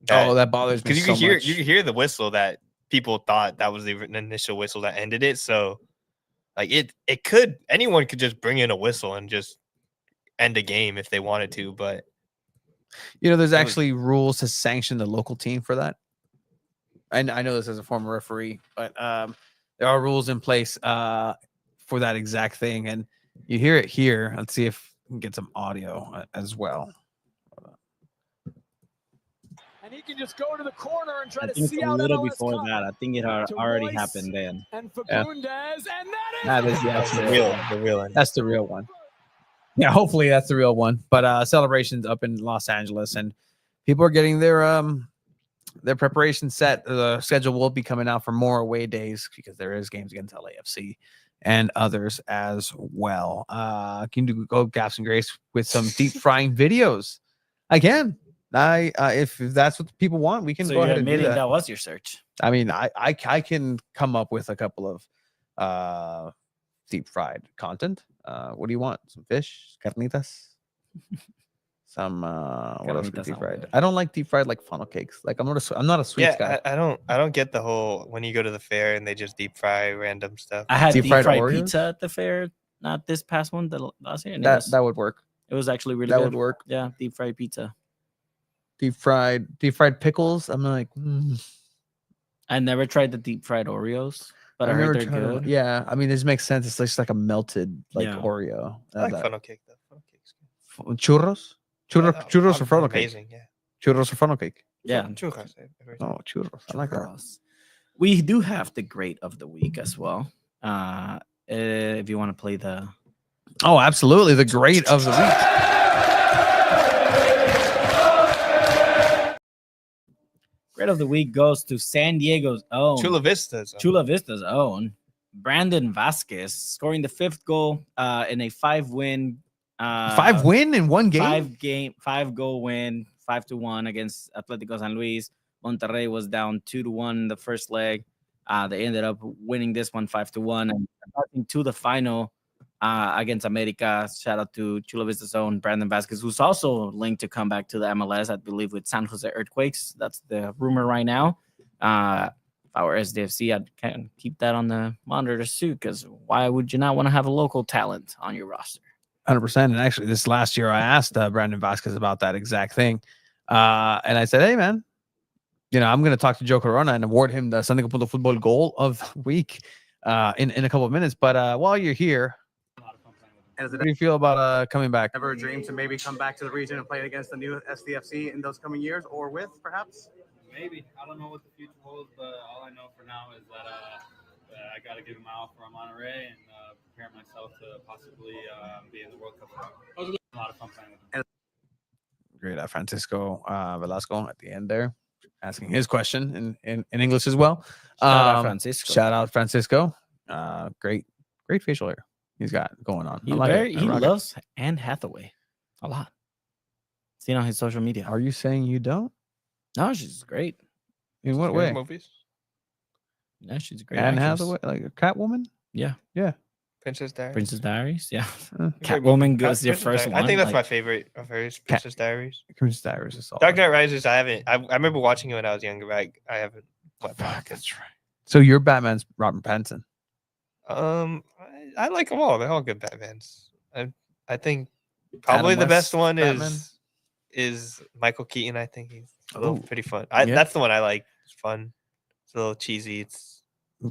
That bothers me. Because you can hear the whistle that people thought that was the initial whistle that ended it. So like anyone could just bring in a whistle and just end a game if they wanted to. But there's actually rules to sanction the local team for that. And I know this as a former referee, but there are rules in place for that exact thing. And you hear it here. Let's see if we can get some audio as well. And he can just go to the corner and try to think see a out little MLS before Cup. that. I think it had already happened then. And Fagundes, and That is the real one. That's the real one. Yeah, hopefully that's the real one. But celebrations up in Los Angeles, and people are getting their preparation set. The schedule will be coming out for more away days because there is games against LAFC and others as well. Can you go Gaps and Grace with some deep frying videos again? If that's what people want, we can go ahead and do that. That was your search. I mean, I can come up with a couple of deep fried content. What do you want? Some fish, carnitas, some what else? Deep fried. I don't like deep fried like funnel cakes. Like I'm not a sweets guy. I don't get the whole when you go to the fair and they just deep fry random stuff. I had deep fried Oreos? pizza at the fair, not this past one, the last year. And That would work. it was actually really That good. would work. Yeah, deep fried pizza. Deep fried pickles. I'm like, I never tried the deep fried Oreos, but I heard they're good. Yeah, I mean, this makes sense. It's just like a melted Oreo. I like funnel cake though. Funnel cake's good. Churros, churros or funnel cake. Amazing, yeah. Churros or funnel cake. Yeah. Churros. Oh, churros. I like that. Churros. We do have the great of the week as well. If you want to play the Oh, absolutely. The great of the week. great of the week goes to San Diego's own Chula Vista's. Chula Vista's own Brandon Vasquez, scoring the 5th goal in a 5-win. 5 win in one game. 5-goal win, 5-1 against Atlético San Luis. Monterrey was down 2-1 the first leg. They ended up winning this one 5-1 and advancing to the final against America. Shout out to Chula Vista's own Brandon Vasquez, who's also linked to come back to the MLS, I believe, with San Jose Earthquakes. That's the rumor right now. If I were SDFC, I'd kind of keep that on the monitor too, because why would you not want to have a local talent on your roster? 100%. And actually, this last year, I asked Brandon Vasquez about that exact thing. And I said, hey, man, I'm going to talk to Joe Corona and award him the Sunday Punto Football Goal of the Week in a couple of minutes. But while you're here, how do you feel about coming back? Ever a dream to maybe come back to the region and play against the new SDFC in those coming years, or with perhaps? Maybe. I don't know what the future holds, but all I know for now is that I got to give him my offer on Monterey and prepare myself to possibly be in the World Cup. It was a lot of fun playing with him. Great. Francisco Velasco at the end there, asking his question in English as well. Shout out Francisco. Shout out Francisco. Great facial hair he's got going on. He loves Anne Hathaway a lot. Seen on his social media. Are you saying you don't? No, she's great. In what way? Movies? Yeah, she's a great. Anne actress. Hathaway, like a Catwoman? Yeah. Princess Diaries. Princess Diaries. Yeah. Great Catwoman movie. goes your Princess first Diaries. one. I think that's like, my favorite of hers. Princess Diaries. Princess Diaries is all. Dark Knight Rises. I remember watching it when I was younger, but I haven't. Fuck, that's right. So your Batman's Robert Pattinson. I like them all. They're all good Batmans. I think probably Adam the best West one Batman? is Michael Keaton. I think he's Oh, pretty fun. yeah. That's the one I like. It's fun. It's a little cheesy. It's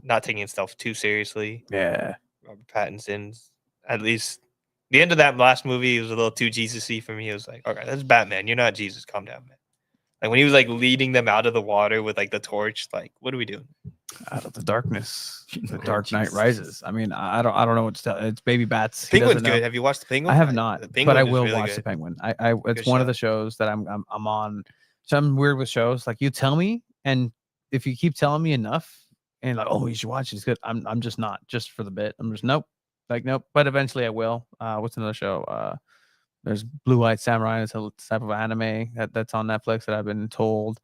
not taking itself too seriously. Yeah. Robert Pattinson's at least the end of that last movie was a little too Jesus-y for me. It was like, okay, that's Batman. You're not Jesus. Calm down, man. Like when he was like leading them out of the water with like the torch, like what are we doing? Out of the darkness, the Dark Knight Rises. I mean, I don't know what to tell. It's Baby Bats. He Penguin's doesn't know. good. Have you watched the Penguin? I have not, The but Penguin I is will really watch good. the Penguin. It's Good one of show. the shows that I'm on. So I'm weird with shows. Like you tell me, and if you keep telling me enough, and like, oh, you should watch it. It's good. I'm just not just for the bit. I'm just nope. But eventually I will. What's another show? There's Blue Eyed Samurai. It's a type of anime that's on Netflix that I've been told.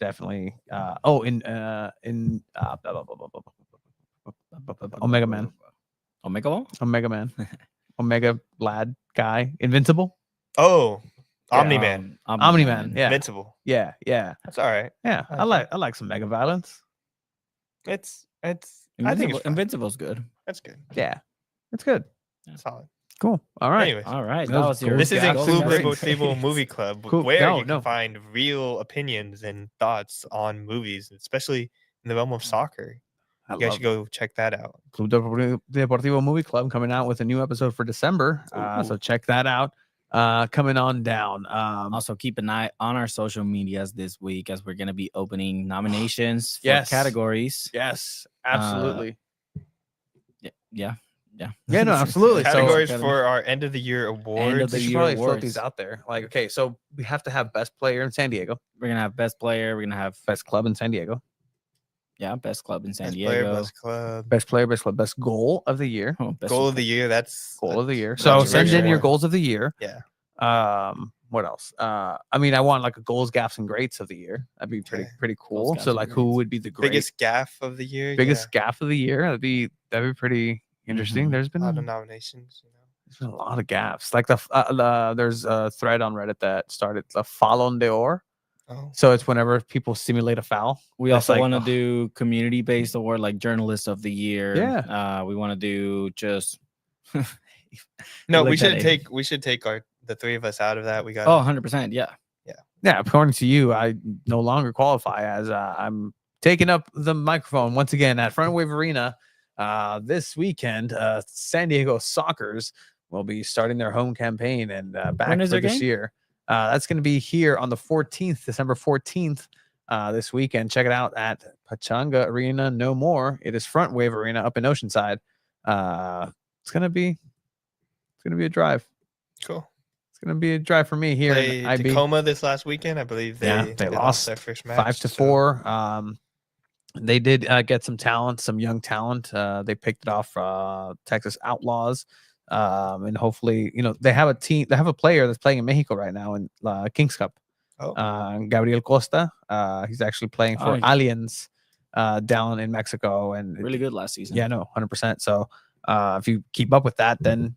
Definitely. Omega Man. Omega Man. Omega lad guy. Invincible. Oh, Yeah, Omni-Man. Omni-Man. Yeah. Invincible. Yeah. That's all right. Yeah. I like some mega violence. It's I think it's fun. Invincible's good. That's good. Yeah. It's good. Solid. Cool. All right. Anyways, All right. That That was was your. cool. this is Gaps and Club Rings. Deportivo Movie Club, Cool. where No, you no. can find real opinions and thoughts on movies, especially in the realm of soccer. I You guys love should go check that out. Club Deportivo Movie Club coming out with a new episode for December. So check that out. Coming on down. Also, keep an eye on our social medias this week as we're going to be opening nominations for Yes. categories. Yes, absolutely. Yeah. Yeah, no, absolutely. Categories So, for our end of the year awards. of the we should year probably float awards. these out there. Like, okay, so we have to have best player in San Diego, We're going to have best player. We're going to have, best club in San Diego, best club in San Best Diego. player, best club, best player, best club, best goal of the year. Oh, best goal of the year. That's Goal of the year. that's So a send very in your good goals of the year. Yeah. What else? I mean, I want like a goals, gaffes, and greats of the year. That'd be Okay. pretty cool. gaffes, So and like, who greats. would be the great, biggest gaff of the year. biggest gaff of the year? That'd be pretty interesting. Mhm. There's been A lot of nominations. there's been a lot of gaffes. Like there's a thread on Reddit that started the Fallon d'Or. Oh, So it's whenever people simulate a foul. We That's also like, want to ugh. do community-based award like journalist of the year. Yeah. We want to do just. no, like we that, should take the three of us out of that. We got. Oh, 100%. Yeah. Yeah, according to you, I no longer qualify as I'm taking up the microphone once again at Front Wave Arena this weekend. San Diego Sockers will be starting their home campaign and back When is for their this game? year. That's going to be here on the 14th, December 14th, this weekend. Check it out at Pachanga Arena. No more. It is Front Wave Arena up in Oceanside. It's gonna be a drive. Cool. It's gonna be a drive for me here Played in IB. Tacoma this last weekend. I believe they lost their first match 5-4. They did get some talent, some young talent. They picked it off Texas Outlaws, and hopefully, they have a team. They have a player that's playing in Mexico right now in Kings Cup. Oh. Gabriel Costa. He's actually playing for Oh, Aliens down in Mexico, and Really good last season. Yeah, no, 100%. So if you keep up with that, then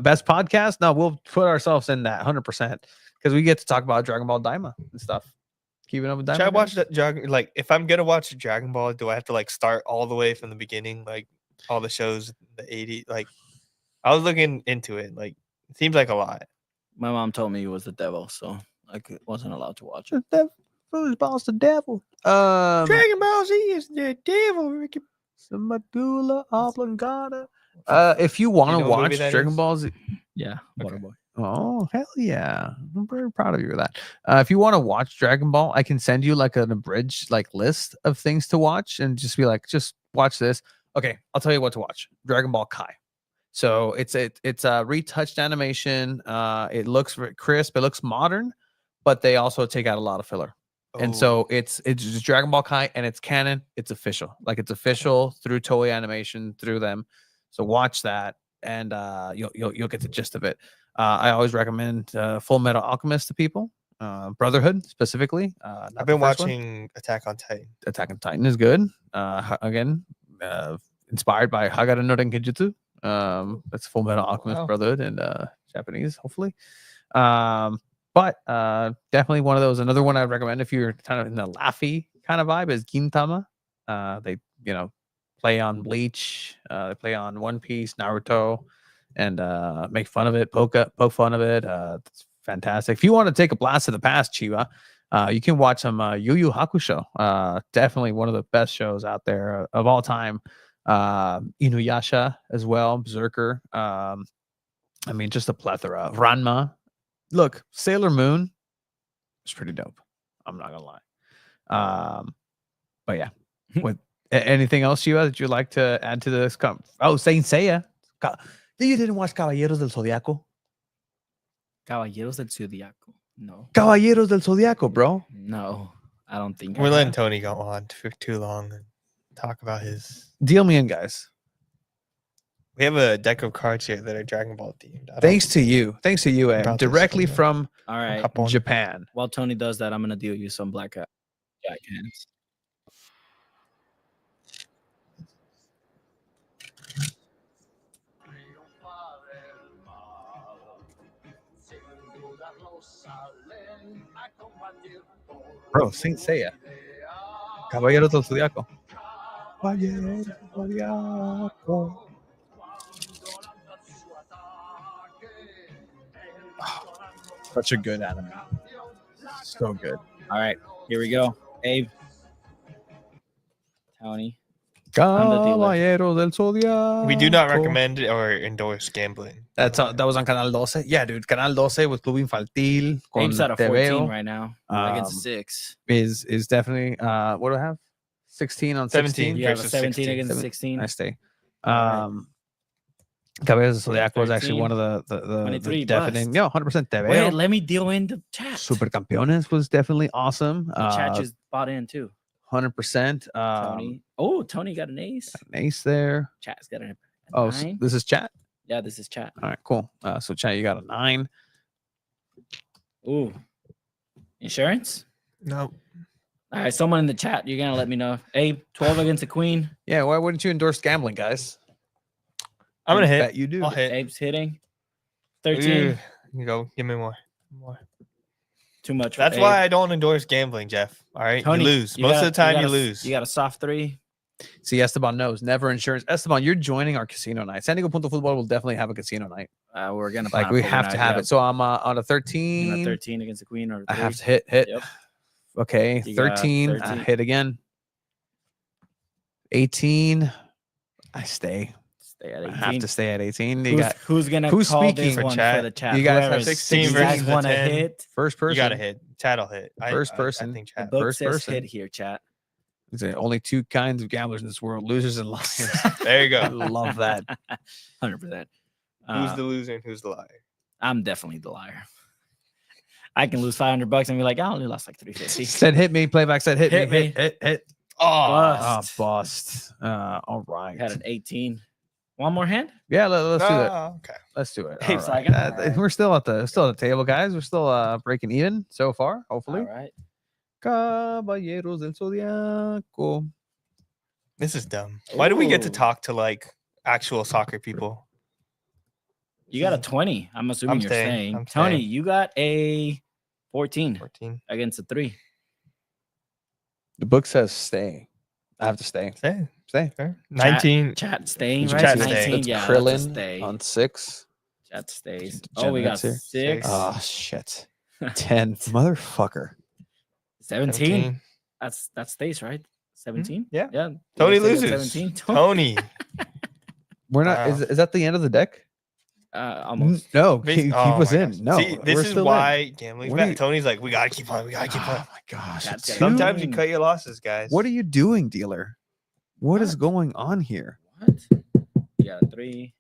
best podcast. No, we'll put ourselves in that 100% because we get to talk about Dragon Ball Daima and stuff. Keeping up with Daima. Should I watch that like if I'm gonna watch Dragon Ball, do I have to like start all the way from the beginning, like all the shows in the 80s? Like I was looking into it, like it seems like a lot. My mom told me it was the devil, so I wasn't allowed to watch it. The football's the devil. Dragon Ball Z is the devil, Ricky. The medulla oblongata. If you want to know what movie watch that Dragon is? Ball Z, Yeah, Okay. Waterboy. oh hell yeah, I'm very proud of you for that. If you want to watch Dragon Ball, I can send you like an abridged like list of things to watch and just be like, just watch this. Okay, I'll tell you what to watch. Dragon Ball Kai. So it's a retouched animation. It looks very crisp. It looks modern, but they also take out a lot of filler. And Oh. so it's just Dragon Ball Kai, and it's canon. It's official. Like it's official through Toei Animation, through them. So watch that, and you'll get the gist of it. I always recommend Full Metal Alchemist to people. Brotherhood specifically. Not I've the been first one. watching Attack on Titan. Attack on Titan is good. Again, inspired by Hagara no Renkinjutsu. That's Full Metal Alchemist wow. Brotherhood in Japanese, hopefully. But definitely one of those. Another one I'd recommend if you're kind of in the laughy kind of vibe is Gintama. They play on Bleach, they play on One Piece, Naruto, and make fun of it, poke fun of it. It's fantastic. If you want to take a blast of the past, Chiba, you can watch some Yu Yu Hakusho. Definitely one of the best shows out there of all time. Inuyasha as well, Berserker. I mean, just a plethora. Ranma. Look, Sailor Moon is pretty dope. I'm not gonna lie. But yeah, with anything else you that you'd like to add to this? Saint Seiya. You didn't watch Caballeros del Zodiaco? Caballeros del Zodiaco. No. Caballeros del Zodiaco, bro. No, I don't think We're I letting have. Tony go on for too long and talk about his. Deal me in, guys. We have a deck of cards here that are Dragon Ball themed. Thanks to you, Ed, About this directly someday. from All right. Hop on. Japan. While Tony does that, I'm gonna deal you some black jack hands. Bro, Saint Seiya. Caballeros del Zodiaco. Caballeros del Zodiaco. Such a good anime. So good. All right, here we go. Abe, Tony. Caballeros del Zodiaco. We do not recommend or endorse gambling. That was on Canal 12. Yeah, dude. Canal 12 with Club Infantil. Con Abe's at a Te 14 Veo, right now against 6. is definitely what do I have? 16 on 16. 17. You have a versus 17 16. against 7. 16. I stay. All Caballeros del Yeah, Zodiaco was actually 13, one of the 23 definite. bust. Yeah, 100% Te Veo. Wait, let me deal in the chat. Super Campeones was definitely awesome. The chat just bought in too. 100%. Tony. Oh, Tony got an ace. An ace there. Chat's got a Oh, so 9. this is chat. Yeah, this is chat. All right, cool. So chat, you got a 9. Ooh. Insurance? No. All right, someone in the chat, you're gonna let me know. Abe, 12 against the queen. Yeah, why wouldn't you endorse gambling, guys? I'm gonna I hit. bet you do. I'll hit. Abe's hitting. 13. Ooh, you go. Give me more. Too much. for That's Abe. why I don't endorse gambling, Jeff. All right, Tony, you lose you most got- of the time. got You a- lose. You got a soft 3. See, Esteban knows. Never insurance. Esteban, you're joining our casino night. San Diego Punto Football will definitely have a casino night. We're gonna Like, plan we for have tonight, to have yeah. it. So I'm on a You know, 13. 13 against the queen or I have 3. to hit. Yep. Okay, You got 13. I 13. hit again. 18. I stay. Stay at I 18. have to stay at 18. You got Who's gonna who's call speaking this for one chat? for the chat? You guys have Whoever's- 16 you guys versus the want to 10. hit? first person. You gotta hit. Chat'll hit. First person. I think The chat. book First says person. hit here, chat. There's only 2 kinds of gamblers in this world: losers and liars. There you I go. love that. 100%. Who's the loser and who's the liar? I'm definitely the liar. I can lose $500 and be like, I only lost like 350. Said hit me. Playback said hit, Hit me. me. Hit. Oh, Bust. Bust. All right. Had an 18. One more hand? Yeah, let's do it. Okay. Let's do it. Abe's All right. like, all right. We're still at the table, guys. We're still breaking even so far. Hopefully. All right. Caballeros del Zodiaco. This is dumb. Why do we get to Ooh. talk to like actual soccer people? You got a 20. I'm assuming I'm you're staying. staying. I'm Tony, staying. you got a 14 14. against a 3. The book says stay. I have to stay. Stay. Stay. Fair. 19. Chat staying, Did you right? chat see stay. 19. That's Yeah, that's a Krillin stay. on 6. Chat stays. Gen Oh, we got X here. 6. Oh shit. 10. Motherfucker. 17. That stays, right? 17? Yeah. Yeah. Tony You guys stayed at loses. 17. Tony. We're not. Wow. Is that the end of the deck? Almost. No, Bas- keep oh us my in. gosh. No, See, this we're is still why gambling. What are you- Tony's like, we gotta keep on. We gotta in. keep on. Oh my gosh. That's it's gotta too- Sometimes you cut your losses, guys. What are you doing, dealer? What is What? going on here? What? You got a 3.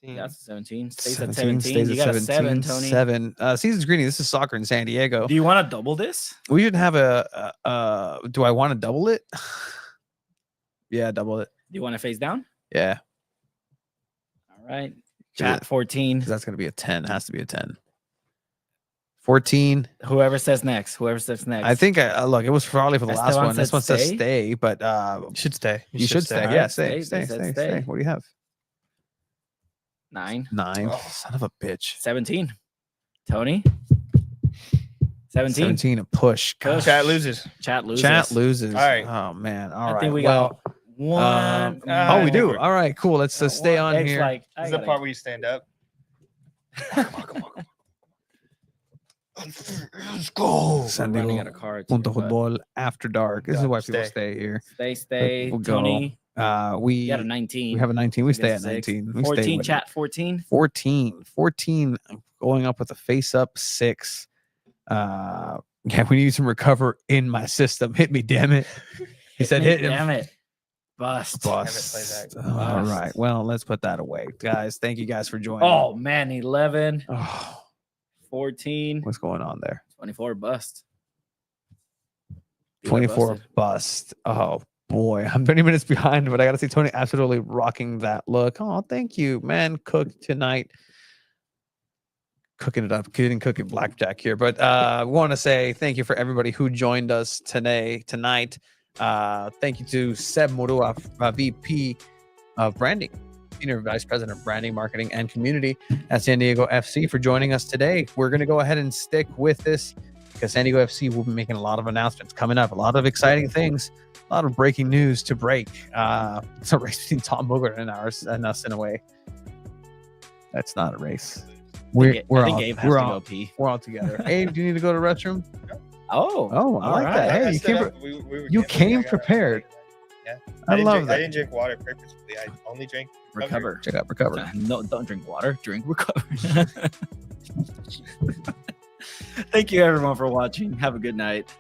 17. That's 17. Stays 17, at 17. stays You at got a 7, Tony. 7. Season's greeting. This is soccer in San Diego. Do you want to double this? We should have do I want to double it? Yeah, double it. Do you want to face down? Yeah. All right. Yeah. Chat 14. 'Cause that's gonna be a 10. Has to be a 10. 14. Whoever says next. Whoever says next. I think look, it was probably for the last Esteban one. This said one says stay? stay, but You should stay. you should stay. Alright, Yeah, stay. stay. They said stay. What do you have? 9. 9. Oh. Son of a bitch. 17. Tony. 17. 17 a push. Push. Chat loses. Chat loses. Chat loses. All right. Oh man. All I right. think we well, got one. oh, we think do. we're- All right. Cool. Let's just stay on Egg's here. Like, This is the part where you stand up. Let's go. San running Diego out of cards. Punto here, but Football after dark. This is Yeah, why people stay. stay here. Stay. We'll go. Tony. We You got a 19. we have a 19. We stay at Against 6. 19. We stay 14. with it. Chat 14. 14 going up with a face up 6. Yeah, we need some recover in my system. Hit me, damn it. He said hit him. Damn it. Bust. Bust. Damn it, All Bust. right. Well, let's put that away. Guys, thank you guys for joining. Oh, man. 11. Oh, 14. what's going on there? 24. Bust. Dealer 24 busted. bust. Oh boy, I'm 30 minutes behind, but I gotta see Tony absolutely rocking that look. Oh, thank you, man. Cooked tonight. Cooking it up, getting cooking blackjack here. But we want to say thank you for everybody who joined us tonight. Thank you to Seb Murua, VP of Branding, Senior Vice President of Branding, Marketing, and Community at San Diego FC for joining us today. We're going to go ahead and stick with this because San Diego FC will be making a lot of announcements coming up, a lot of exciting things, a lot of breaking news to break. It's a race between Tom Bogart and us in a way. That's not a race. We're I think all, Abe has we're to all, go pee. we're all together. Abe, do you need to go to the restroom? Oh. Oh, I all like right. that. Hey, I you stood came, up. We were you gambling. came I got- prepared. Yeah. I didn't love drink, that. I didn't drink water purposefully. I only drank Recover. Check out recover. No, don't drink water. Drink recover. Thank you, everyone, for watching. Have a good night.